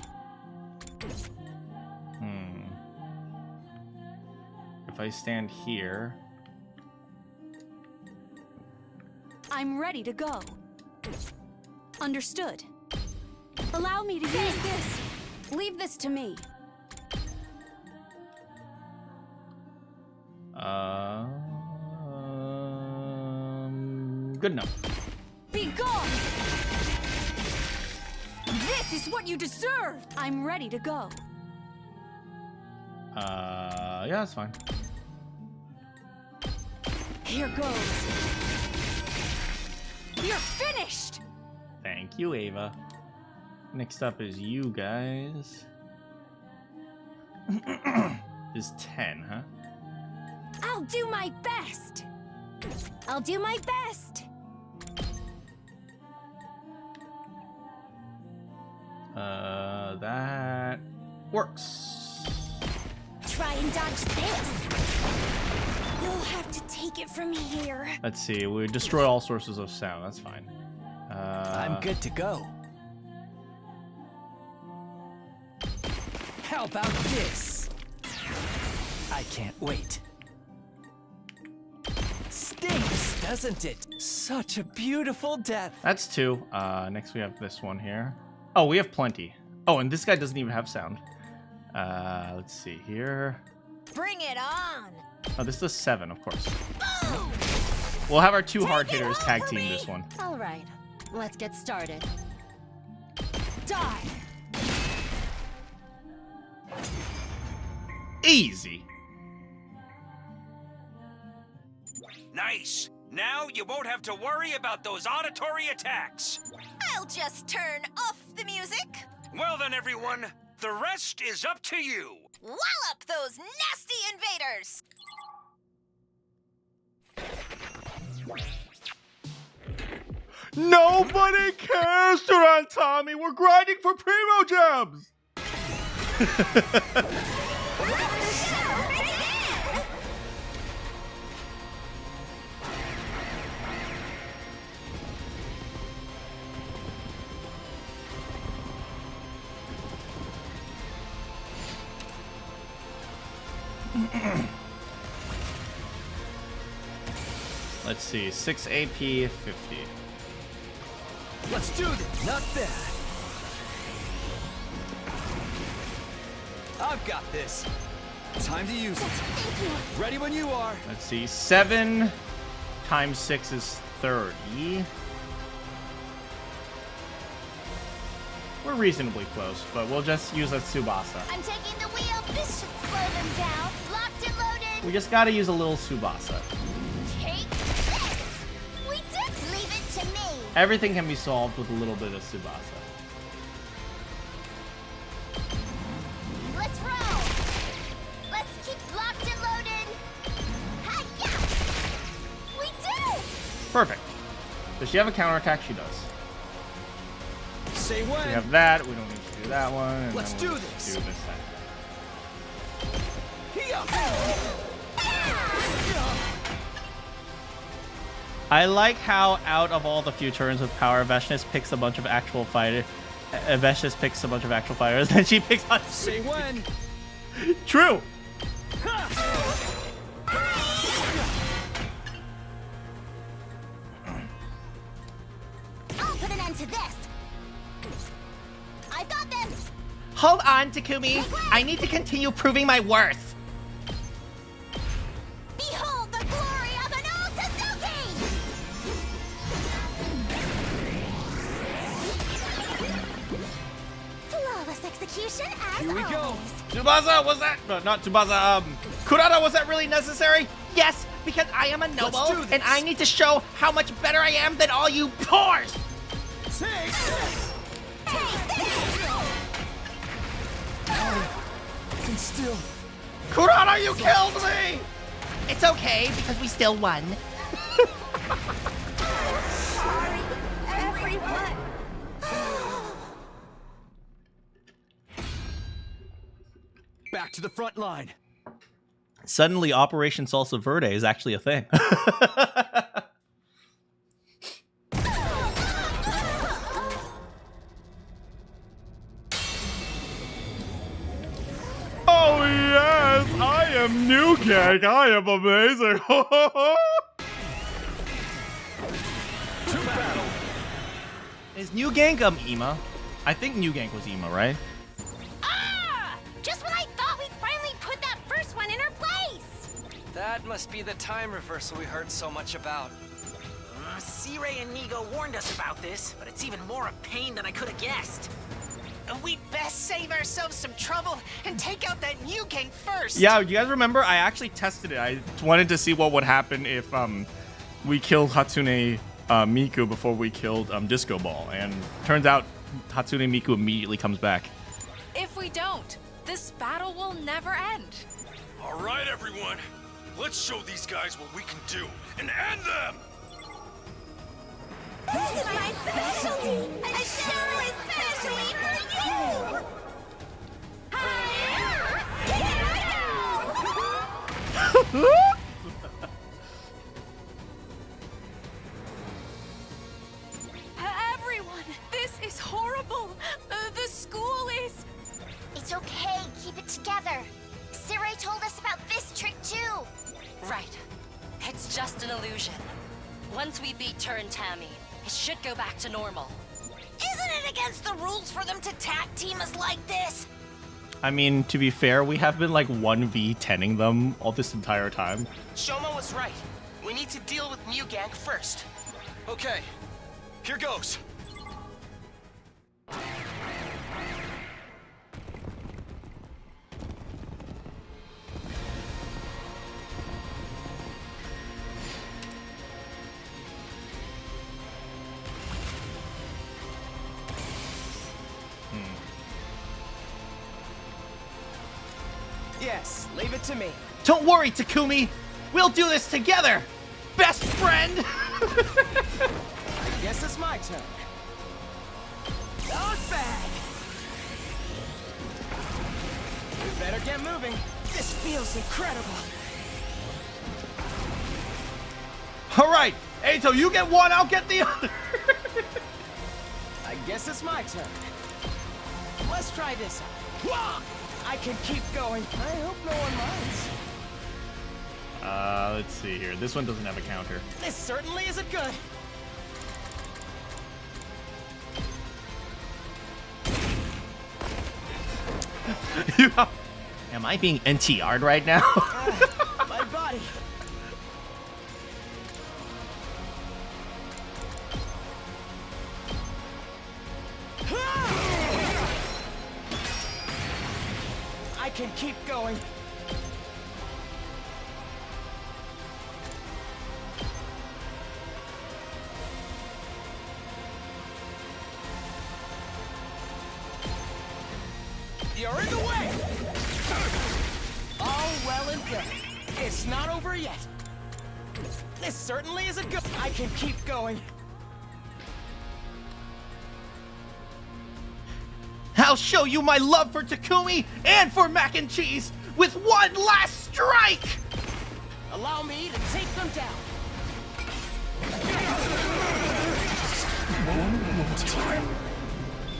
If I stand here... I'm ready to go. Understood. Allow me to use this. Leave this to me. Good enough. Be gone! This is what you deserve! I'm ready to go. Yeah, that's fine. Here goes. You're finished! Thank you, Ava. Next up is you guys. Is 10, huh? I'll do my best! I'll do my best! That works. Try and dodge this. You'll have to take it from here. Let's see. We destroy all sources of sound. That's fine. I'm good to go. How about this? I can't wait. Stinks, doesn't it? Such a beautiful death. That's 2. Next we have this one here. Oh, we have plenty. Oh, and this guy doesn't even have sound. Let's see here. Bring it on! Oh, this is 7, of course. Boom! We'll have our two hard hitters tag team this one. All right, let's get started. Die. Easy. Nice. Now you won't have to worry about those auditory attacks. I'll just turn off the music. Well then, everyone, the rest is up to you. Wallop those nasty invaders. Nobody cares, Duran Tommy. We're grinding for Primo Gems. Let's see, 6 AP, 50. Let's do this. Not bad. I've got this. Time to use it. Ready when you are. Let's see, 7 times 6 is 30. We're reasonably close, but we'll just use a Tsubasa. I'm taking the wheel. This should slow them down. Locked and loaded. We just gotta use a little Tsubasa. Take this. We did. Leave it to me. Everything can be solved with a little bit of Tsubasa. Let's roll. Let's keep locked and loaded. Hi-ya! We do. Perfect. Does she have a counterattack? She does. Say when. We have that. We don't need to do that one. And Let's then we'll do just this. Do this thing. I like how out of all the few turns with power, Veshnis picks a bunch of actual fighters. Veshnis picks a bunch of actual fighters, and she picks on. Say when. True. I'll put an end to this. I've got this. Hold on, Takumi. I need to continue proving my worth. Behold the glory of an old Suzuki! Flawless execution as Here we go. always. Tsubasa, was that? No, not Tsubasa. Kurata, was that really necessary? Yes, because I am a do noble, this. and I need to show how much better I am than all you pores. Take this. I can still. Kurata, you killed me! It's okay, because we still won. Sorry, everyone. Back to the front line. Suddenly, Operation Salsa Verde is actually a thing. Oh yes, I am New Gang. I am amazing. To battle. Is New Gang Ema? I think New Gang was Ema, right? Ah! Just when I thought we'd finally put that first one in her place. That must be the time reversal we heard so much about. Sirei and Nigo warned us about this, but it's even more a pain than I could have guessed. We'd best save ourselves some trouble and take out that new gang first. Yeah, you guys remember? I actually tested it. I wanted to see what would happen if we killed Hatsune Miku before we killed Disco Ball, and turns out Hatsune Miku immediately comes back. If we don't, this battle will never end. All right, everyone. Let's show these guys what we can do and end them. This is my specialty. A show especially for you. Here I Everyone, this is horrible. The school is... It's okay. Keep it together. Sirei told us about this trick too. Right. It's just an illusion. Once we beat Turin Tammy, it should go back to normal. Isn't it against the rules for them to tag team us like this? I mean, to be fair, we have been like 1v10ing them all this entire time. Shoma was right. We need to deal with Mugang first. Okay, here goes. Yes, leave it to me. Don't worry, Takumi. We'll do this together. Best friend. I guess it's my turn. Dog bag! We better get moving. This feels incredible. All right, Eito, you get one, I'll get the other. I guess it's my turn. Let's try this out. Wah! I can keep going. I hope no one minds. Let's see here. This one doesn't have a counter. This certainly isn't good. Am I being NTR'd right now? My body. I can keep going. You're in the way! All well and good. It's not over yet. This certainly isn't good. I can keep going. I'll show you my love for Takumi and for mac and cheese with one last strike! Allow me to take them down. One more time.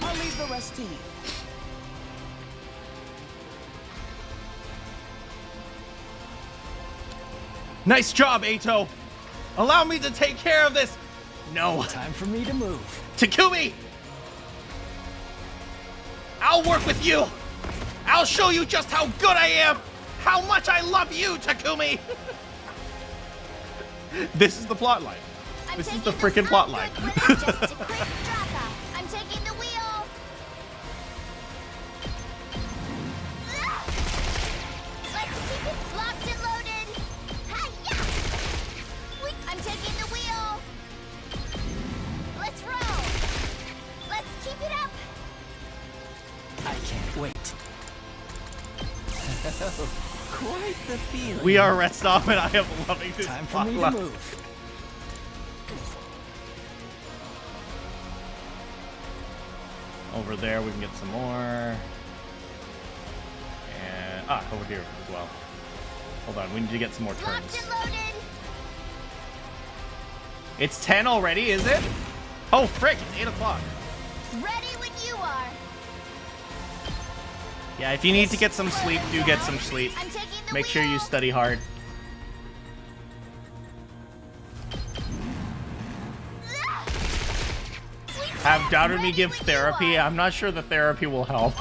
I'll leave the rest to you. Nice job, Eito. Allow me to take care of this. No. Time for me to move. Takumi! I'll work with you. I'll show you just how good I am. How much I love you, Takumi. This is the plot line. This is the freaking plot line. Just a quick drop off. I'm taking the wheel. Let's keep it locked and loaded. Hi-ya! I'm taking the wheel. Let's roll. Let's keep it up. I can't wait. Quite the feeling. We are rest off, and I am loving this Time for plot me to line. move. Over there, we can get some more. And over here as well. Hold on, we need to get some more turns. Locked and loaded. It's 10 already, is it? Oh, frick, it's 8 o'clock. Ready when you are. Yeah, if you need to get some sleep, do get some sleep. I'm taking the Make sure you study hard. Have doubted me give therapy. I'm not sure the therapy will help.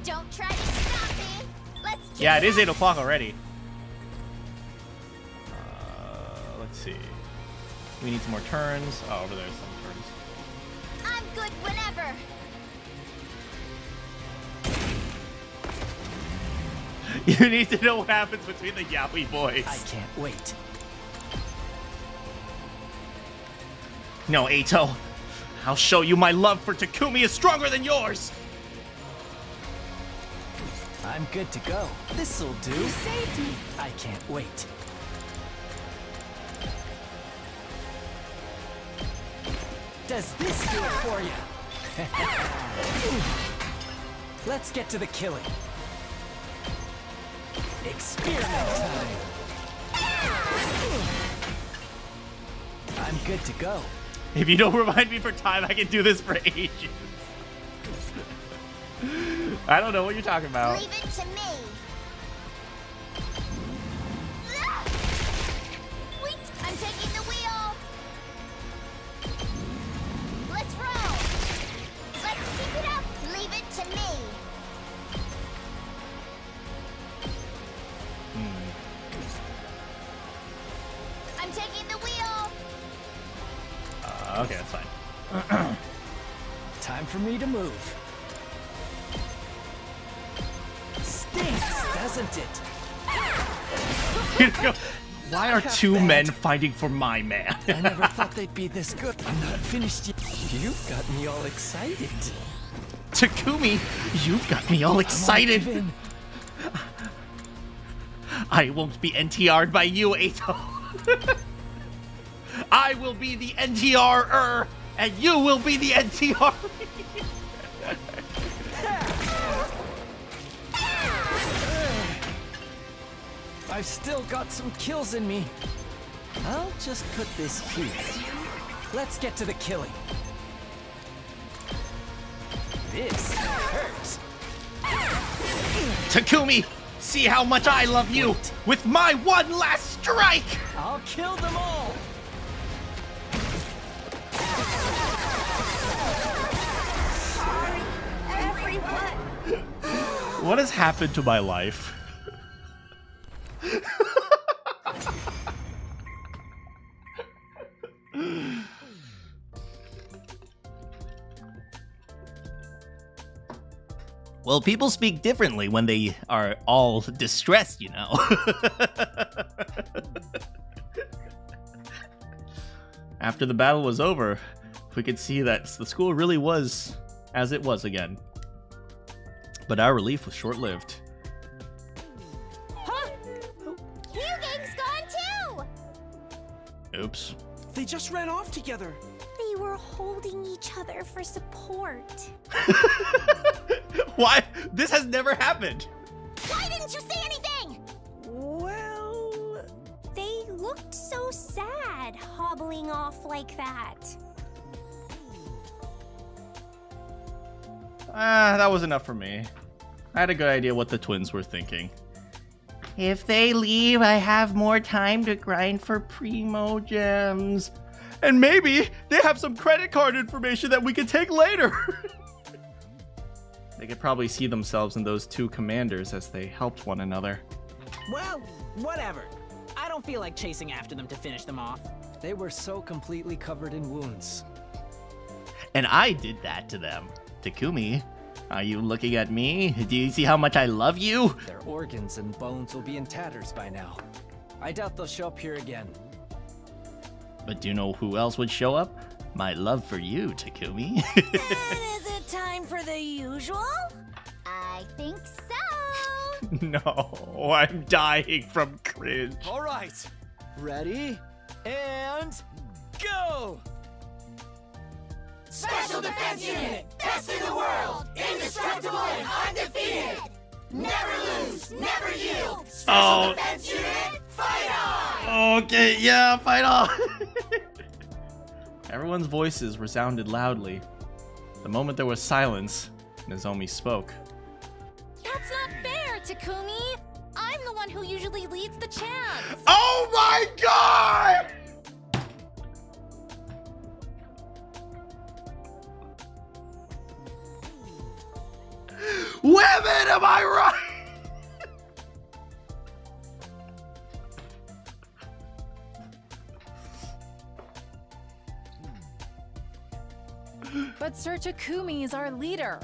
Don't try to stop me. Let's keep Yeah, it is 8 o'clock already. Let's see. We need some more turns. Oh, over there's some turns. I'm good whenever. You need to know what happens between the Yaoi boys. I can't wait. No, Eito. I'll show you my love for Takumi is stronger than yours. I'm good to go. This'll do. You saved me. I can't wait. Does this do it for you? Let's get to the killing. Experiment time. I'm good to go. If you don't remind me for time, I can do this for ages. I don't know what you're talking about. Leave it to me. Wait, I'm taking the wheel. Let's roll. Let's keep it up. Leave it to me. I'm I'm taking the wheel. Okay, that's fine. Time for me to move. Stinks, doesn't it? Why are two men fighting for my man? I never thought they'd be this good. I'm not finished yet. You've got me all excited. Takumi, you've got me all excited. I won't be NTR'd by you, Ato. I will be the NTR-er, and you will be the NTR. I've still got some kills in me. I'll just put this here. Let's get to the killing. This hurts. Takumi, see how much I love you with my one last strike. I'll kill them all. Sorry, everyone. What has happened to my life? Well, people speak differently when they are all distressed, you know. After the battle was over, we could see that the school really was as it was again. But our relief was short-lived. Huh? Ryugang's gone too! Oops. They just ran off together. They were holding each other for support. Why? This has never happened. Why didn't you say anything? Well... They looked so sad, hobbling off like that. That was enough for me. I had a good idea what the twins were thinking. If they leave, I have more time to grind for Primo Gems. And maybe they have some credit card information that we can take later. They could probably see themselves in those two commanders as they helped one another. Well, whatever. I don't feel like chasing after them to finish them off. They were so completely covered in wounds. And I did that to them. Takumi, are you looking at me? Do you see how much I love you? Their organs and bones will be in tatters by now. I doubt they'll show up here again. But do you know who else would show up? My love for you, Takumi. And is it time for the usual? I think so. No, I'm dying from cringe. All right, ready and go! Special Defense Unit, best in the world, indestructible and undefeated. Never lose, never yield. Special Defense Unit, fight on! Okay, yeah, fight on! Everyone's voices resounded loudly. The moment there was silence, Nozomi spoke. That's not fair, Takumi. I'm the one who usually leads the chants. Oh my god! Women, am I right? But Sir Takumi is our leader.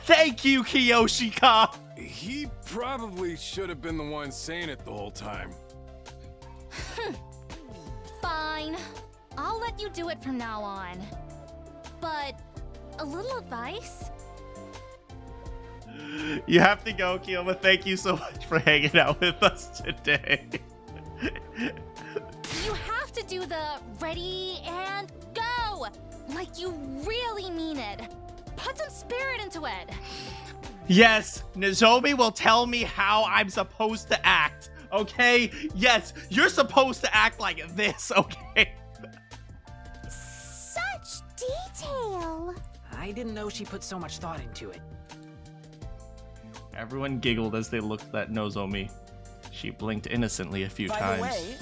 Thank you, Kiyoshika! He probably should have been the one saying it the whole time. Fine. I'll let you do it from now on. But a little advice? You have to go, Kiyoma. Thank you so much for hanging out with us today. You have to do the ready and go! Like you really mean it. Put some spirit into it. Yes, Nozomi will tell me how I'm supposed to act, okay? Yes, you're supposed to act like this, okay? Such detail. I didn't know she put so much thought into it. Everyone giggled as they looked at Nozomi. She blinked innocently a few times. By the way,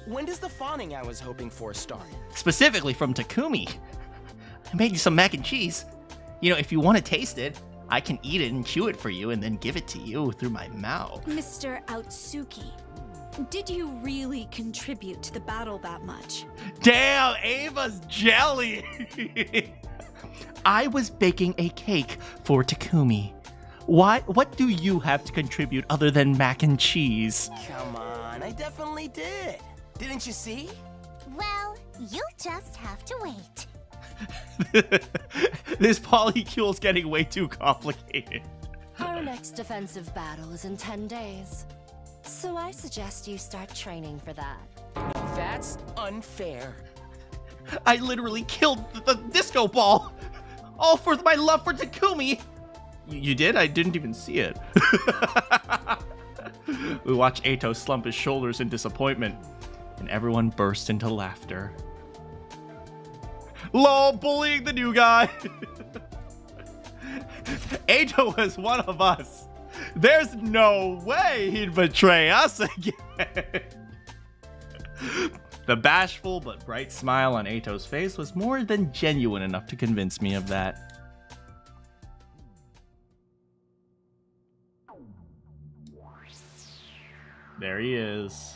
when does the fawning I was hoping for start? Specifically from Takumi. I made you some mac and cheese. You know, if you want to taste it, I can eat it and chew it for you and then give it to you through my mouth. Mr. Outsuki, Did you really contribute to the battle that much? Damn, Ava's jelly. I was baking a cake for Takumi. What do you have to contribute other than mac and cheese? Come on, I definitely did. Didn't you see? Well, you'll just have to wait. This polycule's getting way too complicated. Our next defensive battle is in 10 days. So I suggest you start training for that. That's unfair. I literally killed the disco ball. All for my love for Takumi. You did? I didn't even see it. We watch Eito slump his shoulders in disappointment, and everyone burst into laughter. LOL, bullying the new guy. Eito was one of us. There's no way he'd betray us again. The bashful but bright smile on Eito's face was more than genuine enough to convince me of that. There he is.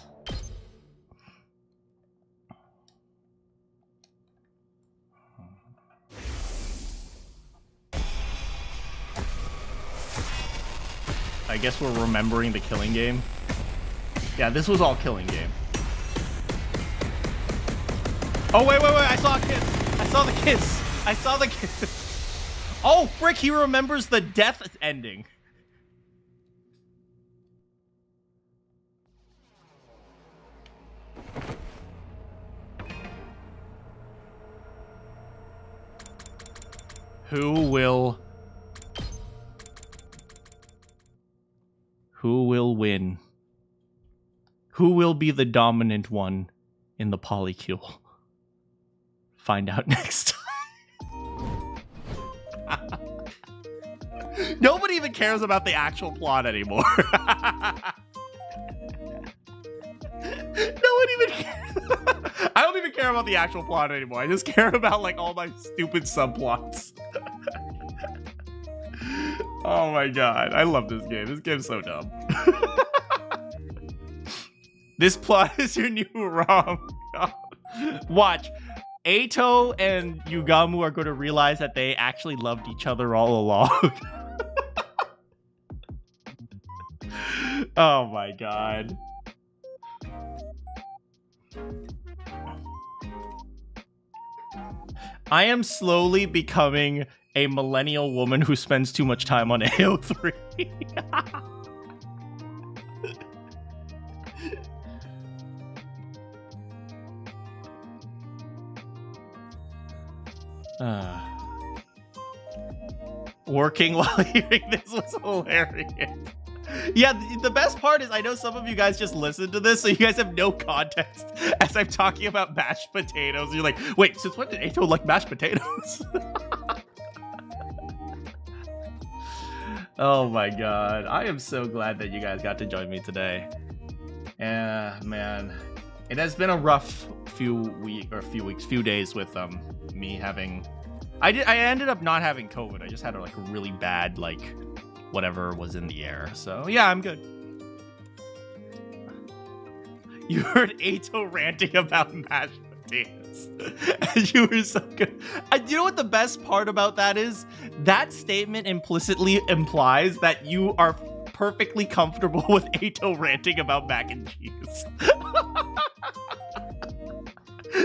I guess we're remembering the killing game. Yeah, this was all killing game. Oh, wait, I saw a kiss. I saw the kiss. I saw the kiss. Oh, frick, he remembers the death ending. Who will win? Who will be the dominant one in the polycule? Find out next time. Nobody even cares about the actual plot anymore. No one even cares. I don't even care about the actual plot anymore. I just care about like all my stupid subplots. Oh my god, I love this game. This game's so dumb. This plot is your new ROM. Watch. Eito and Yugamu are going to realize that they actually loved each other all along. Oh my god. I am slowly becoming a millennial woman who spends too much time on AO3. Working while hearing this was hilarious. Yeah, the best part is I know some of you guys just listen to this, so you guys have no context as I'm talking about mashed potatoes. You're like, wait, since when did Eito like mashed potatoes? Oh my god. I am so glad that you guys got to join me today. Yeah, man. It has been a rough few days with me having I ended up not having COVID. I just had like a really bad like whatever was in the air. So yeah, I'm good. You heard Eito ranting about mashed potatoes. And you were so good. You know what the best part about that is? That statement implicitly implies that you are perfectly comfortable with Eito ranting about mac and cheese.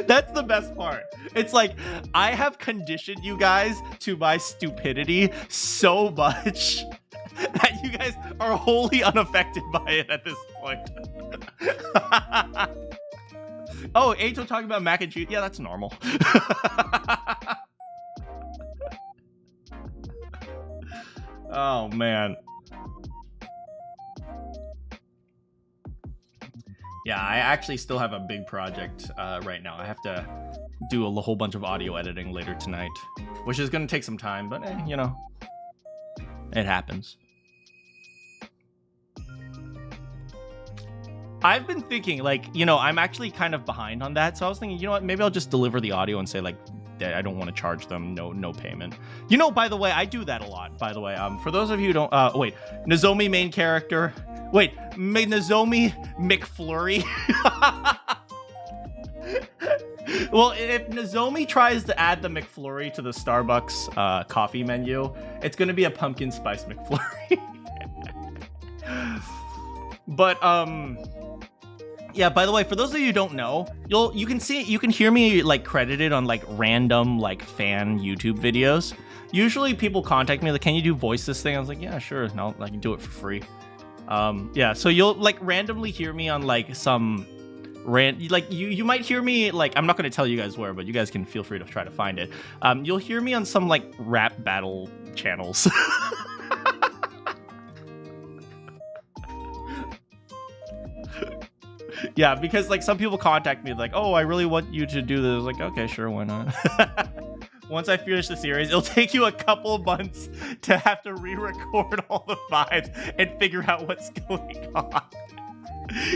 That's the best part. It's like, I have conditioned you guys to my stupidity so much that you guys are wholly unaffected by it at this point. Oh, Eito talking about mac and cheese? Yeah, that's normal. Oh, man. Yeah, I actually still have a big project right now. I have to do a whole bunch of audio editing later tonight, which is going to take some time, but you know, it happens. I've been thinking, like, you know, I'm actually kind of behind on that, so I was thinking, you know what, maybe I'll just deliver the audio and say, like, that I don't want to charge them, no payment. You know, by the way, I do that a lot, by the way. For those of you who don't, wait, Nozomi main character, Wait, Nozomi McFlurry? Well, if Nozomi tries to add the McFlurry to the Starbucks coffee menu, it's gonna be a pumpkin spice McFlurry. But yeah, by the way, for those of you who don't know, you can hear me like credited on like random like fan YouTube videos. Usually people contact me like, can you do voice this thing? I was like, yeah, sure. No, I can do it for free. Yeah, so you'll like randomly hear me on like some you might hear me like, I'm not going to tell you guys where, but you guys can feel free to try to find it. You'll hear me on some like rap battle channels. Yeah, because like some people contact me like, oh, I really want you to do this. I was like, okay, sure, why not? Once I finish the series, it'll take you a couple of months to have to re-record all the vibes and figure out what's going on.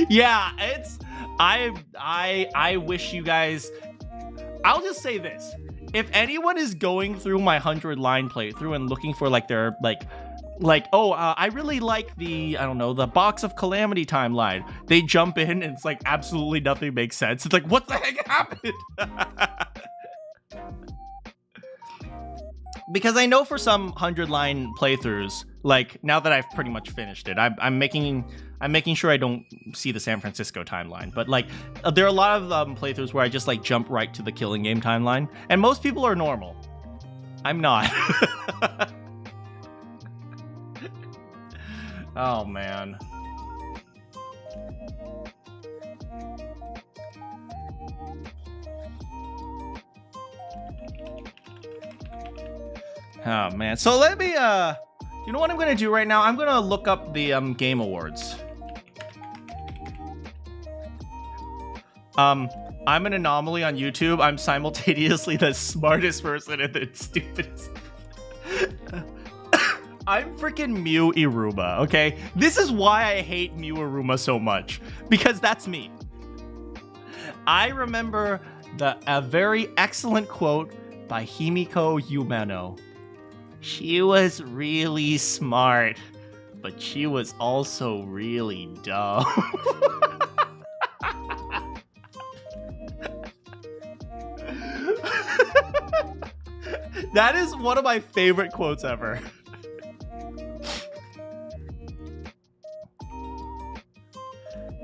Yeah, it's I wish you guys, I'll just say this. If anyone is going through my 100-line playthrough and looking for like their I really like the, I don't know, the Box of Calamity timeline, they jump in and it's like absolutely nothing makes sense. It's like, what the heck happened? Because I know for some 100-line playthroughs, like now that I've pretty much finished it, I'm making sure I don't see the San Francisco timeline. But like there are a lot of playthroughs where I just like jump right to the Killing Game timeline, and most people are normal. I'm not. Oh man. Oh man. So let me you know what I'm gonna do right now? I'm gonna look up the Game Awards. I'm an anomaly on YouTube. I'm simultaneously the smartest person and the stupidest. I'm freaking Mew Iruma, okay? This is why I hate Mew Iruma so much, because that's me. I remember a very excellent quote by Himiko Yumeno. She was really smart, but she was also really dumb. That is one of my favorite quotes ever.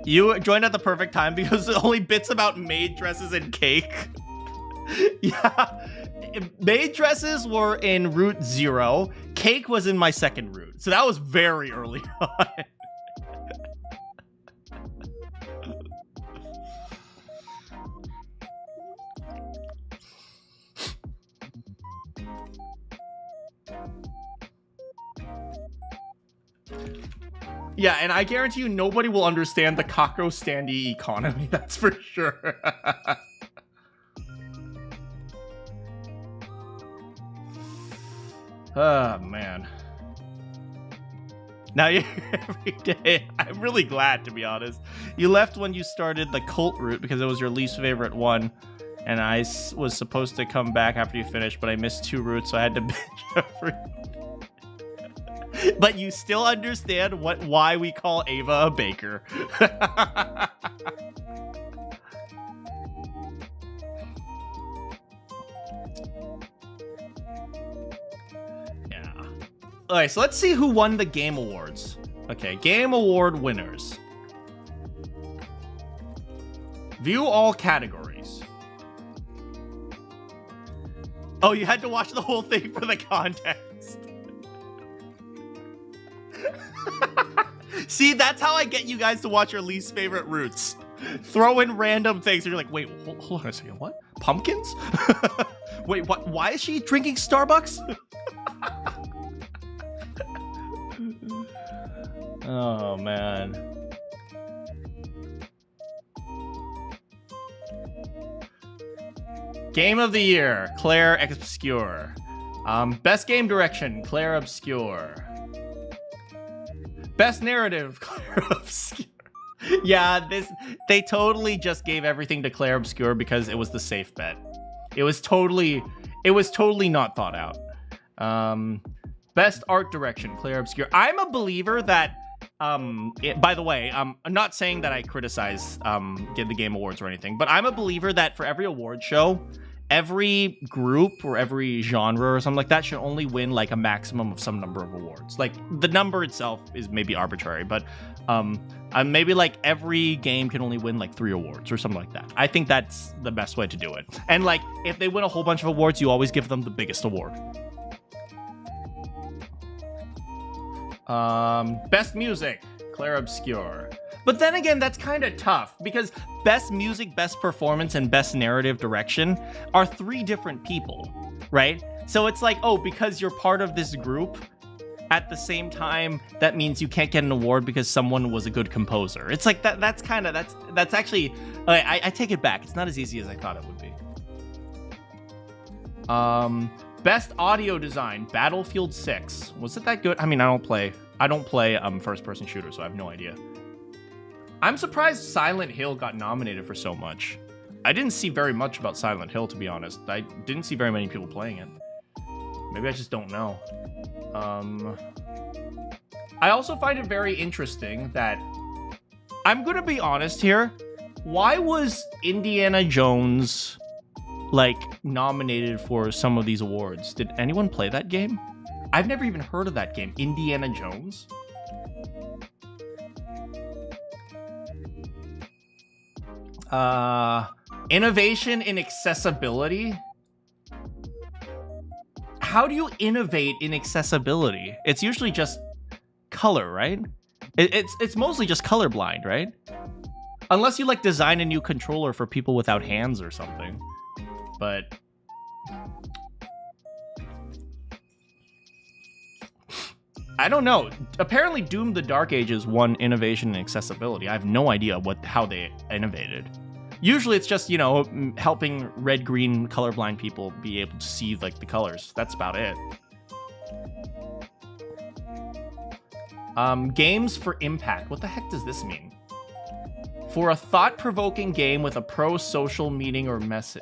You joined at the perfect time because the only bits about maid dresses and cake. Yeah, maid dresses were in Route 0. Cake was in my second route. So that was very early on. Yeah, and I guarantee you nobody will understand the Kako standee economy, that's for sure. Oh, man. Now you're every day. I'm really glad, to be honest. You left when you started the cult route because it was your least favorite one. And I was supposed to come back after you finished, but I missed 2 routes, so I had to binge every... But you still understand why we call Ava a baker. Yeah. Alright, so let's see who won the Game Awards. Okay, Game Award winners. View all categories. Oh, you had to watch the whole thing for the context. See, that's how I get you guys to watch your least favorite routes. Throw in random things and you're like, wait, hold on a second, what? Pumpkins? Wait, what? Why is she drinking Starbucks? Oh, man. Game of the Year, Claire Obscure. Best Game Direction, Claire Obscure. Best Narrative, Claire Obscure. Yeah, they totally just gave everything to Claire Obscure because it was the safe bet. It was totally not thought out. Best Art Direction, Claire Obscure. I'm a believer that by the way, I'm not saying that I criticize the Game Awards or anything, but I'm a believer that for every award show, every group or every genre or something like that should only win like a maximum of some number of awards. Like the number itself is maybe arbitrary, but maybe like every game can only win like 3 awards or something like that. I think that's the best way to do it. And like if they win a whole bunch of awards, you always give them the biggest award. Best music, Claire Obscure. But then again, that's kind of tough because best music, best performance, and best narrative direction are 3 different people, right? So it's like, oh, because you're part of this group, at the same time, that means you can't get an award because someone was a good composer. It's like that's actually, I take it back. It's not as easy as I thought it would be. Best audio design, Battlefield 6. Was it that good? I mean, I don't play first-person shooters, so I have no idea. I'm surprised Silent Hill got nominated for so much. I didn't see very much about Silent Hill, to be honest. I didn't see very many people playing it. Maybe I just don't know. I also find it very interesting that... I'm gonna be honest here. Why was Indiana Jones, like, nominated for some of these awards? Did anyone play that game? I've never even heard of that game. Indiana Jones? Innovation in accessibility? How do you innovate in accessibility? It's usually just color, right? It's mostly just colorblind, right? Unless you like design a new controller for people without hands or something. But I don't know. Apparently Doom the Dark Ages won innovation in accessibility. I have no idea how they innovated. Usually it's just, you know, helping red-green colorblind people be able to see like the colors. That's about it. Games for impact. What the heck does this mean? For a thought-provoking game with a pro-social meaning or message.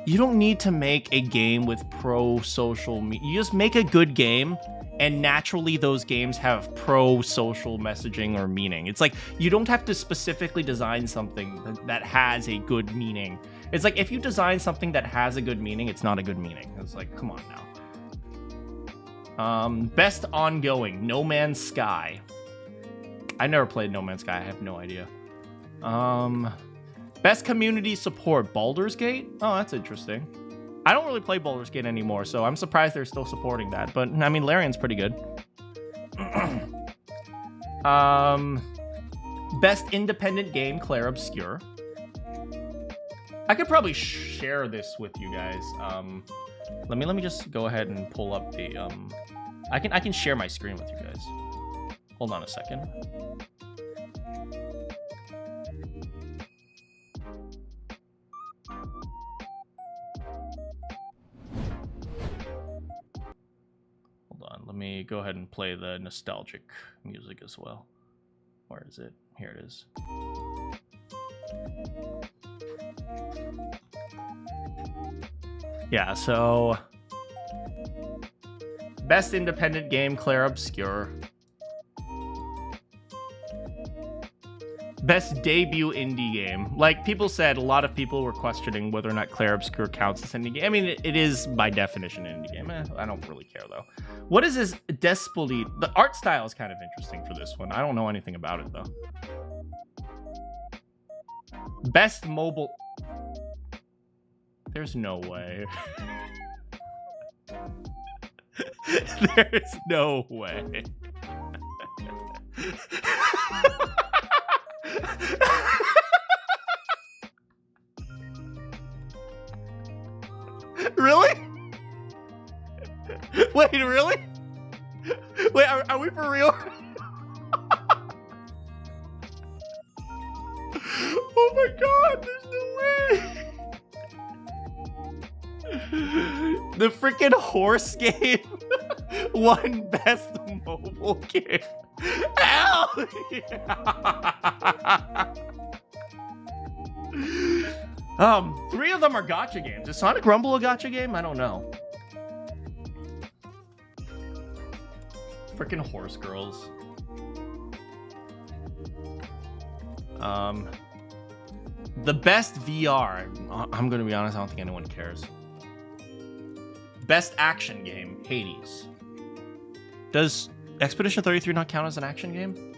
You don't need to make a game with pro-social meaning. You just make a good game, and naturally those games have pro-social messaging or meaning. It's like, you don't have to specifically design something that has a good meaning. It's like, if you design something that has a good meaning, it's not a good meaning. It's like, come on now. Best ongoing, No Man's Sky. I never played No Man's Sky, I have no idea. Best community support, Baldur's Gate? Oh, that's interesting. I don't really play Baldur's Gate anymore, so I'm surprised they're still supporting that. But, I mean, Larian's pretty good. Best independent game, Claire Obscure. I could probably share this with you guys. Let me just go ahead and pull up the... I can share my screen with you guys. Hold on a second. Let me go ahead and play the nostalgic music as well. Where is it? Here it is. Yeah, so... Best independent game, Claire Obscure. Best debut indie game. Like people said, a lot of people were questioning whether or not Claire Obscure counts as indie game. I mean, it is by definition an indie game. I don't really care though. What is this Despoli? The art style is kind of interesting for this one. I don't know anything about it though. Best mobile. There's no way. There's no way. Really? Wait, really? Wait, are we for real? Oh my god, there's no way. The freaking horse game won best mobile game. Hell yeah. 3 of them are gacha games. Is Sonic Rumble a gacha game? I don't know. Freaking horse girls. The best VR. I'm gonna be honest, I don't think anyone cares. Best action game, Hades. Does Expedition 33 not count as an action game?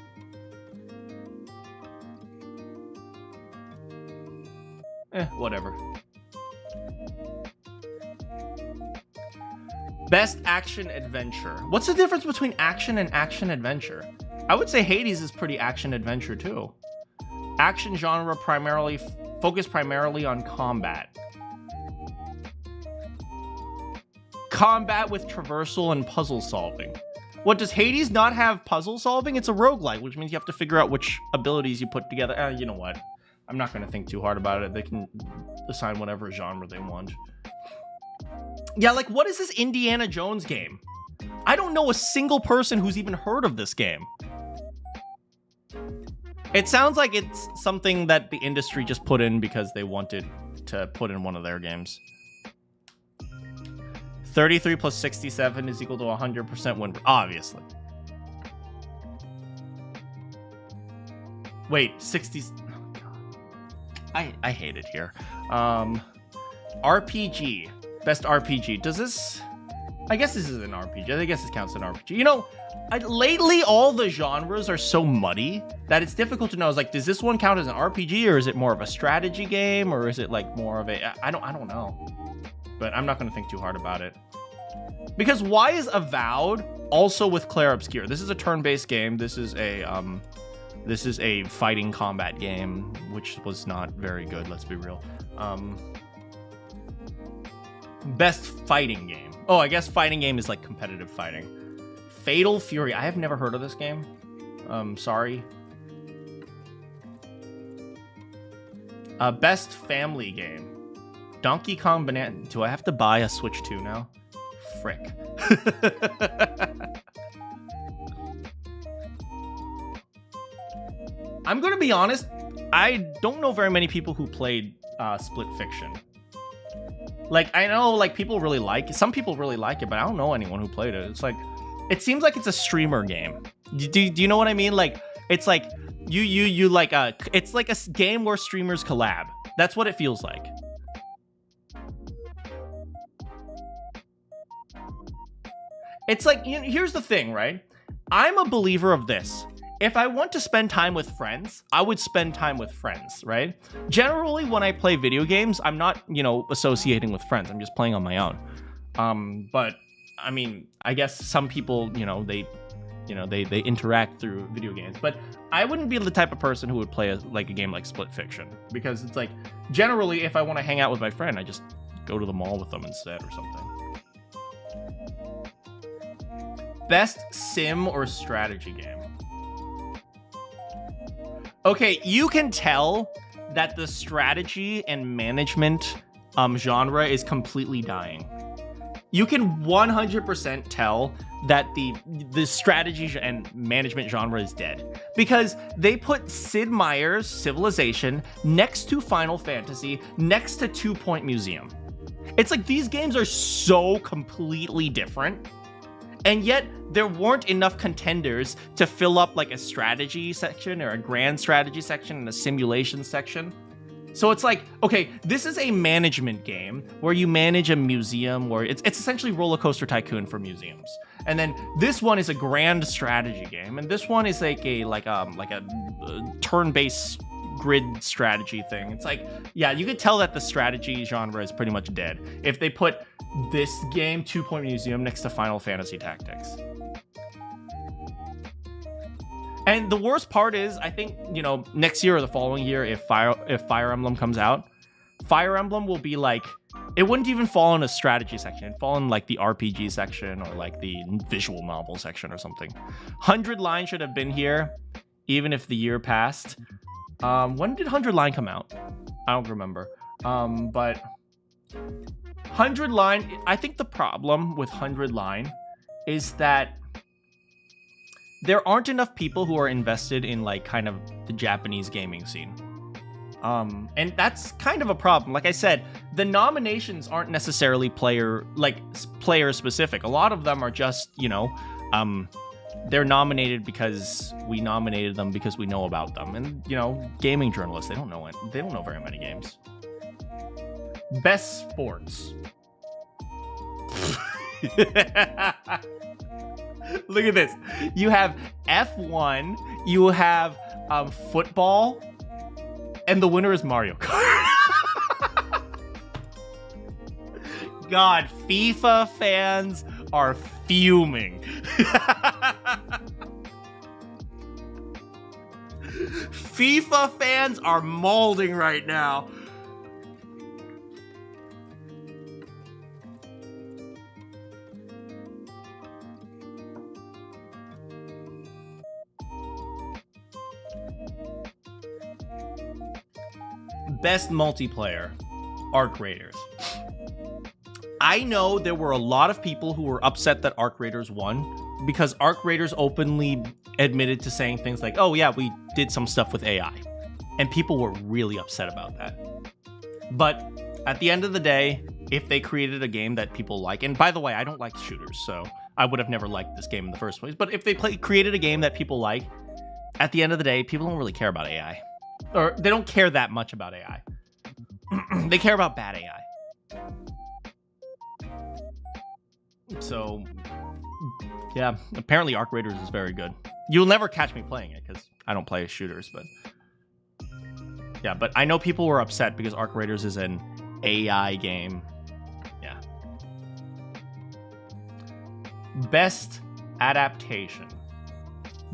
Whatever. Best action adventure. What's the difference between action and action adventure? I would say Hades is pretty action adventure too. Action genre focused primarily on combat. Combat with traversal and puzzle solving. What, does Hades not have puzzle solving? It's a roguelike, which means you have to figure out which abilities you put together. You know what? I'm not going to think too hard about it. They can assign whatever genre they want. Yeah, like, what is this Indiana Jones game? I don't know a single person who's even heard of this game. It sounds like it's something that the industry just put in because they wanted to put in one of their games. 33 plus 67 is equal to 100% win. Obviously. Wait, 60... Oh, God. I hate it here. RPG. Best RPG. Does this... I guess this is an RPG. I guess this counts as an RPG. You know, lately all the genres are so muddy that it's difficult to know. It's like, does this one count as an RPG, or is it more of a strategy game, or is it like more of a... I don't know. But I'm not going to think too hard about it. Because why is Avowed also with Clair Obscur? This is a turn-based game. This is a fighting combat game, which was not very good, let's be real. Best fighting game. Oh, I guess fighting game is like competitive fighting. Fatal Fury. I have never heard of this game. Sorry. Best family game. Donkey Kong Banana. Do I have to buy a Switch 2 now? Frick. I'm gonna be honest, I don't know very many people who played Split Fiction. Like, I know, like, people really like it. Some people really like it, but I don't know anyone who played it. It's like, it seems like it's a streamer game. Do you know what I mean? Like, it's like, you like, it's like a game where streamers collab. That's what it feels like. It's like, you know, here's the thing, right? I'm a believer of this. If I want to spend time with friends, I would spend time with friends, right? Generally, when I play video games, I'm not, you know, associating with friends. I'm just playing on my own. But I mean, I guess some people, you know, they interact through video games. But I wouldn't be the type of person who would play a game like Split Fiction, because it's like, generally, if I want to hang out with my friend, I just go to the mall with them instead or something. Best sim or strategy game. Okay, you can tell that the strategy and management genre is completely dying. You can 100% tell that the strategy and management genre is dead, because they put Sid Meier's Civilization next to Final Fantasy, next to 2 Point Museum. It's like these games are so completely different. And yet, there weren't enough contenders to fill up like a strategy section or a grand strategy section and a simulation section. So it's like, okay, this is a management game where you manage a museum, where it's essentially Roller Coaster Tycoon for museums. And then this one is a grand strategy game, and this one is like a turn-based grid strategy thing. It's like, yeah, you could tell that the strategy genre is pretty much dead if they put this game, 2 Point Museum, next to Final Fantasy Tactics. And the worst part is, I think, you know, next year or the following year, if Fire Emblem comes out, Fire Emblem will be like, it wouldn't even fall in a strategy section. It'd fall in like the RPG section or like the visual novel section or something. 100 Line should have been here, even if the year passed. When did 100 Line come out? I don't remember. But 100 Line, I think the problem with 100 Line is that there aren't enough people who are invested in like kind of the Japanese gaming scene. And that's kind of a problem. Like I said, the nominations aren't necessarily player specific. A lot of them are just, you know, they're nominated because we nominated them because we know about them. And, you know, gaming journalists, they don't know it. They don't know very many games. Best sports. Look at this. You have F1, you have football, and the winner is Mario Kart. God, FIFA fans are fuming. FIFA fans are molding right now. Best multiplayer, Arc Raiders. I know there were a lot of people who were upset that Arc Raiders won because Arc Raiders openly admitted to saying things like, oh yeah, we did some stuff with AI. And people were really upset about that. But at the end of the day, if they created a game that people like, and by the way, I don't like shooters, so I would have never liked this game in the first place. But if they created a game that people like, at the end of the day, people don't really care about AI. Or they don't care that much about AI. They care about bad AI. So, yeah, apparently Arc Raiders is very good. You'll never catch me playing it because I don't play shooters, but yeah, but I know people were upset because Arc Raiders is an AI game. Yeah. Best adaptation.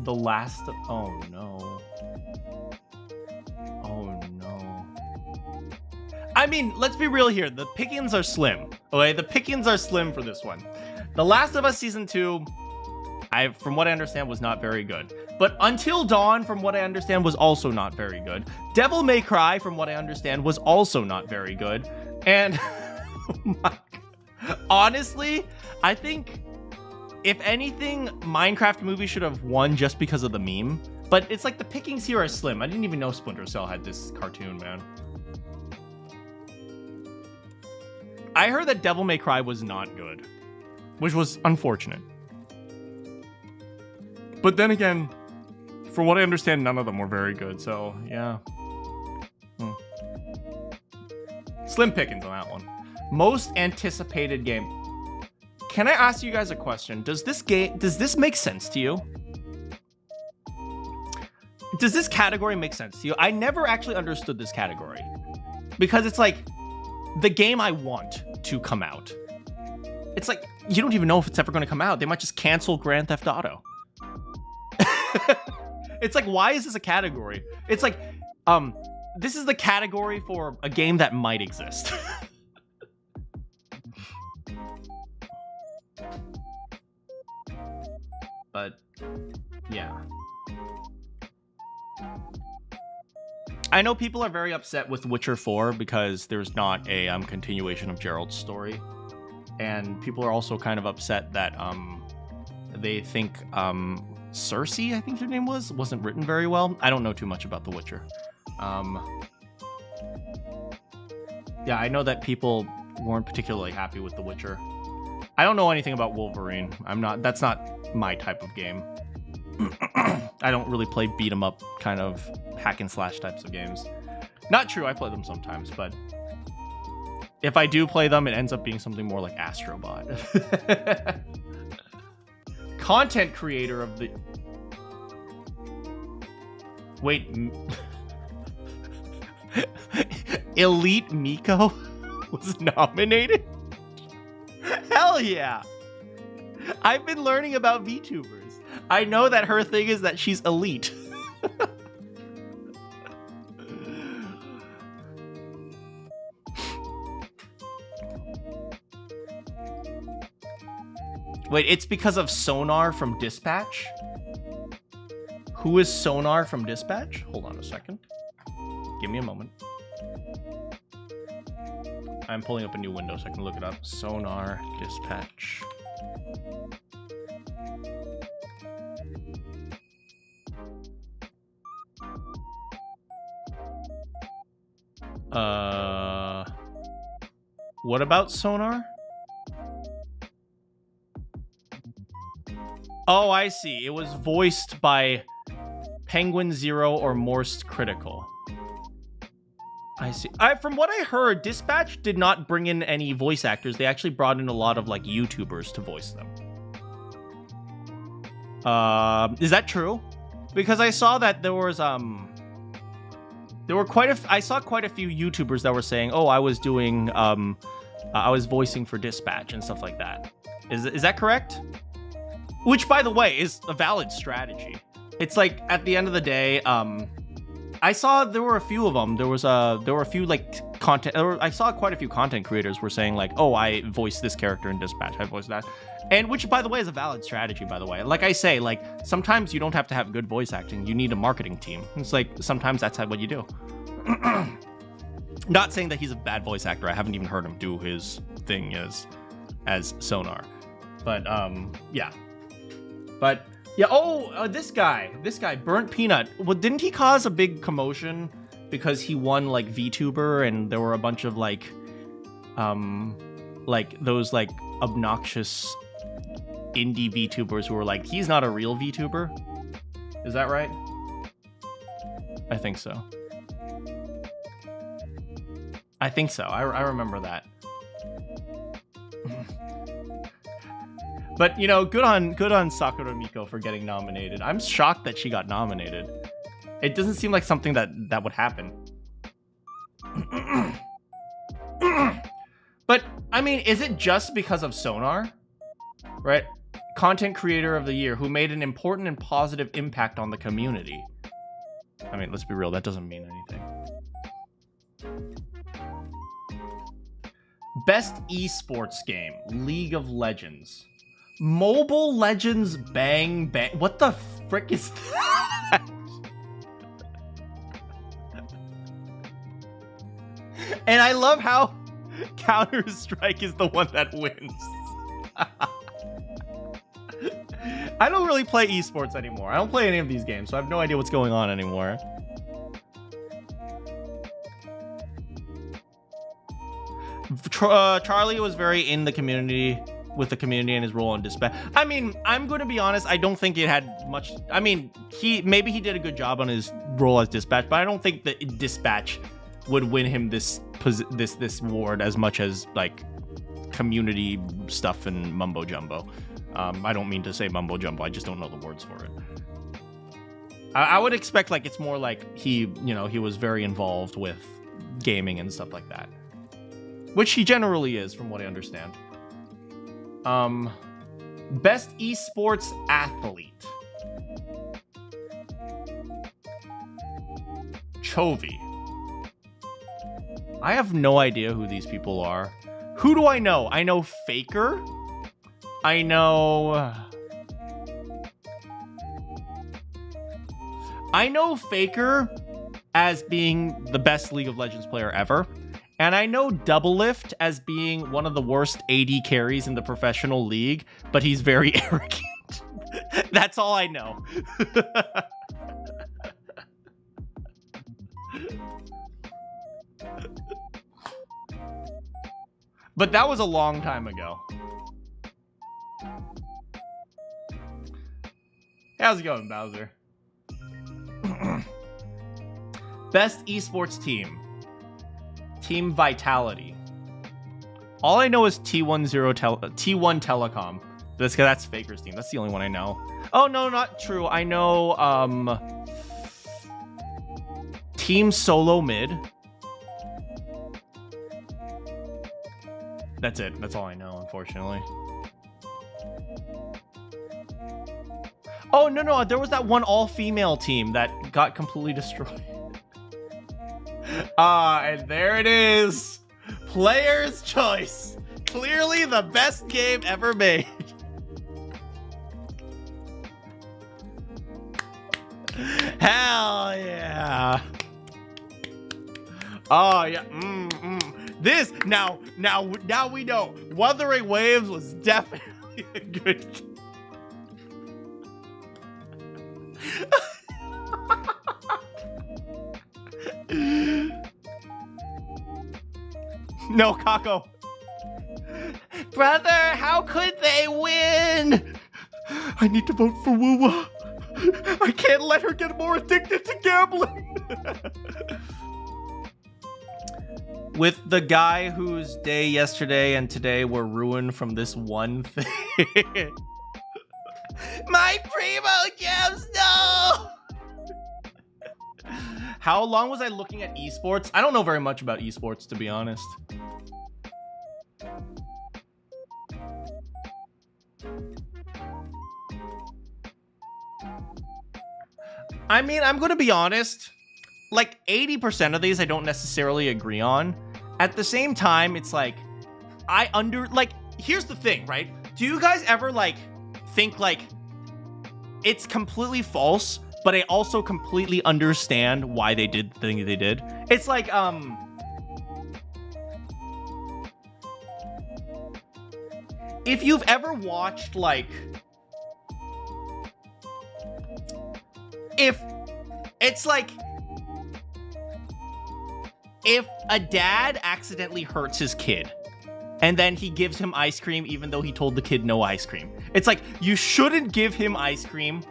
The Last of... Oh, no. Oh, no. I mean, let's be real here. The pickings are slim. Okay, the pickings are slim for this one. The Last of Us Season 2, from what I understand, was not very good. But Until Dawn, from what I understand, was also not very good. Devil May Cry, from what I understand, was also not very good. And honestly, I think, if anything, Minecraft movie should have won just because of the meme. But it's like the pickings here are slim. I didn't even know Splinter Cell had this cartoon, man. I heard that Devil May Cry was not good, which was unfortunate. But then again, from what I understand, none of them were very good, so yeah. Slim pickings on that one. Most anticipated game. Can I ask you guys a question? Does this make sense to you? Does this category make sense to you? I never actually understood this category. Because it's like, the game I want to come out. It's like, you don't even know if it's ever going to come out. They might just cancel Grand Theft Auto. It's like, why is this a category? It's like, this is the category for a game that might exist. But, yeah. I know people are very upset with Witcher 4 because there's not a continuation of Geralt's story. And people are also kind of upset that they think Cersei, I think her name wasn't written very well. I don't know too much about The Witcher. Yeah, I know that people weren't particularly happy with The Witcher. I don't know anything about Wolverine. That's not my type of game. I don't really play beat 'em up kind of hack and slash types of games. Not true, I play them sometimes, but if I do play them, it ends up being something more like Astrobot. Content creator of the... Wait. Elite Miko was nominated? Hell yeah! I've been learning about VTubers. I know that her thing is that she's elite. Wait, it's because of Sonar from Dispatch? Who is Sonar from Dispatch? Hold on a second. Give me a moment. I'm pulling up a new window so I can look it up. Sonar Dispatch. What about Sonar? Oh, I see. It was voiced by Penguin Zero or Morse Critical. I see. From what I heard, Dispatch did not bring in any voice actors. They actually brought in a lot of like YouTubers to voice them. Is that true? Because I saw that there was I saw quite a few YouTubers that were saying, "Oh, I was doing I was voicing for Dispatch and stuff like that." Is that correct? Which, by the way, is a valid strategy. It's like at the end of the day, I saw there were a few of them. There were a few like content. I saw quite a few content creators were saying like, "Oh, I voiced this character in Dispatch. I voiced that," and which, by the way, is a valid strategy. By the way, like I say, like sometimes you don't have to have good voice acting. You need a marketing team. It's like sometimes that's what you do. Not saying that he's a bad voice actor. I haven't even heard him do his thing as Sonar, but yeah. But yeah, this guy, Burnt Peanut. Well, didn't he cause a big commotion because he won like VTuber, and there were a bunch of like those like obnoxious indie VTubers who were like, he's not a real VTuber. Is that right? I think so. I remember that. But, you know, good on Sakura Miko for getting nominated. I'm shocked that she got nominated. It doesn't seem like something that would happen. But, I mean, is it just because of Sonar? Right? Content Creator of the Year, who made an important and positive impact on the community. I mean, let's be real, that doesn't mean anything. Best esports game, League of Legends. Mobile Legends Bang Bang. What the frick is that? And I love how Counter-Strike is the one that wins. I don't really play esports anymore. I don't play any of these games, so I have no idea what's going on anymore. Charlie was very in the community, with the community and his role in Dispatch. I mean, I'm going to be honest, I don't think it had much. I mean, maybe he did a good job on his role as Dispatch, but I don't think that Dispatch would win him this award as much as like community stuff and mumbo jumbo. I don't mean to say mumbo jumbo. I just don't know the words for it. I would expect like it's more like he was very involved with gaming and stuff like that, which he generally is, from what I understand. Best esports athlete. Chovy. I have no idea who these people are. Who do I know? I know Faker. I know Faker as being the best League of Legends player ever. And I know Doublelift as being one of the worst AD carries in the professional league, but he's very arrogant. That's all I know. But that was a long time ago. How's it going, Bowser? Best esports team. Team Vitality. All I know is T1 Telecom. That's Faker's team. That's the only one I know. Oh, no, not true. I know Team Solo Mid. That's it. That's all I know, unfortunately. Oh, no. There was that one all-female team that got completely destroyed. And there it is. Player's choice. Clearly the best game ever made. Hell yeah. Oh yeah. This now we know Wuthering Waves was definitely a good game. No, Kako. Brother, how could they win? I need to vote for Woo-Wah. I can't let her get more addicted to gambling. With the guy whose day yesterday and today were ruined from this one thing. My primo gems, no! How long was I looking at esports? I don't know very much about esports, to be honest. I mean, I'm going to be honest. Like, 80% of these I don't necessarily agree on. At the same time, it's like, here's the thing, right? Do you guys ever, like, think, like, it's completely false, but I also completely understand why they did the thing they did? It's like, if you've ever watched, like, if a dad accidentally hurts his kid and then he gives him ice cream even though he told the kid no ice cream. It's like, you shouldn't give him ice cream,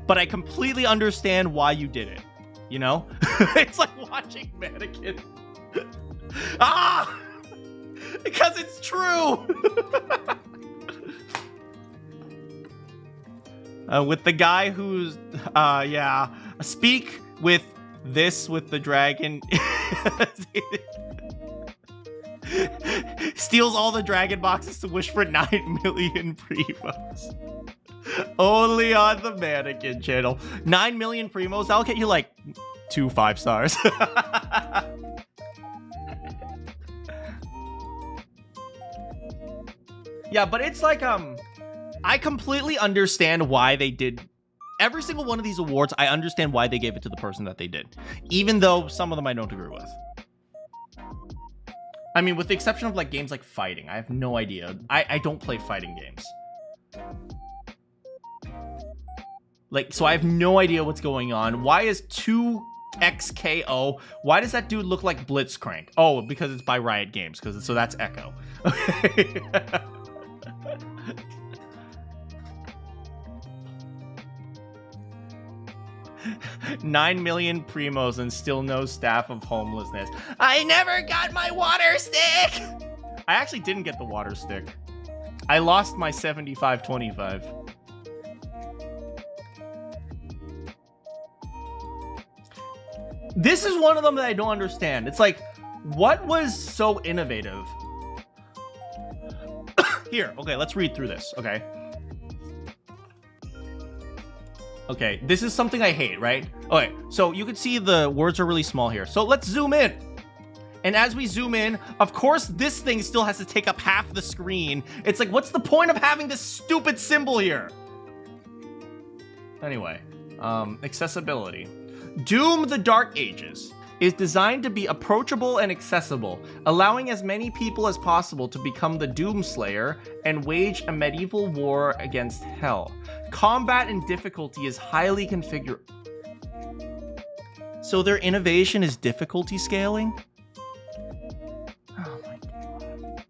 but I completely understand why you did it. You know? It's like watching Manakyn. Because it's true. With the guy who's, speak with the dragon. Steals all the dragon boxes to wish for 9 million primos. Only on the Manakyn channel. 9 million primos, I'll get you like 2 5 stars. Yeah, but it's like, I completely understand why they did every single one of these awards. I understand why they gave it to the person that they did, even though some of them I don't agree with. I mean, with the exception of like games like fighting, I have no idea. I don't play fighting games. Like, so I have no idea what's going on. Why is 2XKO? Why does that dude look like Blitzcrank? Oh, because it's by Riot Games, so that's Echo. Okay. 9 million primos and still no staff of homelessness. I never got my water stick! I actually didn't get the water stick. I lost my 75-25. This is one of them that I don't understand. It's like, what was so innovative? Here, okay, let's read through this, okay? Okay, this is something I hate, right? Okay, so you can see the words are really small here. So let's zoom in. And as we zoom in, of course, this thing still has to take up half the screen. It's like, what's the point of having this stupid symbol here? Anyway, accessibility. Doom: The Dark Ages is designed to be approachable and accessible, allowing as many people as possible to become the Doomslayer and wage a medieval war against hell. Combat and difficulty is highly configurable. So their innovation is difficulty scaling? Oh my god.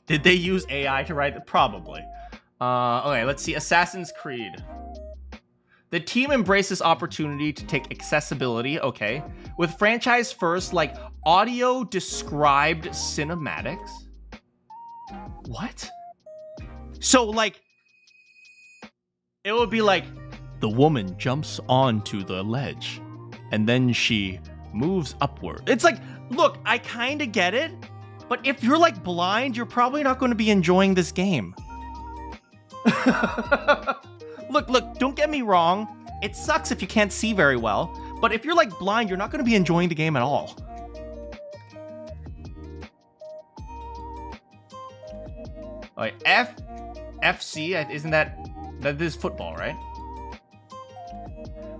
Did they use AI to write it? Probably. Okay, let's see. Assassin's Creed. The team embraced this opportunity to take accessibility, okay, with franchise first, like, audio described cinematics. What? So, like, it would be like, the woman jumps onto the ledge, and then she moves upward. It's like, look, I kind of get it, but if you're, like, blind, you're probably not going to be enjoying this game. Look, don't get me wrong. It sucks if you can't see very well, but if you're, like, blind, you're not going to be enjoying the game at all. All right, FC, isn't that is football, right?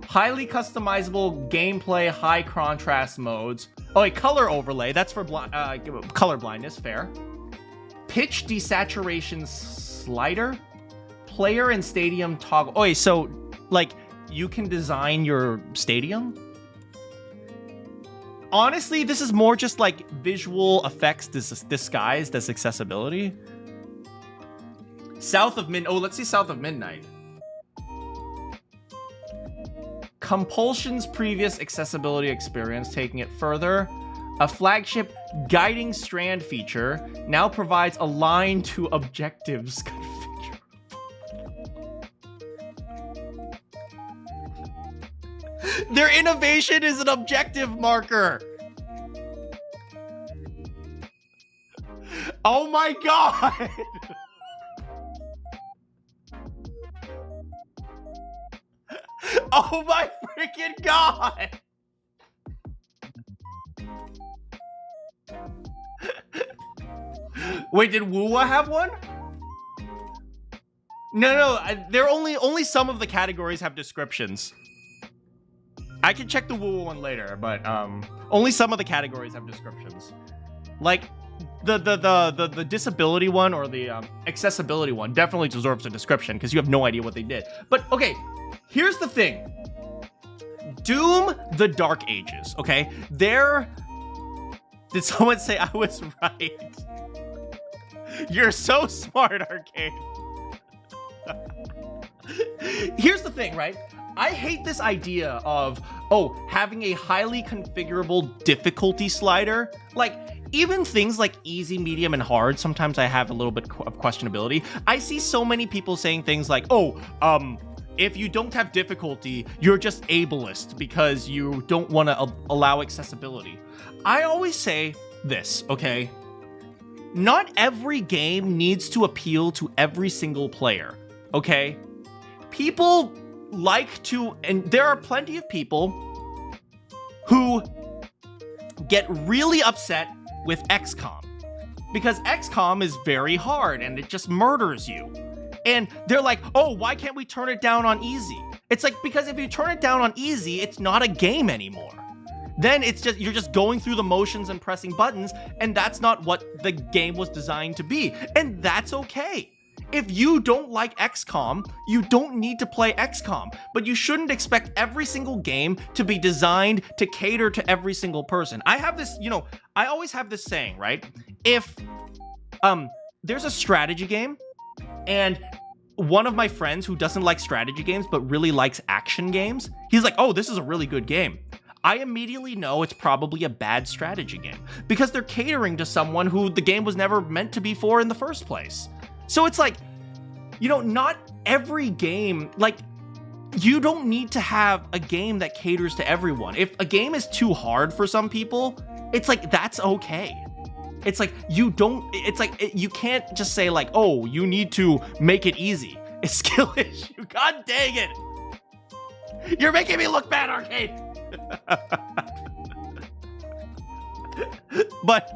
Highly customizable gameplay, high contrast modes. Oh, wait, color overlay, that's for color blindness, fair. Pitch desaturation slider. Player and stadium toggle. Oh, wait, so, like, you can design your stadium. Honestly, this is more just like visual effects disguised as accessibility. Oh, let's see South of Midnight. Compulsion's previous accessibility experience, taking it further. A flagship guiding strand feature now provides a line to objectives configure. Their innovation is an objective marker. Oh my god. Oh my freaking god. Wait, did Wuwa have one? No, they're only some of the categories have descriptions. I can check the Wuwa one later, but only some of the categories have descriptions. Like the disability one or the accessibility one definitely deserves a description because you have no idea what they did. But okay, here's the thing. Doom: The Dark Ages, okay? Did someone say I was right? You're so smart, Arcade. Here's the thing, right? I hate this idea of, having a highly configurable difficulty slider. Like, even things like easy, medium, and hard, sometimes I have a little bit of questionability. I see so many people saying things like, if you don't have difficulty, you're just ableist because you don't want to allow accessibility. I always say this, okay? Not every game needs to appeal to every single player, okay? People like to, and there are plenty of people who get really upset with XCOM because XCOM is very hard and it just murders you. And they're like, why can't we turn it down on easy? It's like, because if you turn it down on easy, it's not a game anymore. Then you're just going through the motions and pressing buttons, and that's not what the game was designed to be. And that's okay. If you don't like XCOM, you don't need to play XCOM, but you shouldn't expect every single game to be designed to cater to every single person. I have this, I always have this saying, right? If there's a strategy game and one of my friends who doesn't like strategy games but really likes action games, he's like, this is a really good game. I immediately know it's probably a bad strategy game because they're catering to someone who the game was never meant to be for in the first place. So it's like, not every game, like, you don't need to have a game that caters to everyone. If a game is too hard for some people, it's like, that's okay. It's like, you can't just say like, you need to make it easy. It's a skill issue. God dang it. You're making me look bad, Arcade. But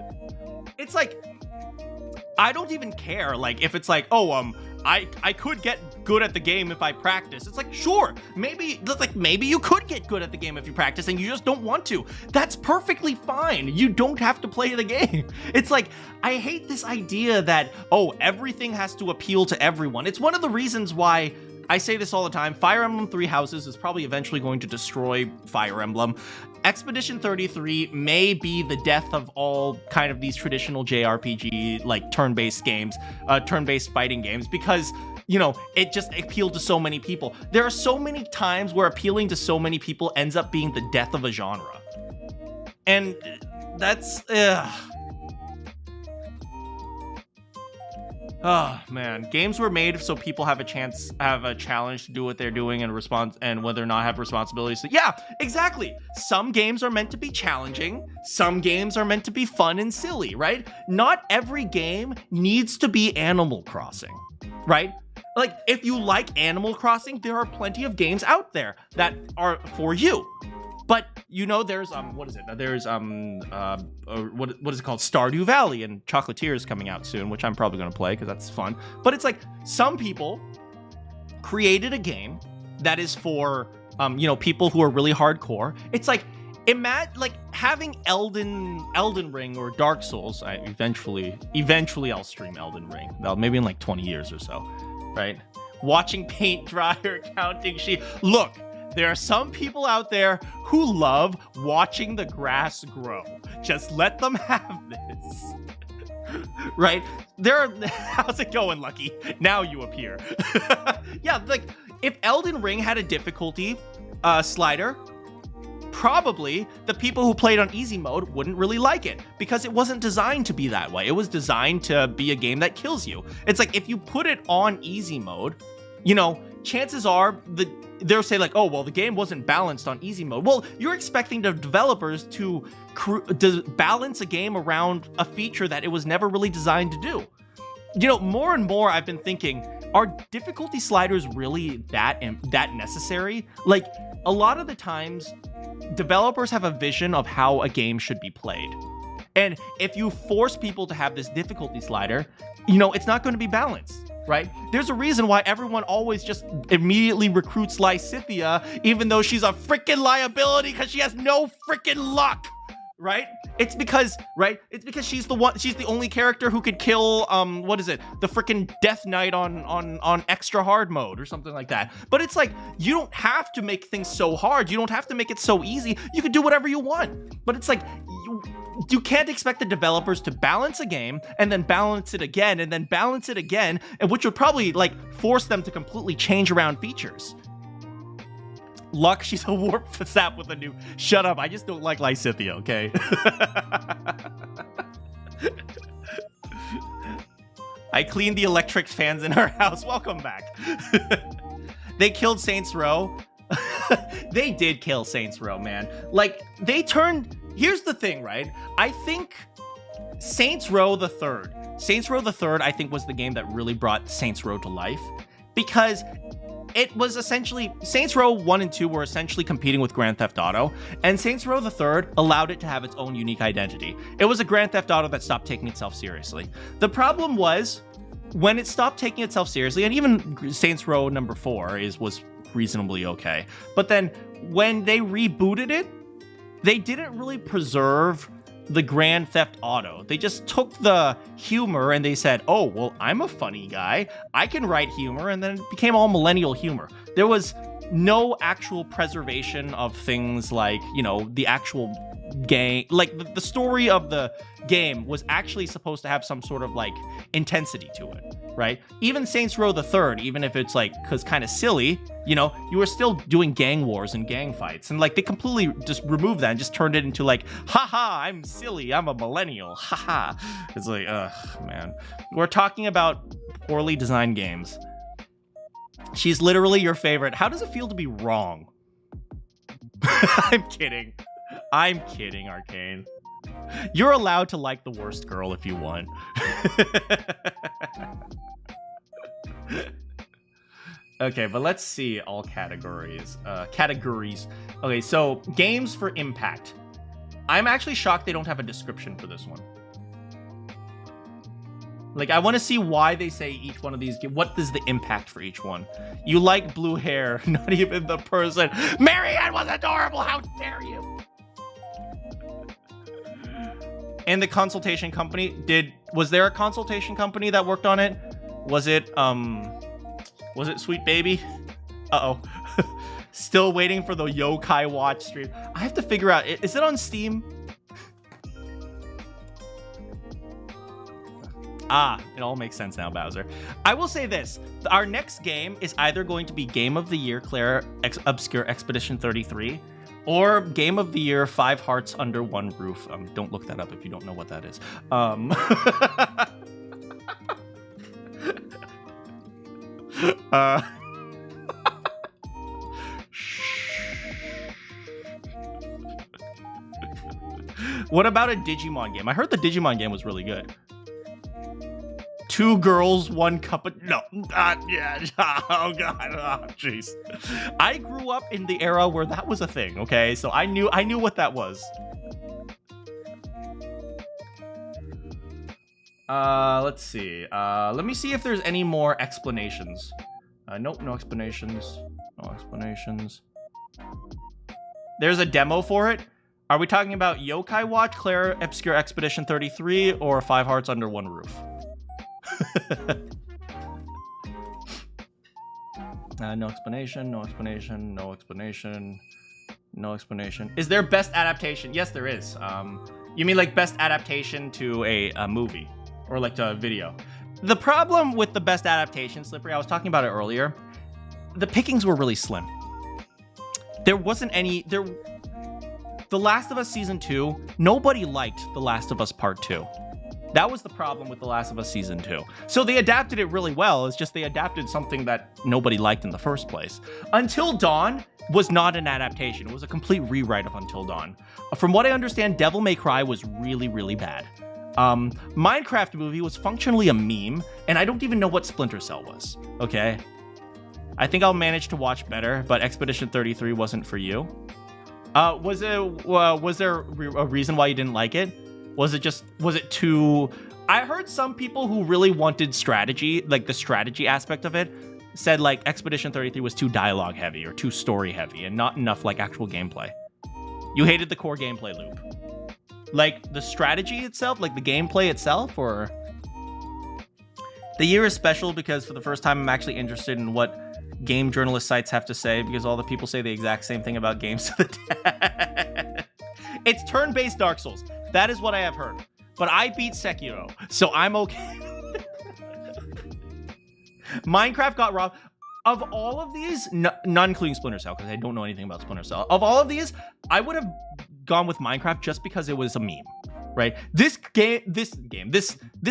it's like, I don't even care, like, if it's like, I could get good at the game if I practice. It's like, sure, maybe you could get good at the game if you practice and you just don't want to. That's perfectly fine. You don't have to play the game. It's like, I hate this idea that, everything has to appeal to everyone. It's one of the reasons why I say this all the time. Fire Emblem Three Houses is probably eventually going to destroy Fire Emblem. Expedition 33 may be the death of all kind of these traditional JRPG, like turn-based games, turn-based fighting games, because, it just appealed to so many people. There are so many times where appealing to so many people ends up being the death of a genre. And that's, oh man, games were made so people have a challenge to do what they're doing and whether or not have responsibilities. So, yeah, exactly. Some games are meant to be challenging. Some games are meant to be fun and silly, right? Not every game needs to be Animal Crossing, right? Like, if you like Animal Crossing, there are plenty of games out there that are for you. But there's what is it? There's what is it called? Stardew Valley, and Chocolatier is coming out soon, which I'm probably gonna play because that's fun. But it's like, some people created a game that is for people who are really hardcore. It's like, imagine like having Elden Ring or Dark Souls. Eventually I'll stream Elden Ring. Maybe in like 20 years or so, right? Watching paint dry or counting sheep. Look. there are some people out there who love watching the grass grow. Just let them have this. Right? How's it going, Lucky? Now you appear. Yeah, like, if Elden Ring had a difficulty slider, probably the people who played on easy mode wouldn't really like it because it wasn't designed to be that way. It was designed to be a game that kills you. It's like, if you put it on easy mode, you know, chances are they'll say like, oh, well, the game wasn't balanced on easy mode. Well, you're expecting the developers to balance a game around a feature that it was never really designed to do. You know, more and more I've been thinking, are difficulty sliders really that necessary? Like, a lot of the times, developers have a vision of how a game should be played. And if you force people to have this difficulty slider, you know, it's not going to be balanced, right? There's a reason why everyone always just immediately recruits Lysithea, even though she's a freaking liability because she has no freaking luck. Right? It's because she's the only character who could kill the freaking Death Knight on extra hard mode or something like that. But it's like, you don't have to make things so hard. You don't have to make it so easy. You can do whatever you want. But it's like, you can't expect the developers to balance a game and then balance it again and then balance it again, and which would probably like force them to completely change around features. Luck, she's a warp sap with a new... Shut up, I just don't like Lysithea, okay? I cleaned the electric fans in her house. Welcome back. They killed Saints Row. They did kill Saints Row, man. Like, they turned... Here's the thing, right? I think Saints Row the Third, I think, was the game that really brought Saints Row to life. Because... it was essentially, Saints Row 1 and 2 were essentially competing with Grand Theft Auto, and Saints Row the Third allowed it to have its own unique identity. It was a Grand Theft Auto that stopped taking itself seriously. The problem was, when it stopped taking itself seriously, and even Saints Row number 4 was reasonably okay, but then when they rebooted it, they didn't really preserve the Grand Theft Auto. They just took the humor and they said, oh, well, I'm a funny guy. I can write humor, and then it became all millennial humor. There was no actual preservation of things like, you know, the actual game. Like, the story of the game was actually supposed to have some sort of, like, intensity to it, right? Even Saints Row the Third, even if it's, like, kind of silly, you know, you were still doing gang wars and gang fights. And, like, they completely just removed that and just turned it into, like, haha, I'm silly, I'm a millennial, haha. It's like, ugh, man. We're talking about poorly designed games. She's literally your favorite. How does it feel to be wrong? I'm kidding. I'm kidding, Arcane. You're allowed to like the worst girl if you want. Okay, but let's see all categories. Okay, so games for impact. I'm actually shocked they don't have a description for this one. Like, I want to see why they say each one of these. What is the impact for each one? You like blue hair, not even the person. Marianne was adorable. How dare you? And the consultation company was there a consultation company that worked on it? Was it Sweet Baby? Uh-oh. Still waiting for the Yokai Watch stream. I have to figure out, is it on Steam? Ah, it all makes sense now, Bowser. I will say this. Our next game is either going to be Game of the Year, Claire Obscure Expedition 33, or Game of the Year, 5 Hearts Under One Roof. Don't look that up if you don't know what that is. What about a Digimon game? I heard the Digimon game was really good. 2 girls, 1 cup of... No. Yeah. Oh, God. Oh, jeez. I grew up in the era where that was a thing, okay? So I knew what that was. Let's see. Let me see if there's any more explanations. Nope, no explanations. No explanations. There's a demo for it. Are we talking about Yokai Watch, Claire Obscure Expedition 33, or 5 Hearts Under One Roof? No explanation, no explanation, no explanation, no explanation. Is there best adaptation? Yes, there is. You mean like best adaptation to a movie or like to a video? The problem with the best adaptation, Slippery, I was talking about it earlier. The pickings were really slim. There wasn't any. The Last of Us Season 2, nobody liked The Last of Us Part 2. That was the problem with The Last of Us Season 2. So they adapted it really well. It's just they adapted something that nobody liked in the first place. Until Dawn was not an adaptation. It was a complete rewrite of Until Dawn. From what I understand, Devil May Cry was really, really bad. Minecraft movie was functionally a meme, and I don't even know what Splinter Cell was, okay? I think I'll manage to watch better, but Expedition 33 wasn't for you. Was there a reason why you didn't like it? Was it too... I heard some people who really wanted strategy, like the strategy aspect of it, said like Expedition 33 was too dialogue heavy or too story heavy and not enough like actual gameplay. You hated the core gameplay loop. Like the strategy itself, like the gameplay itself, or... The year is special because for the first time I'm actually interested in what game journalist sites have to say, because all the people say the exact same thing about games to the death. It's turn-based Dark Souls. That is what I have heard. But I beat Sekiro, so I'm okay. Minecraft got robbed. Of all of these, none including Splinter Cell, because I don't know anything about Splinter Cell. Of all of these, I would have gone with Minecraft just because it was a meme, right? This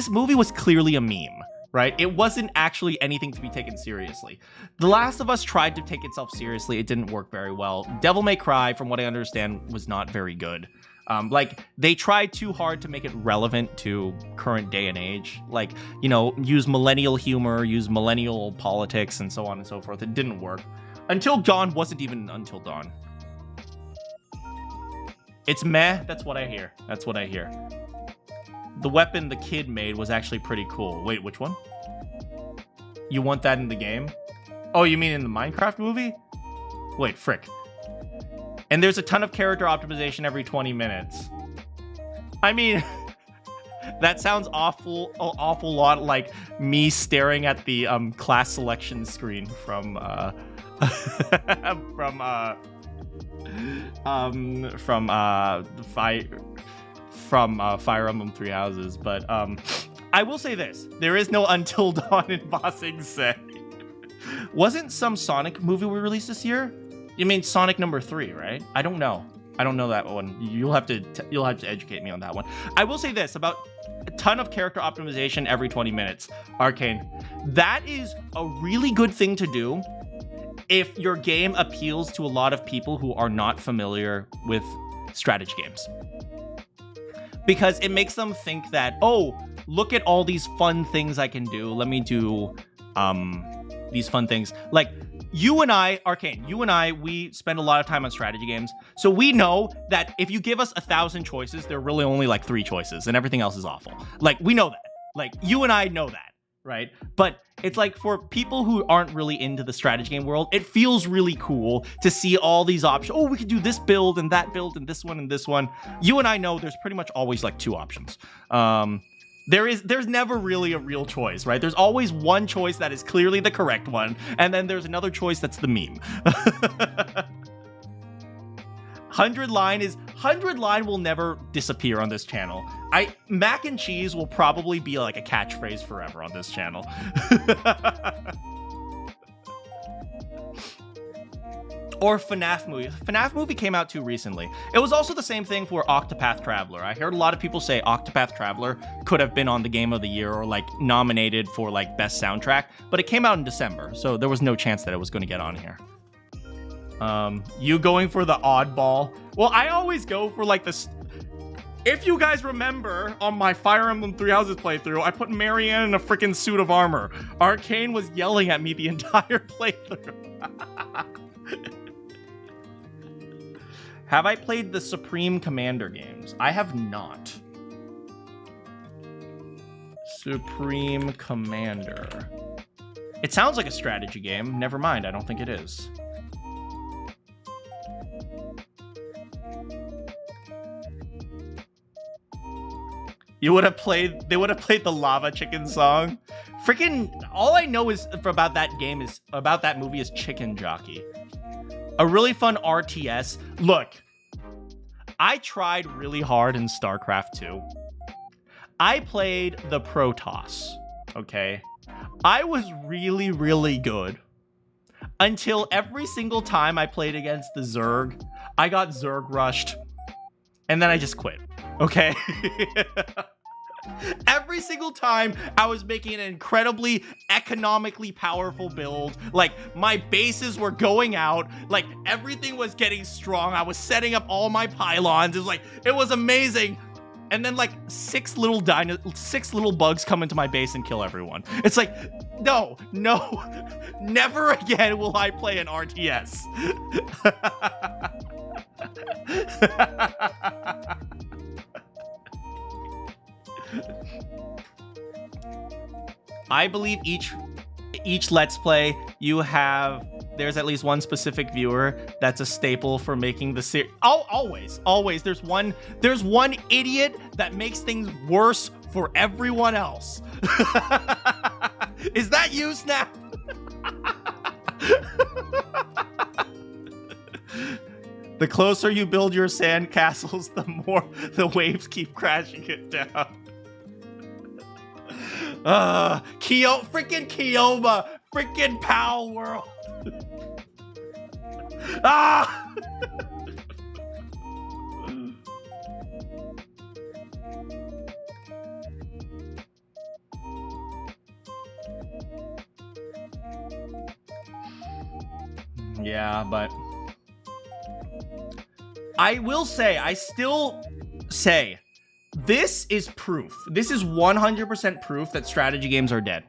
movie was clearly a meme, right? It wasn't actually anything to be taken seriously. The Last of Us tried to take itself seriously. It didn't work very well. Devil May Cry, from what I understand, was not very good. Like, they tried too hard to make it relevant to current day and age. Like, you know, use millennial humor, use millennial politics, and so on and so forth. It didn't work. Until Dawn wasn't even Until Dawn. It's meh. That's what I hear. That's what I hear. The weapon the kid made was actually pretty cool. Wait, which one? You want that in the game? Oh, you mean in the Minecraft movie? Wait, frick. And there's a ton of character optimization every 20 minutes. I mean, that sounds awful lot like me staring at the class selection screen from Fire Emblem Three Houses. But I will say this: there is no Until Dawn in Ba Sing Se. Wasn't some Sonic movie we released this year? You mean Sonic number 3, right? I don't know. I don't know that one. You'll have to educate me on that one. I will say this about a ton of character optimization every 20 minutes. Arcane. That is a really good thing to do if your game appeals to a lot of people who are not familiar with strategy games. Because it makes them think that, oh, look at all these fun things I can do. Let me do these fun things. Like, you and I, Arcane, we spend a lot of time on strategy games. So we know that if you give us 1,000 choices, there are really only like 3 choices and everything else is awful. Like, we know that. Like, you and I know that, right? But it's like for people who aren't really into the strategy game world, it feels really cool to see all these options. Oh, we could do this build and that build and this one and this one. You and I know there's pretty much always like 2 options. There's never really a real choice, right? There's always one choice that is clearly the correct one, and then there's another choice that's the meme. 100 line will never disappear on this channel. Mac and cheese will probably be like a catchphrase forever on this channel. Or FNAF movie. FNAF movie came out too recently. It was also the same thing for Octopath Traveler. I heard a lot of people say Octopath Traveler could have been on the Game of the Year or like nominated for like best soundtrack, but it came out in December, so there was no chance that it was going to get on here. You going for the oddball? Well, I always go for like this. If you guys remember on my Fire Emblem Three Houses playthrough, I put Marianne in a freaking suit of armor. Arcane was yelling at me the entire playthrough. Have I played the Supreme Commander games? I have not. Supreme Commander. It sounds like a strategy game. Never mind, I don't think it is. They would have played the Lava Chicken song. Freaking all I know is about that movie is Chicken Jockey. A really fun RTS. Look, I tried really hard in StarCraft 2. I played the Protoss, okay? I was really, really good until every single time I played against the Zerg, I got Zerg rushed, and then I just quit, okay? Every single time I was making an incredibly economically powerful build, like my bases were going out, like everything was getting strong, I was setting up all my pylons, it was amazing. And then like six little bugs come into my base and kill everyone. It's like, no, never again will I play an RTS. I believe each Let's Play there's at least one specific viewer that's a staple for making the series. Oh, always. There's one idiot that makes things worse for everyone else. Is that you, Snap? The closer you build your sand castles, the more the waves keep crashing it down. Freaking Kioma, freaking Pal World. Ah! Yeah, but I will say, I still say, this is proof. This is 100% proof that strategy games are dead.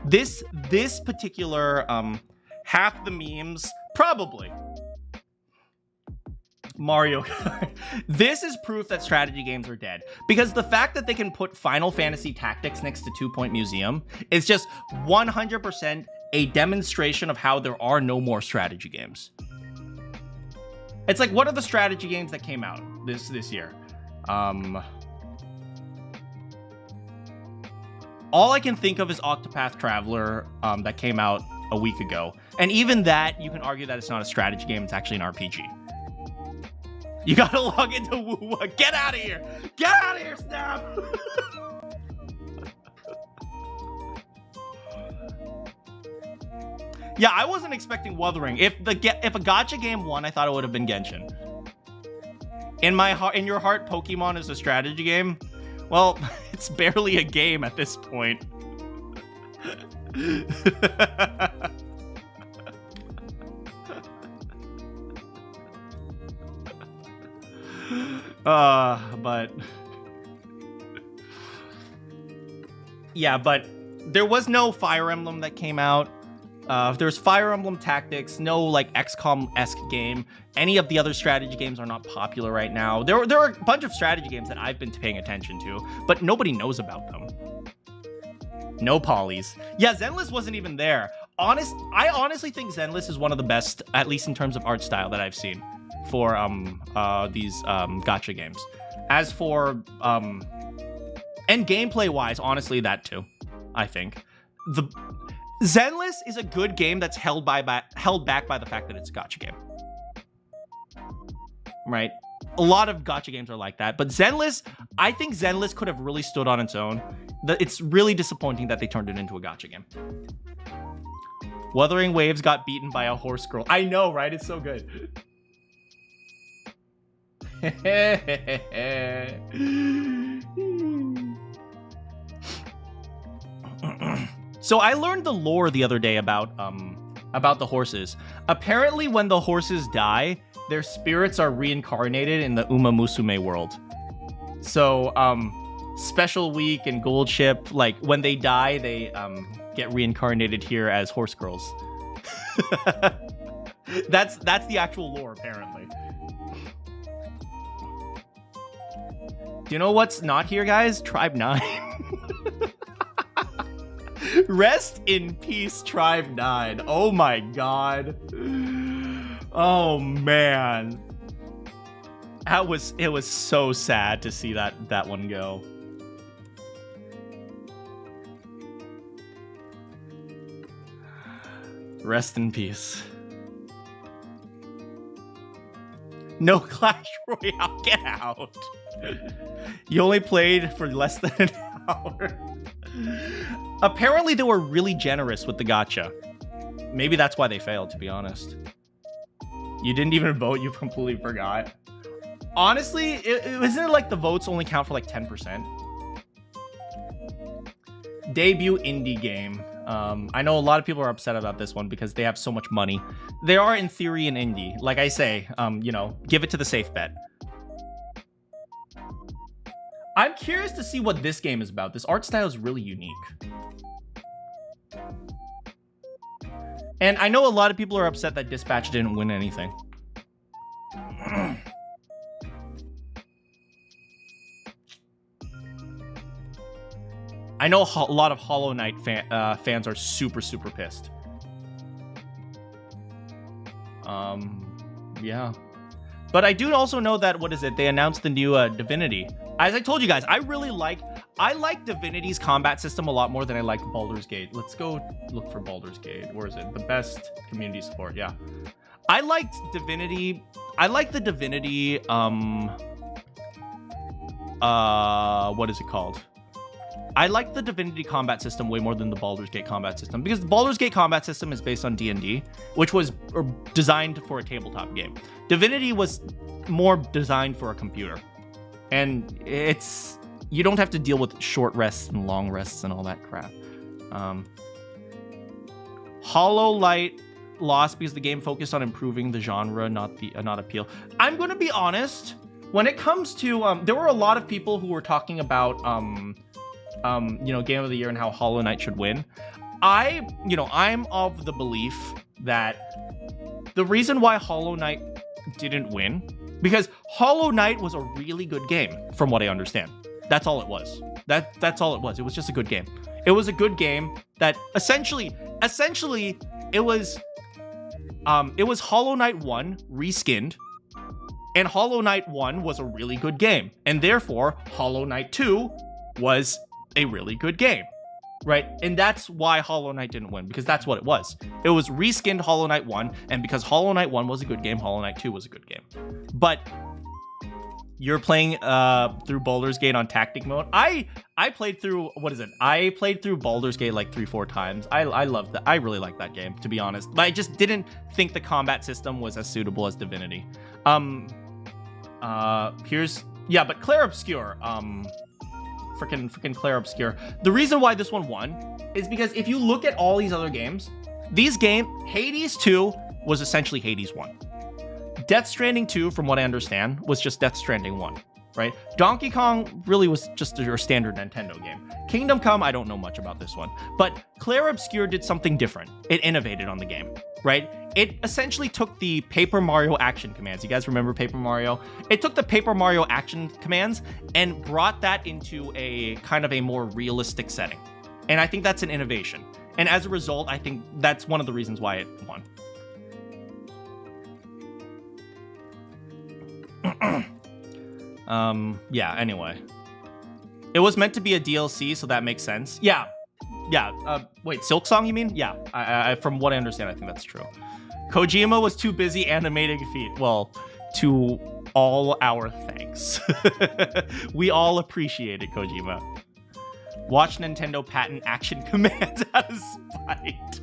This particular half the memes, probably Mario Kart. This is proof that strategy games are dead, because the fact that they can put Final Fantasy Tactics next to 2 Point Museum is just 100% a demonstration of how there are no more strategy games. It's like, what are the strategy games that came out this year? All I can think of is Octopath Traveler, that came out a week ago. And even that, you can argue that it's not a strategy game, it's actually an RPG. You gotta log into Woo-Wah. Get out of here! Get out of here, Snap! Yeah, I wasn't expecting Wuthering. If a gacha game won, I thought it would have been Genshin. In your heart, Pokemon is a strategy game? Well, it's barely a game at this point. But yeah, but there was no Fire Emblem that came out. There's Fire Emblem Tactics, no like XCOM-esque game. Any of the other strategy games are not popular right now. There are a bunch of strategy games that I've been paying attention to, but nobody knows about them. No polys. Yeah, Zenless wasn't even there. I honestly think Zenless is one of the best, at least in terms of art style, that I've seen for these gacha games. As for and gameplay wise, honestly, that too. I think the Zenless is a good game that's held back by the fact that it's a gacha game. Right? A lot of gacha games are like that, but Zenless, I think Zenless could have really stood on its own. It's really disappointing that they turned it into a gacha game. Wuthering Waves got beaten by a horse girl. I know, right? It's so good. So I learned the lore the other day about the horses. Apparently, when the horses die, their spirits are reincarnated in the Uma Musume world. So, Special Week and Gold Ship, like when they die, they get reincarnated here as horse girls. That's the actual lore, apparently. Do you know what's not here, guys? Tribe 9. Rest in peace, Tribe 9. Oh my god. Oh man. It was so sad to see that one go. Rest in peace. No Clash Royale, get out. You only played for less than an hour. Apparently they were really generous with the gacha. Maybe that's why they failed, to be honest. You didn't even vote, you completely forgot. Honestly, isn't it like the votes only count for like 10%? Debut indie game. I know a lot of people are upset about this one because they have so much money. They are in theory an indie. Like I say, you know, give it to the safe bet. I'm curious to see what this game is about. This art style is really unique. And I know a lot of people are upset that Dispatch didn't win anything. I know a lot of Hollow Knight fans are super pissed. Yeah. But I do also know that, what is it? They announced the new Divinity. As I told you guys, I like Divinity's combat system a lot more than I like Baldur's Gate. Let's go look for Baldur's Gate. Where is it? The best community support. Yeah. I liked Divinity. I like the Divinity, what is it called? I like the Divinity combat system way more than the Baldur's Gate combat system, because the Baldur's Gate combat system is based on D&D, which was designed for a tabletop game. Divinity was more designed for a computer. And you don't have to deal with short rests and long rests and all that crap. Hollow Knight lost because the game focused on improving the genre, not appeal. I'm going to be honest. When it comes to, there were a lot of people who were talking about, you know, Game of the Year and how Hollow Knight should win. I'm of the belief that the reason why Hollow Knight didn't win, because Hollow Knight was a really good game, from what I understand. That's all it was. That's all it was. It was just a good game. It was a good game that essentially it was Hollow Knight 1 reskinned, and Hollow Knight 1 was a really good game, and therefore Hollow Knight 2 was a really good game, right? And that's why Hollow Knight didn't win, because that's what it was. It was reskinned Hollow Knight 1, and because Hollow Knight 1 was a good game, Hollow Knight 2 was a good game. But you're playing through Baldur's Gate on tactic mode. I played through, I played through Baldur's Gate like 3-4 times. I loved that. I really liked that game, to be honest. But I just didn't think the combat system was as suitable as Divinity. But Clair Obscur, freaking Clair Obscur. The reason why this one won is because if you look at all these other games, Hades 2 was essentially Hades 1. Death Stranding 2, from what I understand, was just Death Stranding 1, right? Donkey Kong really was just your standard Nintendo game. Kingdom Come, I don't know much about this one, but Clair Obscur did something different. It innovated on the game, right? It essentially took the Paper Mario action commands. You guys remember Paper Mario? It took the Paper Mario action commands and brought that into a kind of a more realistic setting. And I think that's an innovation. And as a result, I think that's one of the reasons why it won. Yeah, anyway. It was meant to be a DLC, so that makes sense. Yeah. Wait, Silksong, you mean? Yeah, I from what I understand, I think that's true. Kojima was too busy animating feet. Well, to all our thanks. We all appreciate it, Kojima. Watch Nintendo patent action commands out of spite.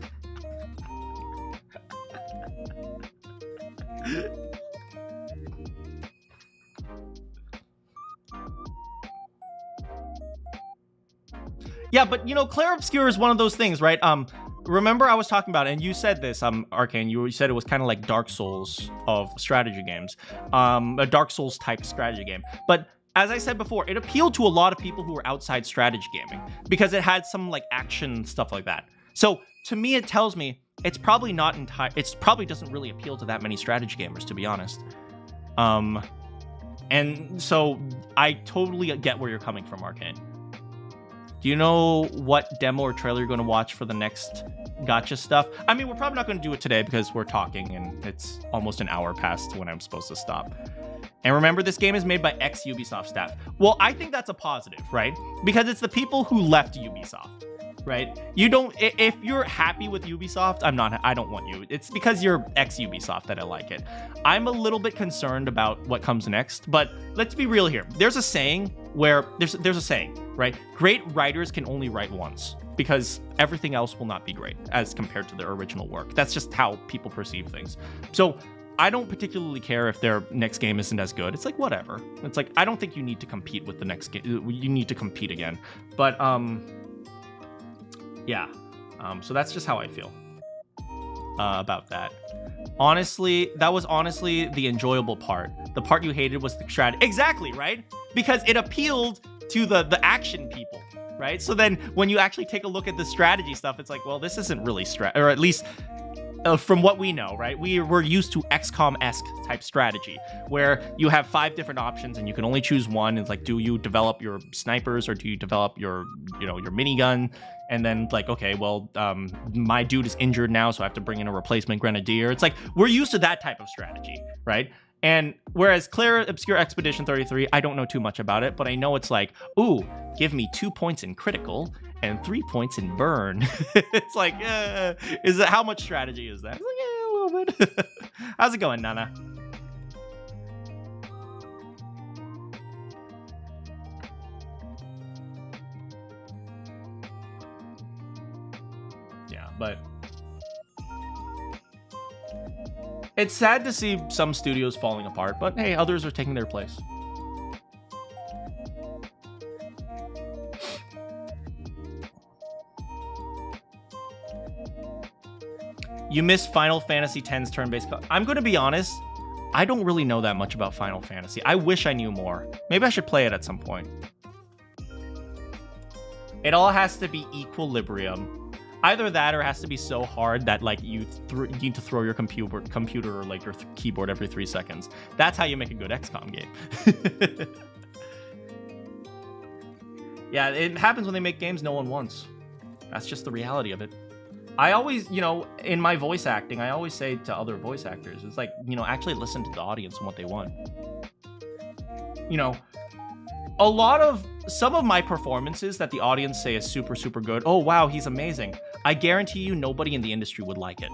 Yeah, but you know, Clair Obscur is one of those things, right? Remember I was talking about it, and you said this, Arcane, you said it was kind of like Dark Souls of strategy games. A Dark Souls type strategy game. But as I said before, it appealed to a lot of people who were outside strategy gaming because it had some like action stuff like that. So to me, it tells me it's probably not it probably doesn't really appeal to that many strategy gamers, to be honest. And so I totally get where you're coming from, Arcane. Do you know what demo or trailer you're going to watch for the next gacha stuff? I mean, we're probably not going to do it today because we're talking and it's almost an hour past when I'm supposed to stop. And remember, this game is made by ex-Ubisoft staff. Well, I think that's a positive, right? Because it's the people who left Ubisoft. right? You don't, if you're happy with Ubisoft, I don't want you. It's because you're ex-Ubisoft that I like it. I'm a little bit concerned about what comes next, but let's be real here. There's a saying where, there's a saying, right? Great writers can only write once, because everything else will not be great as compared to their original work. That's just how people perceive things. So I don't particularly care if their next game isn't as good. It's like, whatever. It's like, I don't think you need to compete with the next game. You need to compete again. But, yeah. So that's just how I feel about that. Honestly, that was honestly the enjoyable part. The part you hated was the strategy. Exactly, right? Because it appealed to the action people, right? So then when you actually take a look at the strategy stuff, it's like, well, this isn't really or at least from what we know, right? We're used to XCOM-esque type strategy where you have 5 different options and you can only choose one. It's like, do you develop your snipers or do you develop your minigun? And then like, okay, well, my dude is injured now, so I have to bring in a replacement grenadier. It's like, we're used to that type of strategy, right? And whereas Claire Obscure Expedition 33, I don't know too much about it, but I know it's like, ooh, give me 2 points in critical and 3 points in burn. It's like, how much strategy is that? It's like, yeah, a little bit. How's it going, Nana? Yeah, but it's sad to see some studios falling apart, but hey, others are taking their place. You missed Final Fantasy X's turn-based. I'm going to be honest, I don't really know that much about Final Fantasy. I wish I knew more. Maybe I should play it at some point. It all has to be equilibrium. Either that or it has to be so hard that like you need to throw your computer or like your keyboard every 3 seconds. That's how you make a good XCOM game. Yeah, it happens when they make games no one wants. That's just the reality of it. I always, in my voice acting, I always say to other voice actors, it's like, actually listen to the audience and what they want. Some of my performances that the audience say is super, super good. Oh, wow, he's amazing. I guarantee you nobody in the industry would like it.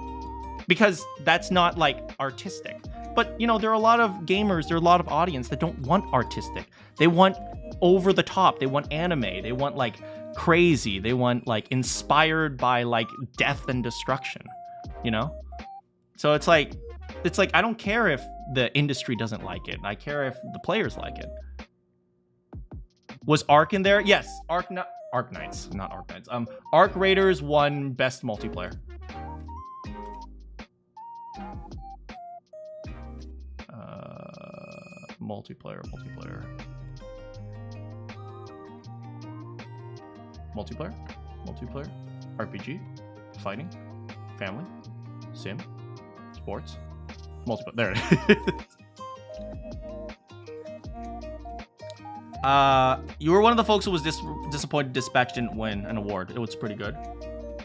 Because that's not, like, artistic. But, there are a lot of gamers, there are a lot of audience that don't want artistic. They want over the top. They want anime. They want, like, crazy. They want, like, inspired by, like, death and destruction. So it's like I don't care if the industry doesn't like it. I care if the players like it. Was Ark in there? Yes. Ark Knights, not Ark Knights. Ark Raiders won best multiplayer. Multiplayer. RPG, fighting, family, sim, sports, multiplayer. There it is. You were one of the folks who was disappointed Dispatch didn't win an award. It was pretty good.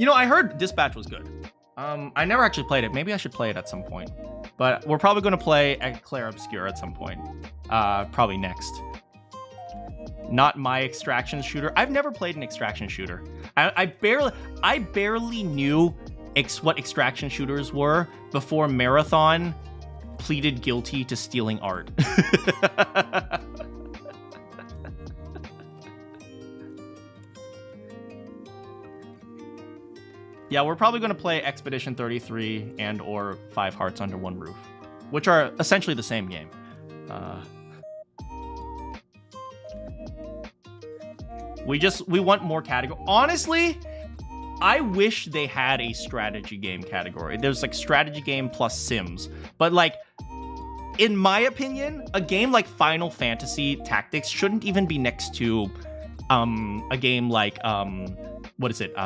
I heard Dispatch was good. I never actually played it. Maybe I should play it at some point. But we're probably going to play Claire Obscure at some point. Probably next. Not my extraction shooter. I've never played an extraction shooter. I barely knew what extraction shooters were before Marathon pleaded guilty to stealing art. Yeah, we're probably going to play Expedition 33 and or 5 Hearts Under One Roof, which are essentially the same game. We want more category. Honestly, I wish they had a strategy game category. There's like strategy game plus Sims. But like, in my opinion, a game like Final Fantasy Tactics shouldn't even be next to a game like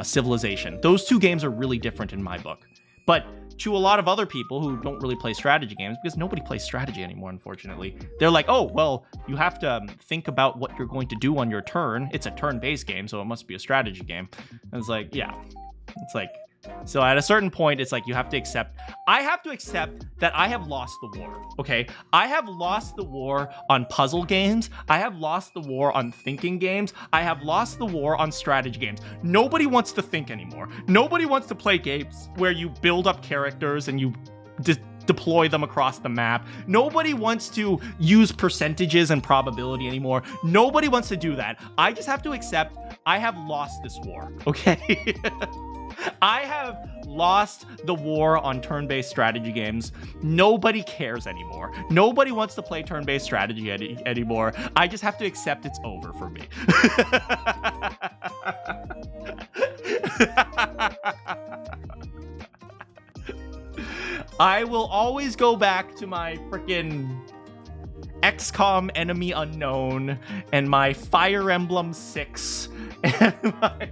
Civilization. Those two games are really different in my book. But to a lot of other people who don't really play strategy games, because nobody plays strategy anymore, unfortunately, they're like, oh, well, you have to think about what you're going to do on your turn. It's a turn-based game, so it must be a strategy game. And it's like, yeah. It's like, So at a certain point, it's like you have to accept. I have to accept that I have lost the war, okay? I have lost the war on puzzle games. I have lost the war on thinking games. I have lost the war on strategy games. Nobody wants to think anymore. Nobody wants to play games where you build up characters and you deploy them across the map. Nobody wants to use percentages and probability anymore. Nobody wants to do that. I just have to accept I have lost this war, okay? I have lost the war on turn-based strategy games. Nobody cares anymore. Nobody wants to play turn-based strategy anymore. I just have to accept it's over for me. I will always go back to my frickin' XCOM Enemy Unknown and my Fire Emblem 6 and my...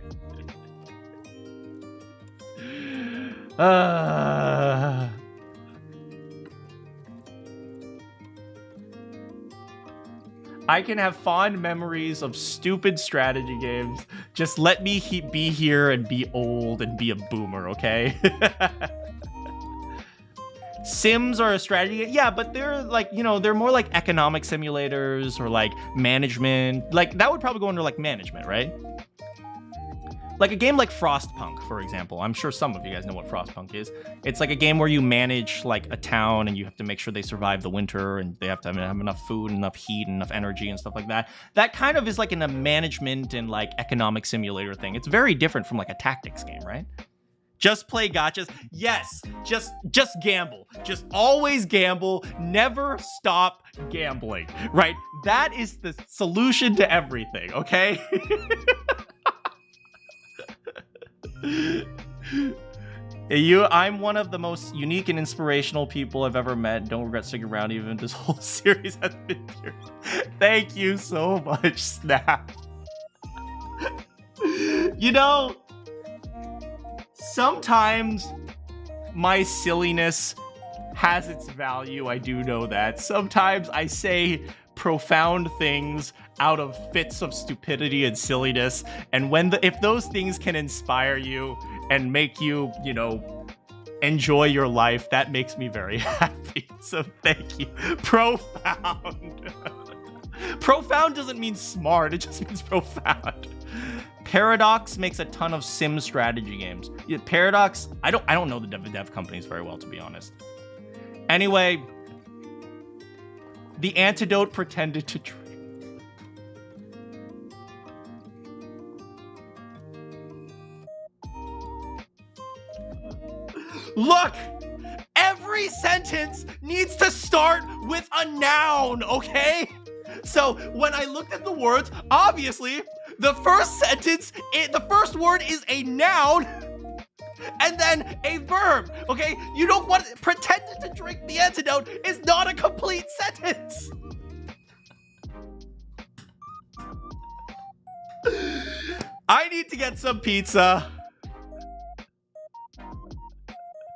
I can have fond memories of stupid strategy games. Just let me be here and be old and be a boomer, okay? Sims are a strategy game. Yeah, but they're like, you know, they're more like economic simulators or like management. Like that would probably go under like management, right? Like a game like Frostpunk, for example. I'm sure some of you guys know what Frostpunk is. It's like a game where you manage like a town and you have to make sure they survive the winter and they have to have enough food, enough heat, enough energy and stuff like that. That kind of is like in a management and like economic simulator thing. It's very different from like a tactics game, right? Just play gotchas. Yes, just gamble. Just always gamble. Never stop gambling, right? That is the solution to everything, okay? I'm one of the most unique and inspirational people I've ever met. Don't regret sticking around even if this whole series has been here. Thank you so much, Snap. You know, sometimes my silliness has its value. I do know that. Sometimes I say profound things out of fits of stupidity and silliness, and if those things can inspire you and make you, you know, enjoy your life, that makes me very happy. So thank you. Profound. Profound doesn't mean smart, it just means profound. Paradox makes a ton of sim strategy games. Yeah, Paradox, I don't know the dev companies very well, to be honest. Anyway, the antidote pretended to drink. Look! Every sentence needs to start with a noun, okay? So when I looked at the words, obviously, the first sentence, the first word is a noun and then a verb, okay? You don't want pretended to drink the antidote is not a complete sentence. I need to get some pizza.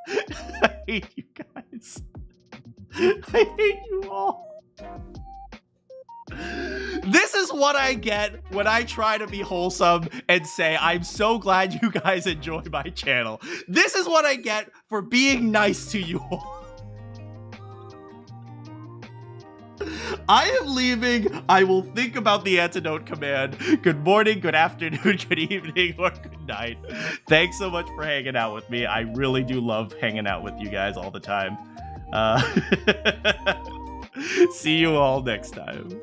I hate you guys. I hate you all. This is what I get when I try to be wholesome and say, I'm so glad you guys enjoy my channel. This is what I get for being nice to you all. I am leaving. I will think about the antidote command. Good morning, good afternoon, good evening, or good night. Thanks so much for hanging out with me. I really do love hanging out with you guys all the time. See you all next time.